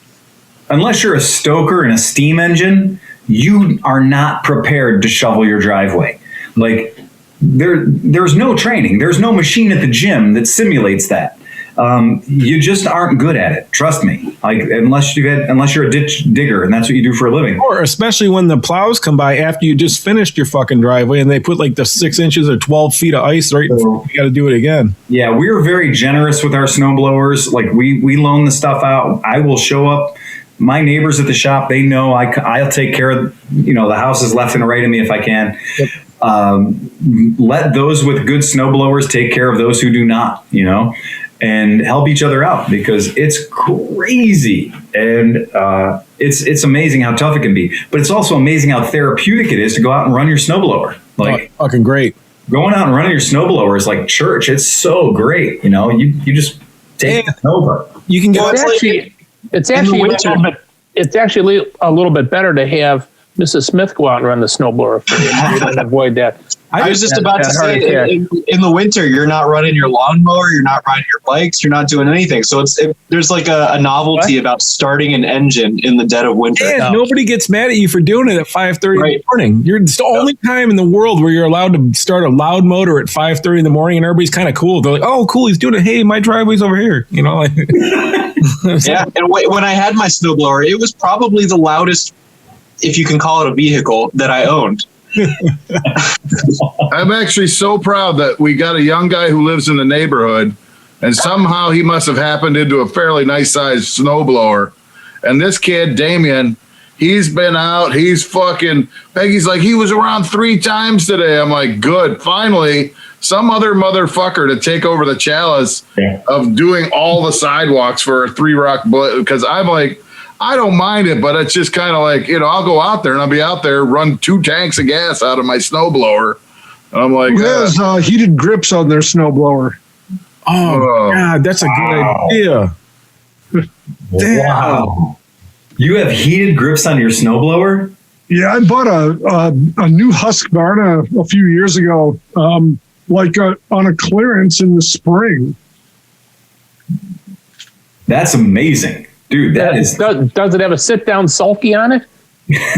Unless you're a stoker in a steam engine, you are not prepared to shovel your driveway. Like there's no training. There's no machine at the gym that simulates that. You just aren't good at it. Trust me. Like unless you're a ditch digger and that's what you do for a living.
Or especially when the plows come by after you just finished your fucking driveway and they put like the 6 inches or 12 feet of ice right before you got to do it again.
Yeah, we're very generous with our snow blowers. Like we loan the stuff out. I will show up. My neighbors at the shop, they know I'll take care of, the houses left and right of me if I can. Yep. Let those with good snow blowers take care of those who do not, and help each other out because it's crazy. And it's amazing how tough it can be. But it's also amazing how therapeutic it is to go out and run your snowblower. Like
fucking great.
Going out and running your snowblower is like church. It's so great. You just take it over.
You can get
it's actually a little bit better to have Mrs. Smith go out and run the snowblower for you. You don't avoid that.
I was just about to say, in the winter, you're not running your lawnmower, you're not riding your bikes, you're not doing anything. So there's like a novelty about starting an engine in the dead of winter.
And nobody gets mad at you for doing it at 5:30 in the morning. It's the only time in the world where you're allowed to start a loud motor at 5:30 in the morning, and everybody's kind of cool. They're like, "Oh, cool, he's doing it. Hey, my driveway's over here." Like.
Yeah, and when I had my snowblower, it was probably the loudest, if you can call it a vehicle, that I owned.
I'm actually so proud that we got a young guy who lives in the neighborhood, and somehow he must have happened into a fairly nice sized snowblower. And this kid, Damien, he's been out. He's fucking, Peggy's like, he was around 3 times today. I'm like, good. Finally, some other motherfucker to take over the chalice of doing all the sidewalks for a 3 Rock, because I'm like, I don't mind it, but it's just kind of like, I'll go out there and I'll be out there, run 2 tanks of gas out of my snowblower. And I'm like,
who has heated grips on their snowblower?
Oh, God, that's a good idea. Damn.
Wow. You have heated grips on your snowblower?
Yeah, I bought a new Husqvarna a few years ago, on a clearance in the spring.
That's amazing. Dude, that is...
Does it have a sit-down sulky on it?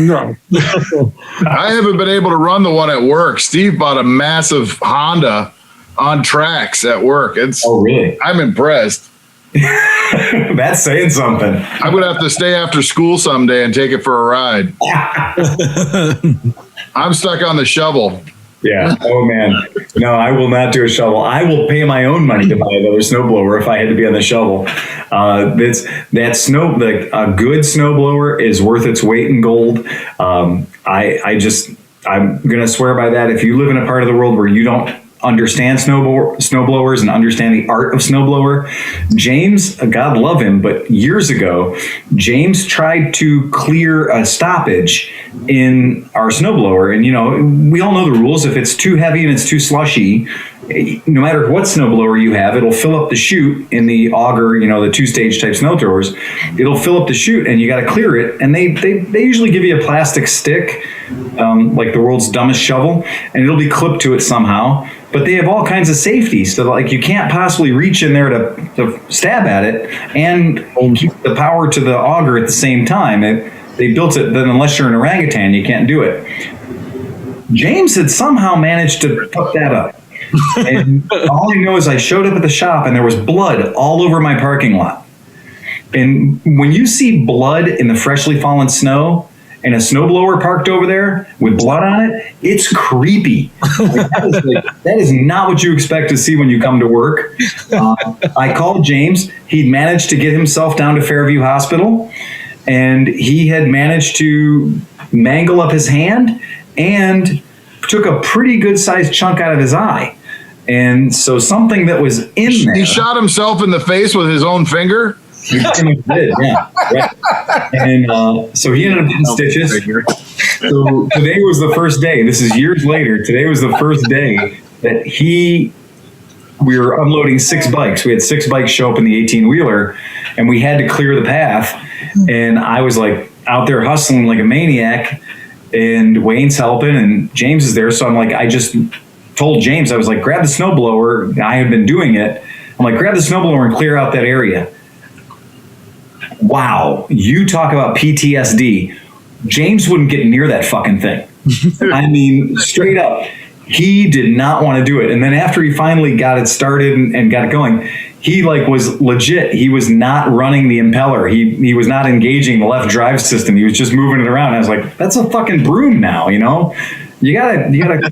No.
I haven't been able to run the one at work. Steve bought a massive Honda on tracks at work.
Oh, really?
I'm impressed.
That's saying something.
I'm going to have to stay after school someday and take it for a ride. I'm stuck on the shovel.
Yeah. Oh, man. No, I will not do a shovel. I will pay my own money to buy another snowblower if I had to be on the shovel. A good snowblower is worth its weight in gold. I'm going to swear by that. If you live in a part of the world where you don't understand snowblowers and understand the art of snowblower, James, God love him, but years ago, James tried to clear a stoppage in our snowblower. And, we all know the rules. If it's too heavy and it's too slushy, no matter what snowblower you have, it'll fill up the chute in the auger, the 2-stage type snow throwers. It'll fill up the chute and you got to clear it. And they usually give you a plastic stick, like the world's dumbest shovel, and it'll be clipped to it somehow. But they have all kinds of safety, so you can't possibly reach in there to stab at it and keep the power to the auger at the same time. They built it that unless you're an orangutan, you can't do it. James had somehow managed to fuck that up. And all I know is I showed up at the shop and there was blood all over my parking lot. And when you see blood in the freshly fallen snow and a snowblower parked over there with blood on it, it's creepy. That is not what you expect to see when you come to work. I called James. He'd managed to get himself down to Fairview Hospital, and he had managed to mangle up his hand and took a pretty good sized chunk out of his eye. And so something that was in there.
He shot himself in the face with his own finger?
He did, yeah. Right. And so he ended up getting stitches. So today was the first day. This is years later. Today was the first day that we were unloading 6 bikes. We had 6 bikes show up in the 18-wheeler, and we had to clear the path. And I was like out there hustling like a maniac, and Wayne's helping, and James is there. So I'm like, I just told James, I was like, grab the snowblower. I had been doing it. I'm like, grab the snowblower and clear out that area. Wow. You talk about PTSD. James wouldn't get near that fucking thing. I mean, straight up. He did not want to do it. And then after he finally got it started and got it going, he like was legit. He was not running the impeller. He was not engaging the left drive system. He was just moving it around. I was like, that's a fucking broom now, you know? You gotta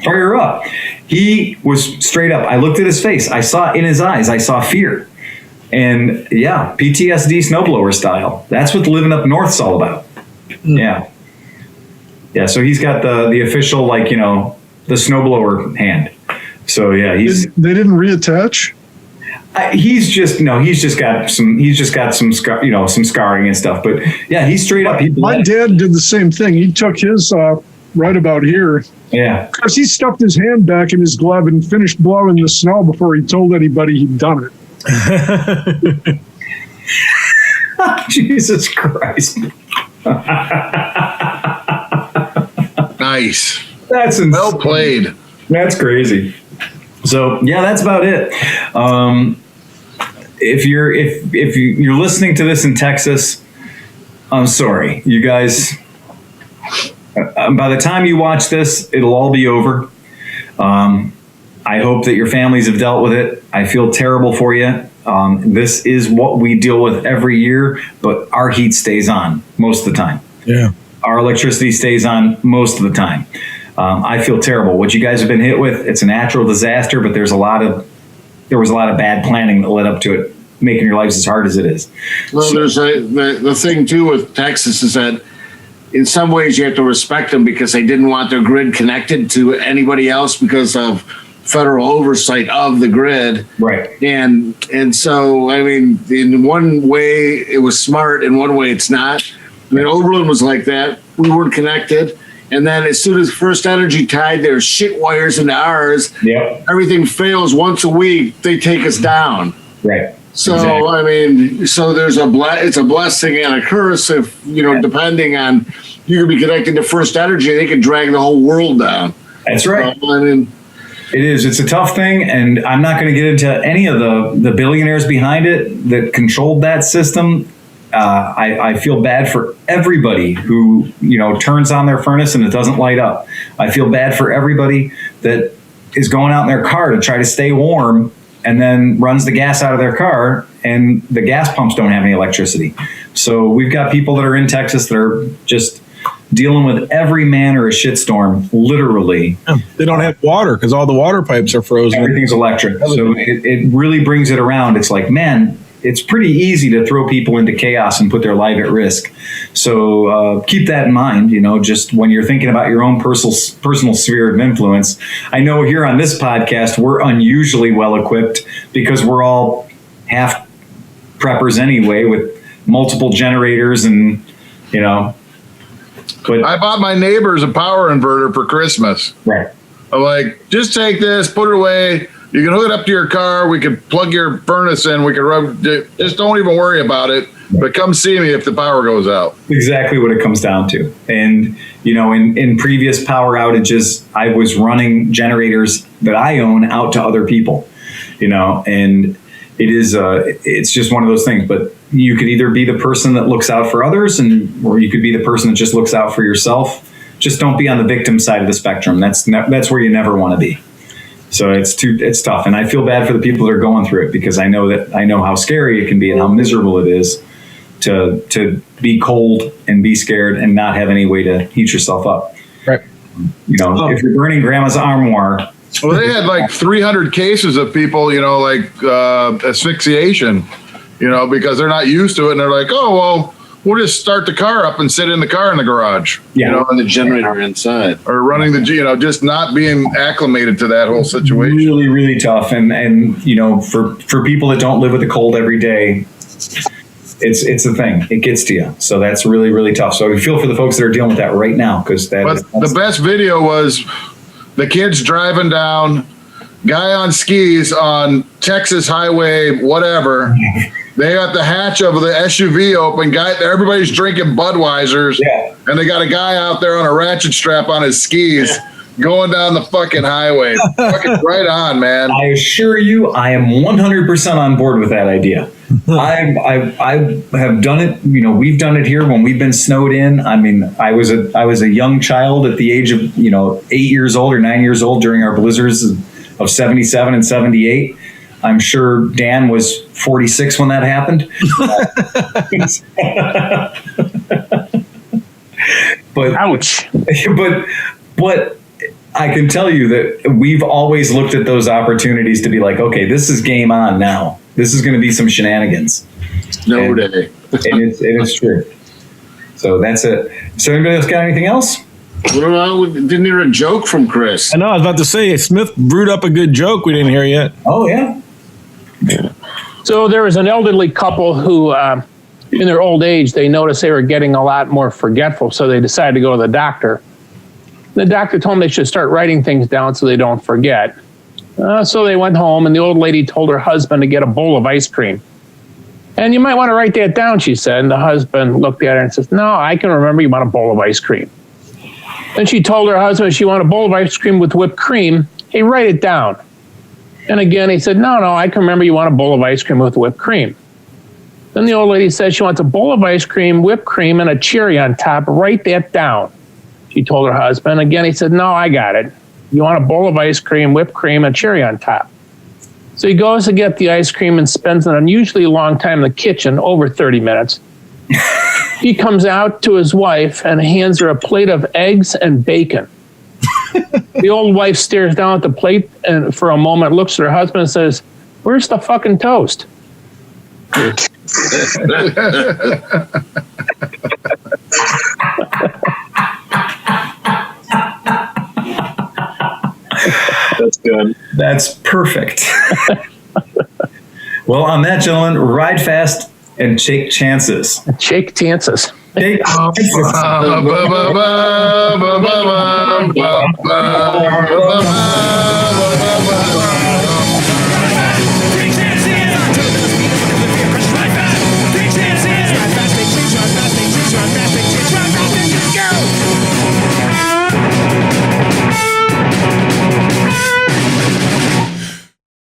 fire up. He was straight up. I looked at his face. I saw in his eyes, I saw fear. And yeah, PTSD snowblower style. That's what living up north's all about. Yeah. Yeah, so he's got the official, like, you know, the snowblower hand. So yeah, they
didn't reattach.
He's just got some some scarring and stuff. But yeah, he's straight up.
My dad did the same thing. He took his right about here.
Yeah,
because he stuffed his hand back in his glove and finished blowing the snow before he told anybody he'd done it.
Jesus Christ.
Nice.
That's insane.
Well played.
That's crazy. So yeah, that's about it. If you're listening to this in Texas, I'm sorry, you guys. By the time you watch this, it'll all be over. I hope that your families have dealt with it. I feel terrible for you. This is what we deal with every year, but our heat stays on most of the time.
Yeah.
Our electricity stays on most of the time. I feel terrible. What you guys have been hit with, it's a natural disaster, but there was a lot of bad planning that led up to it, making your lives as hard as it is.
Well, there's the thing too with Texas is that in some ways you have to respect them because they didn't want their grid connected to anybody else because of federal oversight of the grid.
Right.
And so, I mean, in one way it was smart, in one way it's not. I mean, Oberlin was like that. We weren't connected. And then as soon as First Energy tied their shit wires into ours,
yep,
everything fails once a week, they take us down.
Right.
So,
exactly.
I mean, so there's it's a blessing and a curse if, depending on, you could be connected to First Energy, they could drag the whole world down.
That's right.
So, I mean,
it is. It's a tough thing, and I'm not going to get into any of the billionaires behind it that controlled that system. I feel bad for everybody who, turns on their furnace and it doesn't light up. I feel bad for everybody that is going out in their car to try to stay warm and then runs the gas out of their car and the gas pumps don't have any electricity. So we've got people that are in Texas that are just dealing with every manner of shitstorm, literally.
They don't have water because all the water pipes are frozen.
Everything's electric. So it really brings it around. It's like, man, it's pretty easy to throw people into chaos and put their life at risk. So keep that in mind, just when you're thinking about your own personal sphere of influence. I know here on this podcast, we're unusually well equipped because we're all half preppers anyway with multiple generators and, But
I bought my neighbors a power inverter for Christmas.
Right.
I'm like, just take this, put it away. You can hook it up to your car. We can plug your furnace in. We can rub. Just don't even worry about it. But come see me if the power goes out.
Exactly what it comes down to. And, in previous power outages, I was running generators that I own out to other people, and it is, it's just one of those things. But you could either be the person that looks out for others or you could be the person that just looks out for yourself. Just don't be on the victim side of the spectrum. That's where you never want to be. So it's tough. And I feel bad for the people that are going through it because I know how scary it can be and how miserable it is to be cold and be scared and not have any way to heat yourself up.
Right.
If you're burning grandma's armoire.
Well, they had like 300 cases of people, asphyxiation, because they're not used to it. And they're like, oh, well, we'll just start the car up and sit in the car in the garage.
Yeah.
and the generator inside.
Or running just not being acclimated to that whole situation.
Really, really tough. And for people that don't live with the cold every day, it's a thing. It gets to you. So that's really, really tough. So we feel for the folks that are dealing with that right now because
the best video was the kids driving down, guy on skis on Texas highway, whatever. They got the hatch of the SUV open. Everybody's drinking Budweisers.
Yeah.
And they got a guy out there on a ratchet strap on his skis going down the fucking highway. Fucking right on, man.
I assure you, I am 100% on board with that idea. I have done it. You know, we've done it here when we've been snowed in. I mean, I was a young child at the age of 8 years old or 9 years old during our blizzards of 77 and 78. I'm sure Dan was 46 when that happened. But
Ouch.
But I can tell you that we've always looked at those opportunities to be like, okay, this is game on now. This is going to be some shenanigans.
Snow day.
And it's true. So that's it. So anybody else got anything else?
Well, we didn't hear a joke from Chris.
I know. I was about to say, Smith brewed up a good joke we didn't hear yet.
Oh, yeah.
So there was an elderly couple who, in their old age, they noticed they were getting a lot more forgetful, so they decided to go to the doctor. The doctor told them they should start writing things down so they don't forget. So they went home, and the old lady told her husband to get a bowl of ice cream. And you might want to write that down, she said. And the husband looked at her and says, no, I can remember you want a bowl of ice cream. Then she told her husband she wanted a bowl of ice cream with whipped cream. Hey, write it down. And again, he said, no, I can remember you want a bowl of ice cream with whipped cream. Then the old lady said she wants a bowl of ice cream, whipped cream, and a cherry on top. Write that down. She told her husband. Again, he said, no, I got it. You want a bowl of ice cream, whipped cream, and cherry on top. So he goes to get the ice cream and spends an unusually long time in the kitchen, over 30 minutes. He comes out to his wife and hands her a plate of eggs and bacon. The old wife stares down at the plate and for a moment looks at her husband and says, where's the fucking toast?
That's good.
That's perfect. Well, on that, gentlemen, ride fast and take chances.
Shake chances.
Take chances.